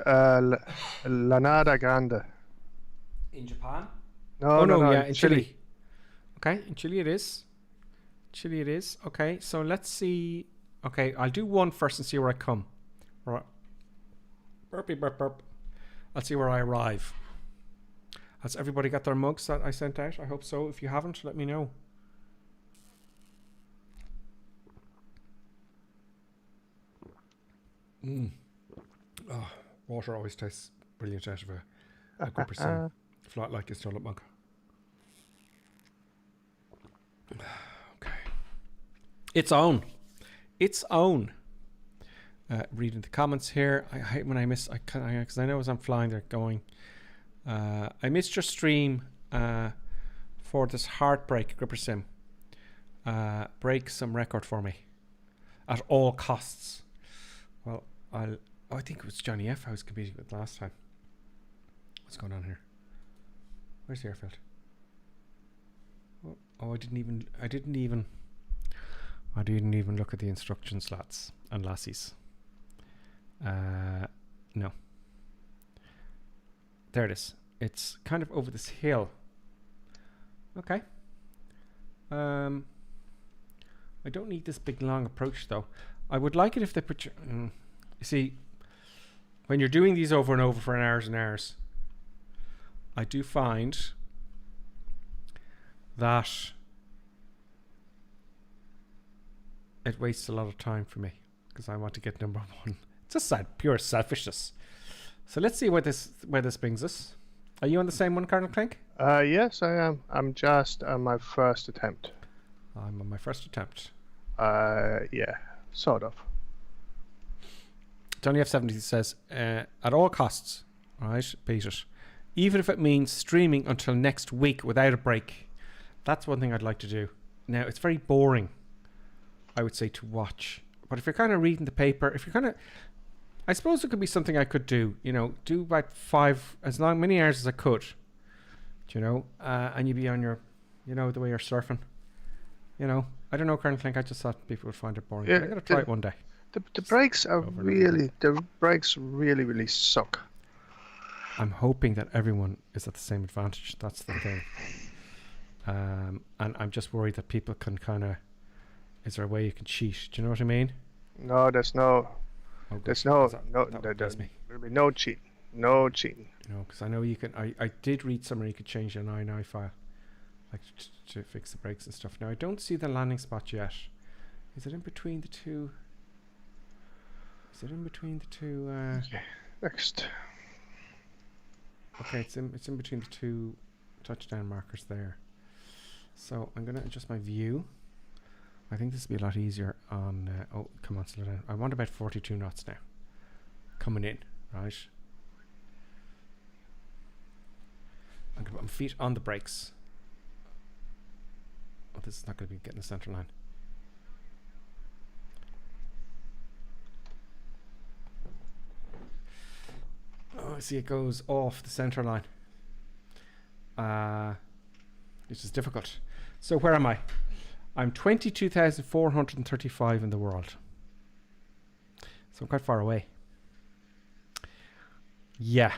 Lanada Grande. In Japan? No, yeah, in Chile. Okay, in Chile it is. Okay, so let's see. Okay, I'll do one first and see where I come. Right. Burpy burp burp. I'll see where I arrive. Has everybody got their mugs that I sent out? I hope so. If you haven't, let me know. Oh, water always tastes brilliant out of a Gripper Sim flat like this toilet mug. Okay. Its own. Reading the comments here. I hate when I miss. Because I know as I'm flying, they're going. I missed your stream for this heartbreak, Gripper Sim. Break some record for me at all costs. Well, I think it was Johnny F I was competing with last time. What's going on here? Where's the airfield? Oh, I didn't even look at the instructions, lads and lassies. No. There it is. It's kind of over this hill. Okay. I don't need this big long approach though. I would like it if they put you see, when you're doing these over and over for hours and hours, I do find that it wastes a lot of time for me because I want to get number one. It's just pure selfishness. So let's see where this brings us. Are you on the same one, Colonel Clink? Yes, I am. I'm just on my first attempt. I'm on my first attempt. Yeah, sort of. Johnny F70 says, at all costs, right, Peter, even if it means streaming until next week without a break. That's one thing I'd like to do. Now, it's very boring, I would say, to watch. But if you're kind of reading the paper, if you're kind of... I suppose it could be something I could do, you know, do about many hours as I could, you know, and you'd be on your, you know, the way you're surfing, you know. I don't know, Colonel Clink, I just thought people would find it boring. Yeah, I'm going to try it one day. The brakes are really suck. I'm hoping that everyone is at the same advantage. That's the thing. And I'm just worried that people can kind of... Is there a way you can cheat? Do you know what I mean? No, there's no... Oh, there's there'll be no cheating. No cheating. No, because I know you can... I did read somewhere you could change an INI file. Like to fix the brakes and stuff. Now, I don't see the landing spot yet. Is it in between the two... Okay, next. Okay, it's in between the two touchdown markers there. So I'm going to adjust my view. I think this will be a lot easier on... oh, come on, slow down. I want about 42 knots now. Coming in, right? I'm going to put my feet on the brakes. Oh, this is not going to be getting the center line. Oh, I see it goes off the center line. Which is difficult. So where am I? I'm 22,435 in the world. So I'm quite far away. Yeah.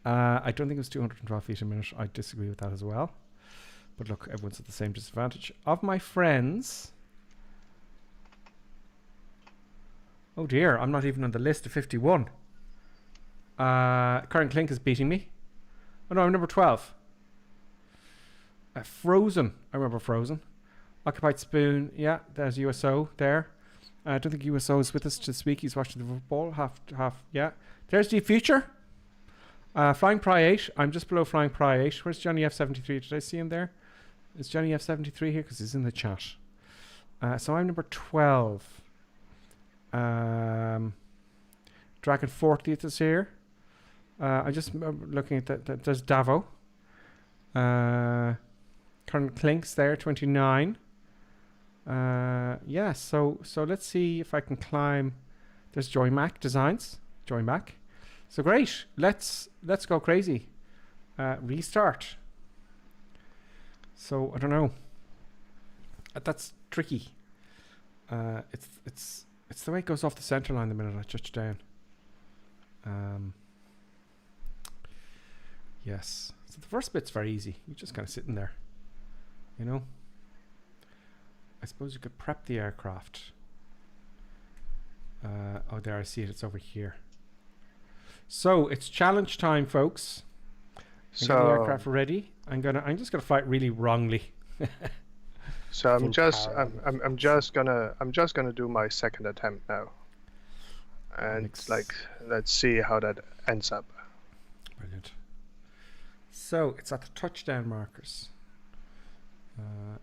I don't think it was 212 feet a minute. I disagree with that as well. But look, everyone's at the same disadvantage. Of my friends... Oh dear, I'm not even on the list of 51. Karen Klink is beating me. Oh no, I'm number 12. Frozen. I remember Frozen. Occupied Spoon. Yeah, there's USO there. I don't think USO is with us this week. He's watching the football. Half. Yeah. There's Deep Future. Flying Pry 8. I'm just below Flying Pry 8. Where's Johnny F73? Did I see him there? Is Johnny F73 here? Because he's in the chat. So I'm number 12. Dragon 40th is here. I'm just looking at that. There's Davo. Colonel Klink's there, 29. Yeah, so let's see if I can climb. There's Joy Mac Designs. Joy Mac. So great. Let's go crazy. Restart. So I don't know. That's tricky. It's the way it goes off the center line the minute I touch down. Yes. So the first bit's very easy. You're just kind of sitting there. You know? I suppose you could prep the aircraft. Oh, there, I see it. It's over here. So it's challenge time, folks. So get the aircraft ready. I'm just gonna fly it really wrongly. So I'm just gonna do my second attempt now. And let's see how that ends up. Brilliant. So it's at the touchdown markers.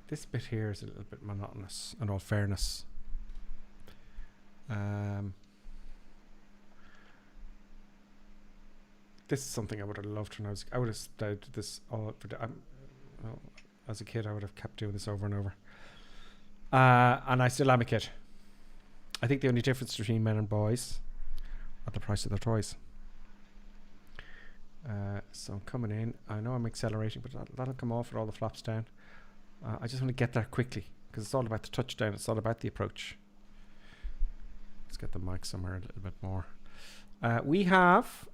This bit here is a little bit monotonous, in all fairness. This is something I would have loved when I would have studied this all for as a kid. I would have kept doing this over and over. And I still am a kid. I think the only difference between men and boys are the price of their toys. So I'm coming in. I know I'm accelerating, but that'll come off with all the flaps down. I just want to get there quickly because it's all about the touchdown. It's all about the approach. Let's get the mic somewhere a little bit more. We have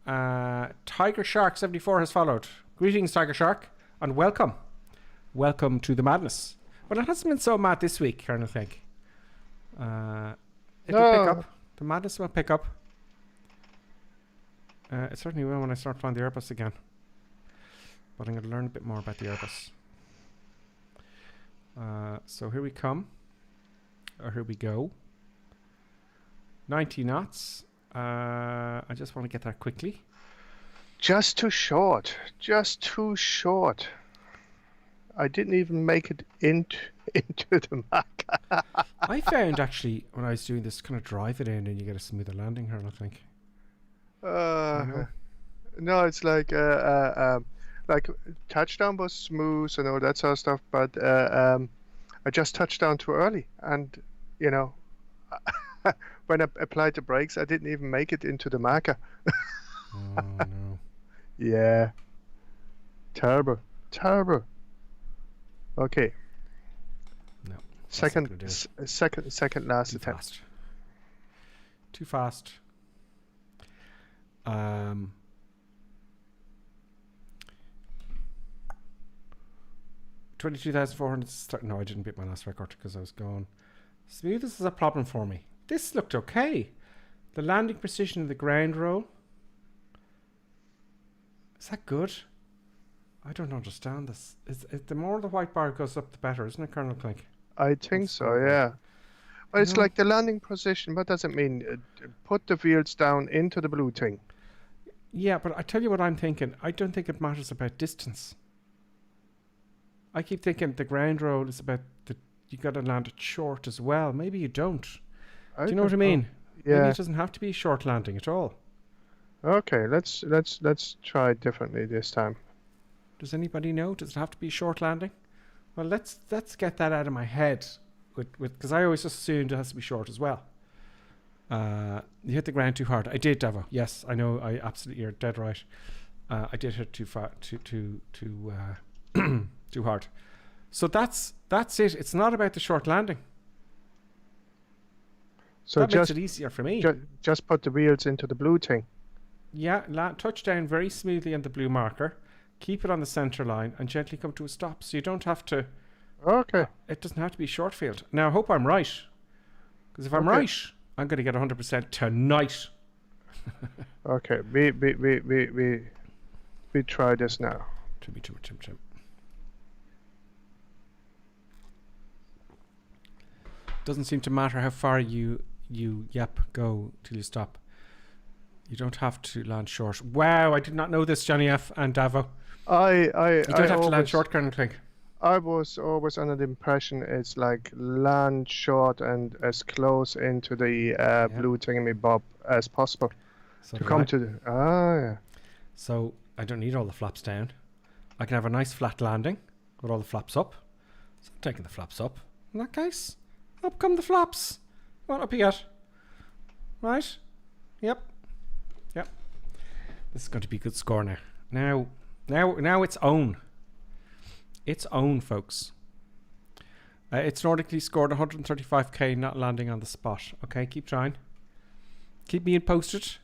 Tiger Shark 74 has followed. Greetings, Tiger Shark, and welcome. Welcome to the madness. Well, it hasn't been so mad this week, Colonel Think. It'll pick up. The madness will pick up. It certainly will when I start flying the Airbus again. But I'm going to learn a bit more about the Airbus. So here we come. Or here we go. 90 knots. I just want to get there quickly. Just too short. Just too short. I didn't even make it into the Mach. I found actually when I was doing this, kind of drive it in and you get a smoother landing here, I think. No, it's like touchdown was smooth and all that sort of stuff, but I just touched down too early, and you know, when I applied the brakes, I didn't even make it into the marker. Oh no. Yeah. Terrible. Okay. No. Second last Too attempt. fast. Too fast. 22,400. No, I didn't beat my last record because I was going. Smoothness is a problem for me. This looked okay. The landing precision of the ground roll. Is that good? I don't understand this. The more the white bar goes up, the better, isn't it, Colonel Clink? I think so, yeah. Well, it's like the landing position. What does it mean? Put the wheels down into the blue thing. Yeah, but I tell you what I'm thinking. I don't think it matters about distance. I keep thinking the ground roll is about you got to land it short as well. Maybe you don't. Do you know what I mean? Yeah. Maybe it doesn't have to be a short landing at all. Okay, let's try it differently this time. Does anybody know? Does it have to be a short landing? Well, let's get that out of my head, because I always assumed it has to be short as well. You hit the ground too hard. I did, Davo. Yes, I know. I absolutely, you're dead right. I did hit too far, too hard. So that's it. It's not about the short landing. So that just makes it easier for me. Just put the wheels into the blue thing. Yeah, touch down very smoothly on the blue marker. Keep it on the center line and gently come to a stop. So you don't have to. Okay. It doesn't have to be short field. Now I hope I'm right, because if I'm right, I'm going to get 100% tonight. Okay, we try this now. Tim. Doesn't seem to matter how far you go till you stop. You don't have to land short. Wow, I did not know this, Johnny F and Davo. You don't have to land short, Colonel Clink. I was always under the impression it's like land short and as close into the blue thingamabob as possible to come to the. Yeah. So I don't need all the flaps down. I can have a nice flat landing with all the flaps up. So I'm taking the flaps up. In that case, up come the flaps. What up you get? Right? Yep. This is going to be a good score now. Now it's own. It's own, folks. It's Nordically scored 135k, not landing on the spot. Okay, keep trying. Keep being posted.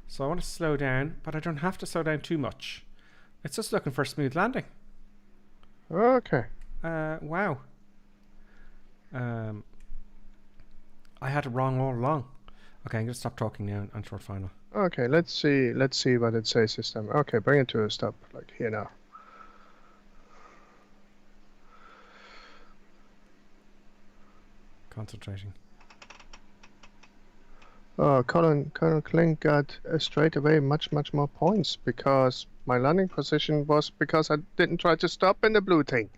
So I want to slow down, but I don't have to slow down too much. It's just looking for a smooth landing. Okay. Wow. I had it wrong all along. Okay, I'm going to stop talking now and short final. Okay, let's see what it says this time. Okay, bring it to a stop, like here now. Concentrating. Oh, Colonel Clink got straight away much more points because my landing position was because I didn't try to stop in the blue thing.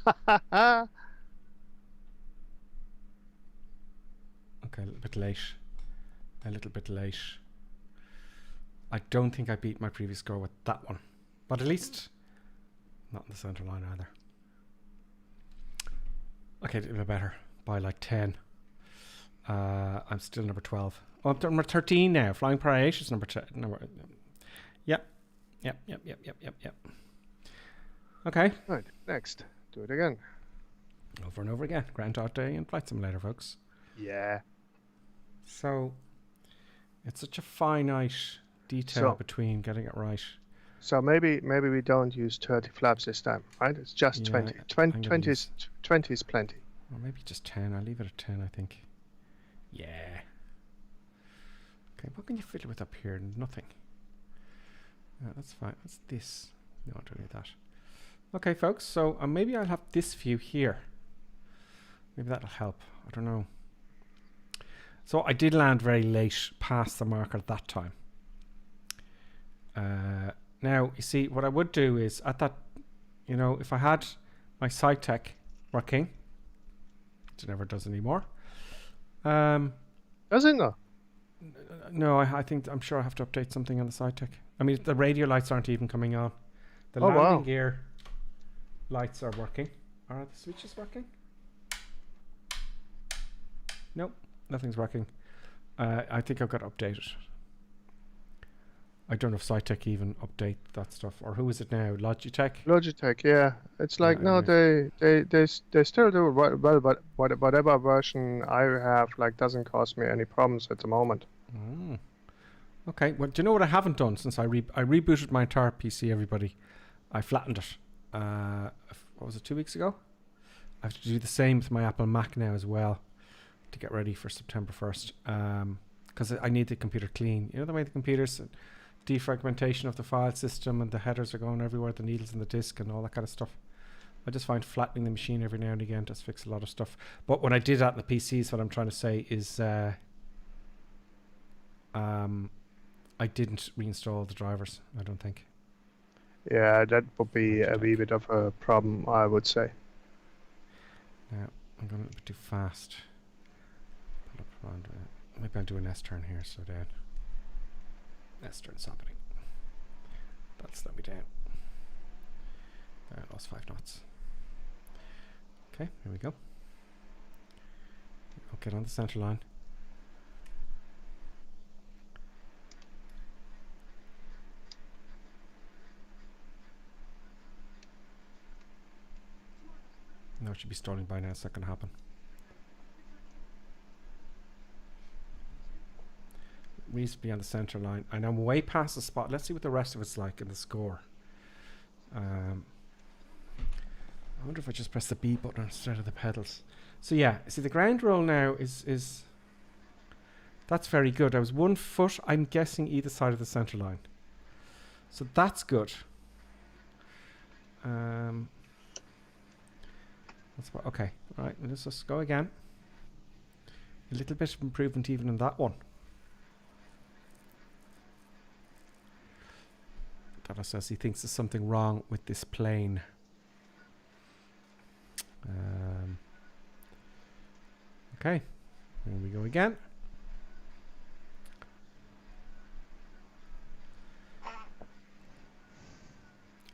Okay, a little bit late. I don't think I beat my previous score with that one, but at least not in the center line either. Okay, a little bit better by like 10. I'm still number 12. Oh, I'm number 13 now. Flying Parade is number 10. Yep. Okay. Right, next. Do it again. Over and over again. Groundhog Day and Flight Simulator, folks. Yeah. So, it's such a finite detail between getting it right. So maybe we don't use 30 flaps this time, right? It's just 20. 20 is plenty. Or maybe just 10. I'll leave it at 10, I think. Yeah. Okay, what can you fiddle with up here? Nothing. That's fine. What's this? No, I don't need that. Okay, folks. So maybe I'll have this view here. Maybe that'll help. I don't know. So I did land very late past the marker that time. Now, you see, what I would do is at that, if I had my sight tech working, It never does anymore. Does it not? No, I'm sure I have to update something on the SideTech. I mean, the radio lights aren't even coming on. The landing gear lights are working. Are the switches working? Nope, nothing's working. I think I've got to update it. I don't know if SideTech even update that stuff, or who is it now? Logitech? Logitech, yeah. It's like they still do well, but whatever version I have doesn't cause me any problems at the moment. Okay. Well, do you know what I haven't done since I rebooted my entire PC? Everybody, I flattened it. What was it? 2 weeks ago. I have to do the same with my Apple Mac now as well to get ready for September 1st. Because I need the computer clean. You know the way the computers. Defragmentation of the file system and the headers are going everywhere, the needles in the disk and all that kind of stuff. I just find flattening the machine every now and again does fix a lot of stuff. But when I did that in the PCs, what I'm trying to say is I didn't reinstall the drivers, I don't think. Yeah, that would be a wee bit of a problem, I would say. Now, I'm going a bit too fast. Maybe I'll do an S turn here, so down. S turn's happening. That'll slow me down. I lost 5 knots. Okay, here we go. I'll get on the center line. No, it should be stalling by now. It's not going to happen. Reasonably on the center line, and I'm way past the spot. Let's see what the rest of it's like in the score. I wonder if I just press the B button instead of the pedals. So yeah, see the ground roll now is that's very good. I was 1 foot, I'm guessing, either side of the center line. So that's good. Okay, all right, let's just go again. A little bit of improvement even in that one. Dada says he thinks there's something wrong with this plane. Okay, here we go again.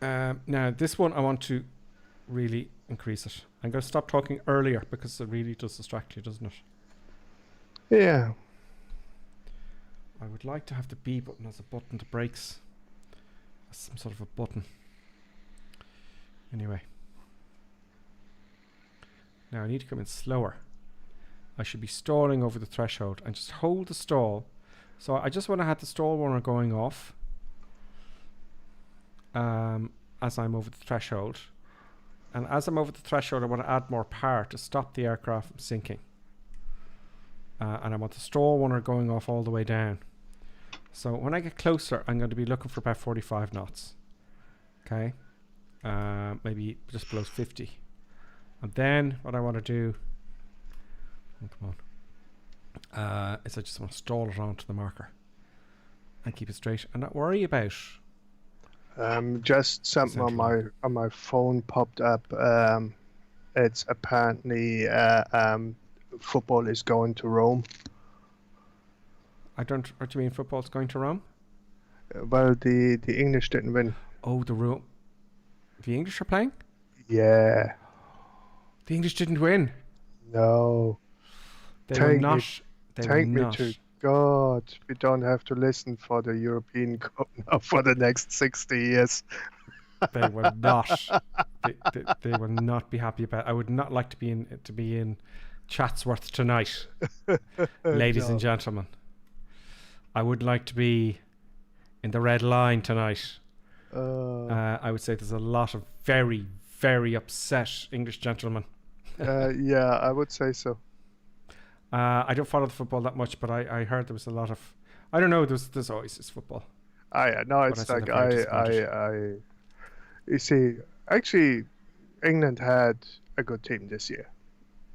Now this one I want to really increase it. I'm going to stop talking earlier because it really does distract you, doesn't it? Yeah. I would like to have the B button as a button to brakes. As some sort of a button. Anyway. Now I need to come in slower. I should be stalling over the threshold and just hold the stall. So I just want to have the stall warner going off as I'm over the threshold. And as I'm over the threshold, I want to add more power to stop the aircraft from sinking. And I want the stall warner going off all the way down. So when I get closer, I'm going to be looking for about 45 knots. Okay. Maybe just below 50. And then what I want to do, is I just want to stall it onto the marker and keep it straight and not worry about. Just something on my phone popped up. It's apparently football is going to Rome. What do you mean football's going to Rome? Well, the English didn't win. Oh, the English are playing? Yeah. The English didn't win. No. They were not. Thank me to God. We don't have to listen for the European Cup now for the next 60 years. They will not. They will not be happy about. I would not like to be in Chatsworth tonight, ladies and gentlemen. I would like to be in the Red Line tonight. I would say there's a lot of very, very upset English gentlemen. Yeah, I would say so. I don't follow the football that much, but I heard there was a lot of. I don't know. There's always this football. No, it's like you see, actually, England had a good team this year.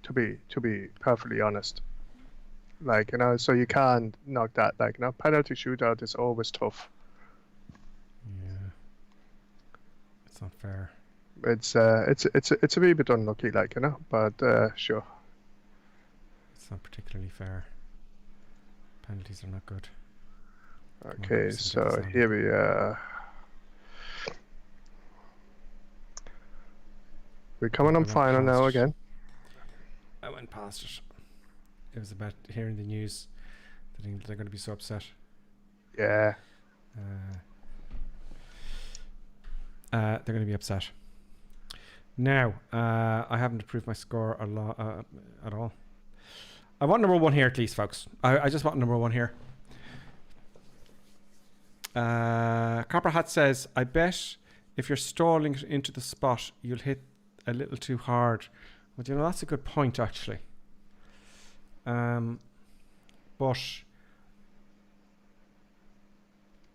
To be perfectly honest, so you can't knock that. Penalty shootout is always tough. Yeah, it's not fair. It's a wee bit unlucky, but sure. It's not particularly fair. Penalties are not good. Okay, so here we are. We're coming on final now again. I went past it. It was about hearing the news that they're going to be so upset. Yeah. They're going to be upset. Now, I haven't improved my score a lot at all. I want number 1 here at least, folks. I just want number 1 here. Copper Hat says, I bet if you're stalling into the spot, you'll hit a little too hard. Well, you know, that's a good point, actually. But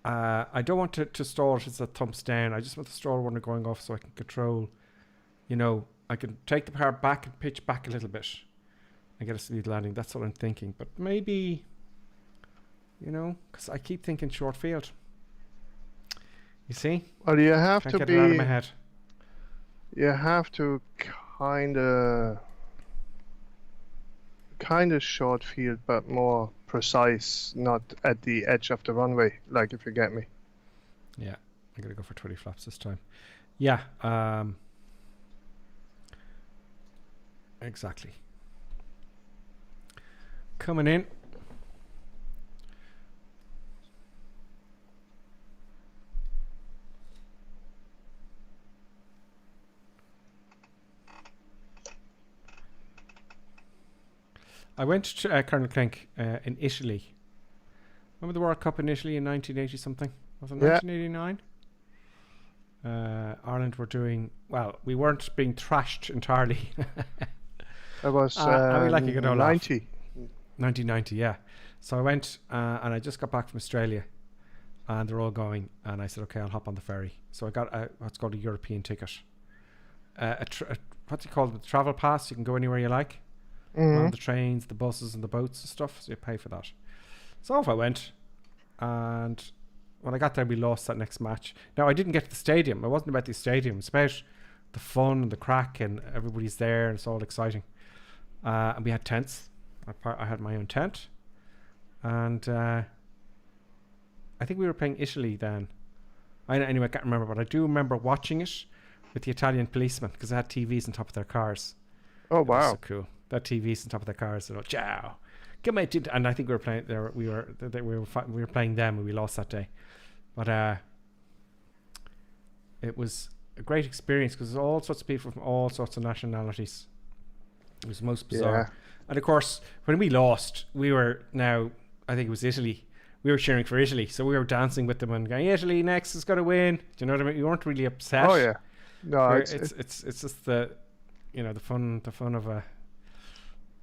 I don't want to stall it as a thumbs down. I just want the stall runner going off so I can control, you know, I can take the power back and pitch back a little bit and get a speed landing. That's what I'm thinking. But maybe, you know, because I keep thinking short field. You see? Well, you have Can't to get be. it out of my head. You have to kind of short field, but more precise, not at the edge of the runway, like, if you get me. Yeah, I'm gonna go for 20 flaps this time. Yeah, exactly. Coming in. I went to Colonel Clink in Italy. Remember the World Cup in Italy in 1980 something? Was it 1989? Ireland were doing well. We weren't being thrashed entirely. That was 1990. 1990, yeah. So I went and I just got back from Australia, and they're all going. And I said, okay, I'll hop on the ferry. So I got what's called a European ticket. What do you call it? A travel pass. You can go anywhere you like. On the trains, the buses, and the boats and stuff. So you pay for that. So off I went, and when I got there, we lost that next match. Now I didn't get to the stadium. It wasn't about the stadium. It's about the fun and the crack, and everybody's there, and it's all exciting. And we had tents. I had my own tent, and I think we were playing Italy then. Anyway, I can't remember, but I do remember watching it with the Italian policemen because they had TVs on top of their cars. Oh wow, that was so cool! That TVs on top of their cars. They're like, "Ciao, give me," and I think we were playing there. We were playing them, and we lost that day. But it was a great experience because there's all sorts of people from all sorts of nationalities. It was most bizarre. Yeah. And of course, when we lost, we were now, I think it was Italy. We were cheering for Italy, so we were dancing with them and going, "Italy next is going to win." Do you know what I mean? We weren't really upset. Oh yeah, no, it's just the, you know, the fun of a.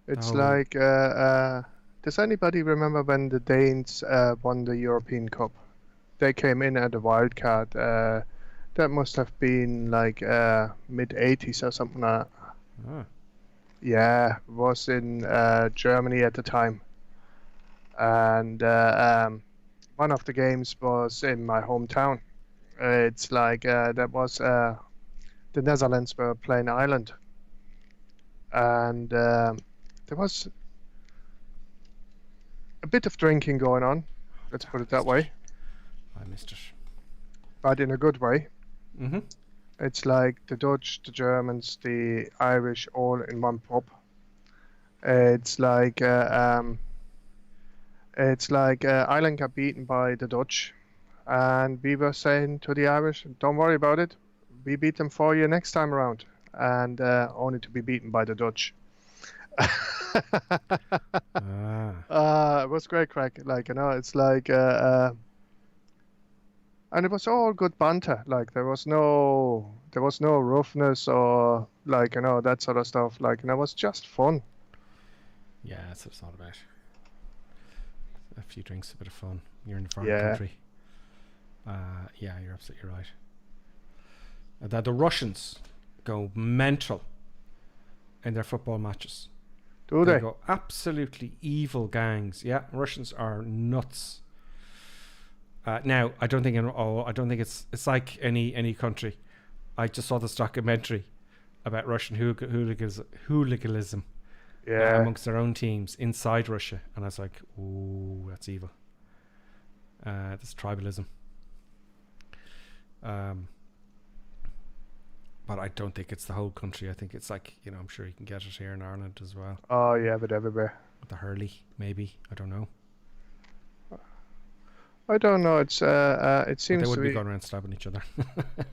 It's like, does anybody remember when the Danes won the European Cup? They came in at a wild card. That must have been like mid '80s or something like that. Ah. Yeah, it was in Germany at the time. And one of the games was in my hometown. It's like that was the Netherlands were playing Ireland. And there was a bit of drinking going on, let's put it that way. I missed it. But in a good way. Mm-hmm. It's like the Dutch, the Germans, the Irish all in one pub. It's like Ireland got beaten by the Dutch, and we were saying to the Irish, "Don't worry about it. We beat them for you next time around," and only to be beaten by the Dutch. It was great crack. Like, you know, it's like. And it was all good banter. Like there was no roughness or like, you know, that sort of stuff. Like, and it was just fun. Yeah, that's what it's all about. A few drinks, a bit of fun. You're in a foreign country. Yeah, you're absolutely right. The Russians go mental in their football matches. Do they? They go absolutely evil gangs. Yeah, Russians are nuts. Now, I don't think it's like any country. I just saw this documentary about Russian hooliganism, Yeah. amongst their own teams inside Russia, and I was like, ooh, that's evil. That's tribalism. But I don't think it's the whole country. I think it's like, I'm sure you can get it here in Ireland as well. Oh yeah, but everywhere. The Hurley, maybe. I don't know. I don't know. It's it seems they would to be be going around stabbing each other.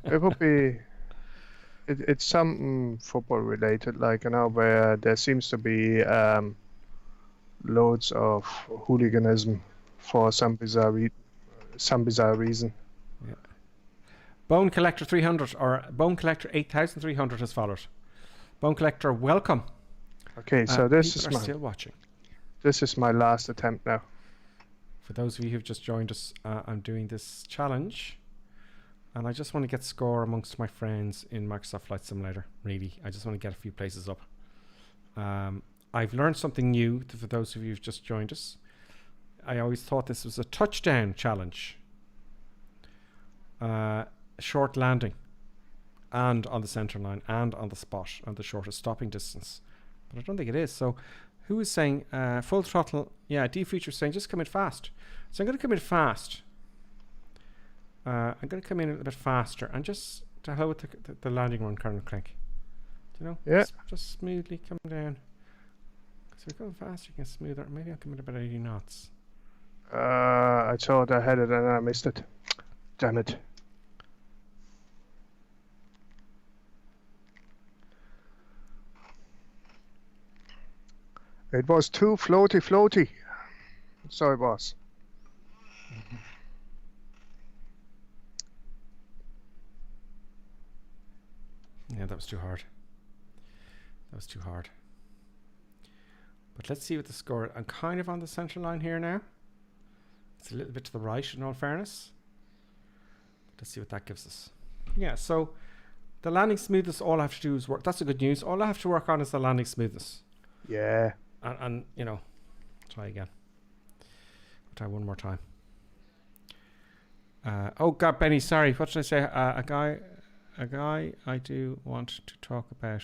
it would be. It's something football related, like where there seems to be loads of hooliganism for some bizarre reason. Yeah. Bone Collector 300 or Bone Collector 8300 has followed. Bone Collector, welcome. Okay, so this is still watching. This is my last attempt now. For those of you who've just joined us, I'm doing this challenge, and I just want to get score amongst my friends in Microsoft Flight Simulator. Really, I just want to get a few places up. I've learned something new for those of you who've just joined us. I always thought this was a touchdown challenge. Short landing, and on the center line, and on the spot, and the shortest stopping distance. But I don't think it is. So, who is saying full throttle? Yeah, D-Future saying just come in fast. So I'm going to come in fast. I'm going to come in a little bit faster, and just to hell with the landing run, Colonel Crank. Do you know? Yeah. Just smoothly come down. So we're going faster, you can smoother. Maybe I'll come in about 80 knots. I thought I had it and I missed it. Damn it. It was too floaty. Sorry, boss. Yeah, that was too hard. But let's see what the score. I'm kind of on the center line here now. It's a little bit to the right, in all fairness. Let's see what that gives us. Yeah, so the landing smoothness, all I have to do is work. That's the good news. All I have to work on is the landing smoothness. Yeah. And try again. Try one more time. Oh God, Benny, sorry. What should I say? A guy I do want to talk about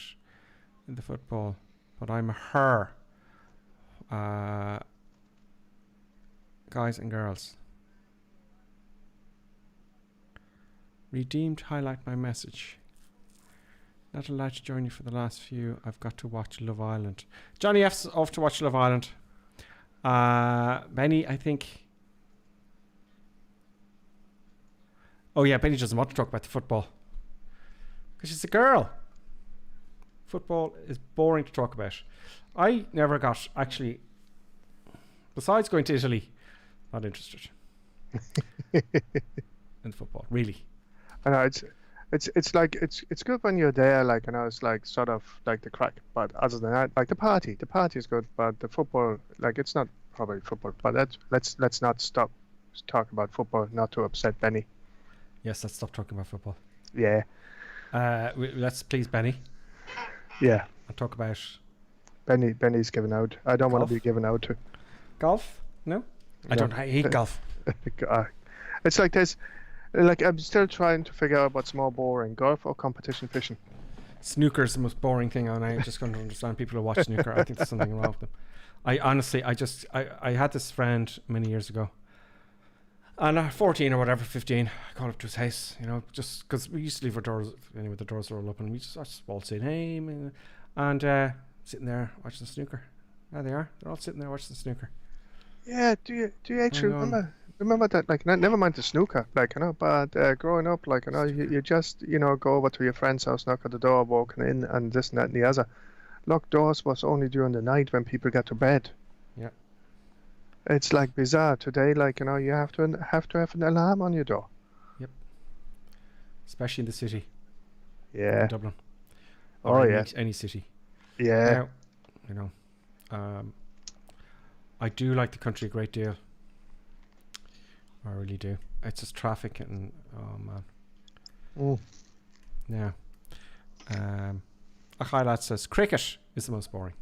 in the football, but I'm a her. Guys and girls. Redeemed, highlight my message. Not allowed to join you for the last few. I've got to watch Love Island. Johnny F's off to watch Love Island. Benny, I think. Oh yeah, Benny doesn't want to talk about the football. Because she's a girl. Football is boring to talk about. I never got, actually, besides going to Italy, not interested in football, really. I know it's like it's good when you're there, like it's like sort of like the crack. But other than that, like the party is good. But the football, like it's not probably football. But let's not stop talk about football, not to upset Benny. Yes, let's stop talking about football. Yeah. Let's please Benny. Yeah. And talk about Benny's given out. I don't want to be given out to. Golf? No? I hate golf. It's like this. Like I'm still trying to figure out what's more boring, golf or competition fishing. Snooker's the most boring thing, and I just can't understand people who watch snooker. I think there's something wrong with them. I honestly, I had this friend many years ago, and 14 or whatever, 15, I called up to his house, just because we used to leave our doors, anyway, the doors were all open, and I just waltzed in, hey, and sitting there watching the snooker. There they are. They're all sitting there watching the snooker. Yeah, do you actually remember that? Like, never mind the snooker, like, but growing up, like, you just, go over to your friend's house, knock at the door, walking in, and this and that and the other. Locked doors was only during the night when people get to bed. Yeah. It's like bizarre today, like, you have to have an alarm on your door. Yep. Especially in the city. Yeah. In Dublin. Or any city. Yeah. Now, I do like the country a great deal. I really do. It's just traffic and man. Yeah. A highlight says cricket is the most boring.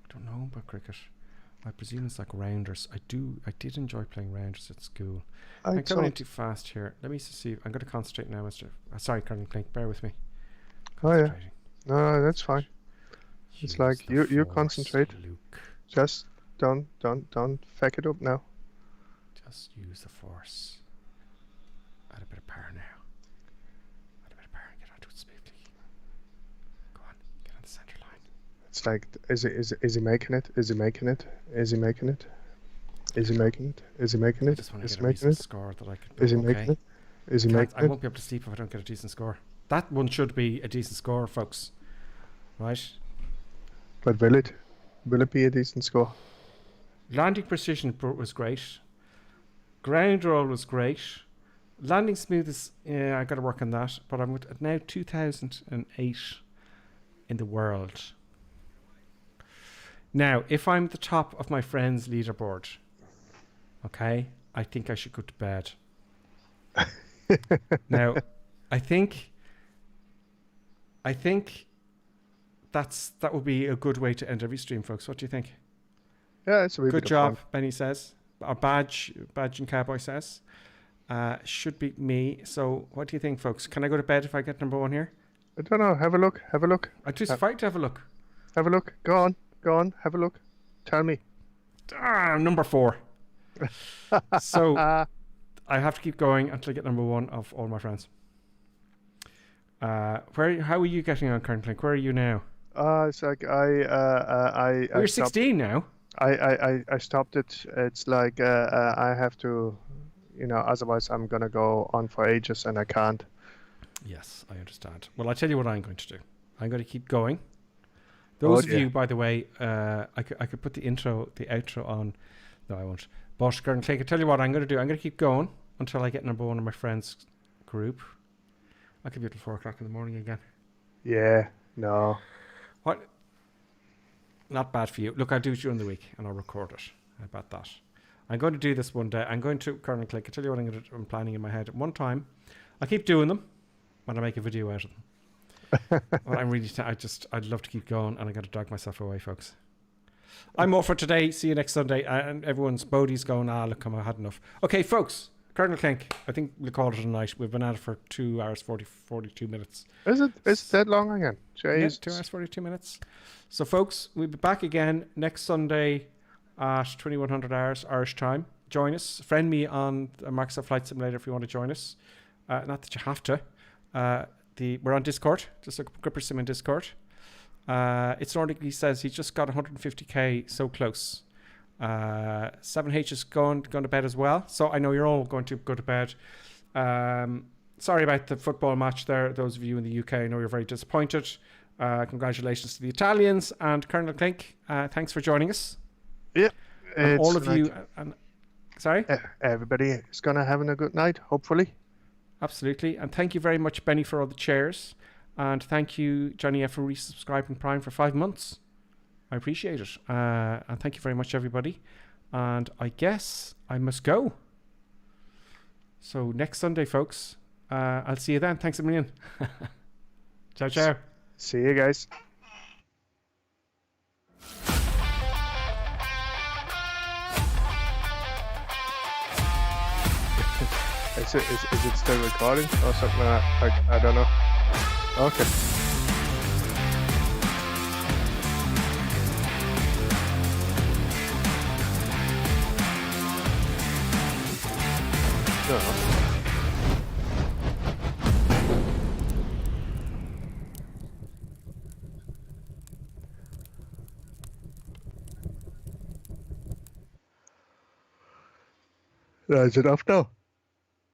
I don't know about cricket. I presume it's like rounders. I did enjoy playing rounders at school. I'm coming in too fast here. Let me see. I'm going to concentrate now, Mr. Sorry, Colonel Clink. Bear with me. Oh yeah. No, that's fine. It's like you concentrate. Luke. Just don't fuck it up now. Just use the force. Add a bit of power now. Add a bit of power and get onto it smoothly. Go on, get on the center line. It's like, is he making it? Is he making it? Is he making it? Is he making it? Is he making it? I just want to Is get he a making decent it? score that I can. Is he making it? Is he making I it? won't be able to sleep if I don't get a decent score. That one should be a decent score, folks. Right? But will it? Will it be a decent score? Landing precision was great. Ground roll was great. Landing smooth is, yeah, I got to work on that. But I'm at now 2008 in the world. Now, if I'm the top of my friend's leaderboard, okay, I think I should go to bed. Now, I think that would be a good way to end every stream, folks. What do you think? Yeah, it's a really good good job, fun. Benny says. Our badge and cowboy says. Should be me. So, what do you think, folks? Can I go to bed if I get number 1 here? I don't know. Have a look. Have a look. I just fight to have a look. Have a look. Go on. Go on. Have a look. Tell me. Number 4. So, I have to keep going until I get number 1 of all my friends. How are you getting on, Karen Klink? Where are you now? It's like You're 16 now. I stopped it. It's like I have to, otherwise I'm gonna go on for ages and I can't. Yes, I understand. Well, I tell you what I'm going to do. I'm going to keep going. Those of you, by the way, I could put the outro on. No, I won't. But Karen Klink, I tell you what I'm going to do. I'm going to keep going until I get number 1 in my friends group. I could be up till 4 o'clock in the morning again. Yeah, no. What? Not bad for you. Look, I'll do it during the week and I'll record it. How about that? I'm going to do this one day. I'm going to, Colonel Click, I tell you what I'm planning in my head. At one time, I'll keep doing them when I make a video out of them. Well, I'm really, I'd love to keep going and I got to dog myself away, folks. I'm off for today. See you next Sunday. And everyone's Bodie's going, look, I had enough. Okay, folks. Colonel Klink, I think we'll call it a night. We've been at it for 2 hours, 42 minutes. Is it that long again? Jeez. Yeah, 2 hours, 42 minutes. So, folks, we'll be back again next Sunday at 2100 hours Irish time. Join us. Friend me on Microsoft Flight Simulator if you want to join us. Not that you have to. We're on Discord. Just look up Gripper Sim in Discord. It's Nordic. He says he just got 150k, so close. 7H is going to bed as well. So I know you're all going to go to bed. Sorry about the football match there. Those of you in the UK, I know you're very disappointed. Congratulations to the Italians. And Colonel Klink, thanks for joining us. Yeah. And all of you. Sorry? Everybody is going to have a good night, hopefully. Absolutely. And thank you very much, Benny, for all the chairs. And thank you, Johnny F, for resubscribing Prime for 5 months. I appreciate it. And thank you very much, everybody. And I guess I must go. So next Sunday, folks. I'll see you then. Thanks a million. Ciao, ciao. See you guys. Is it still recording or something like that? I don't know. Okay. Is it off now?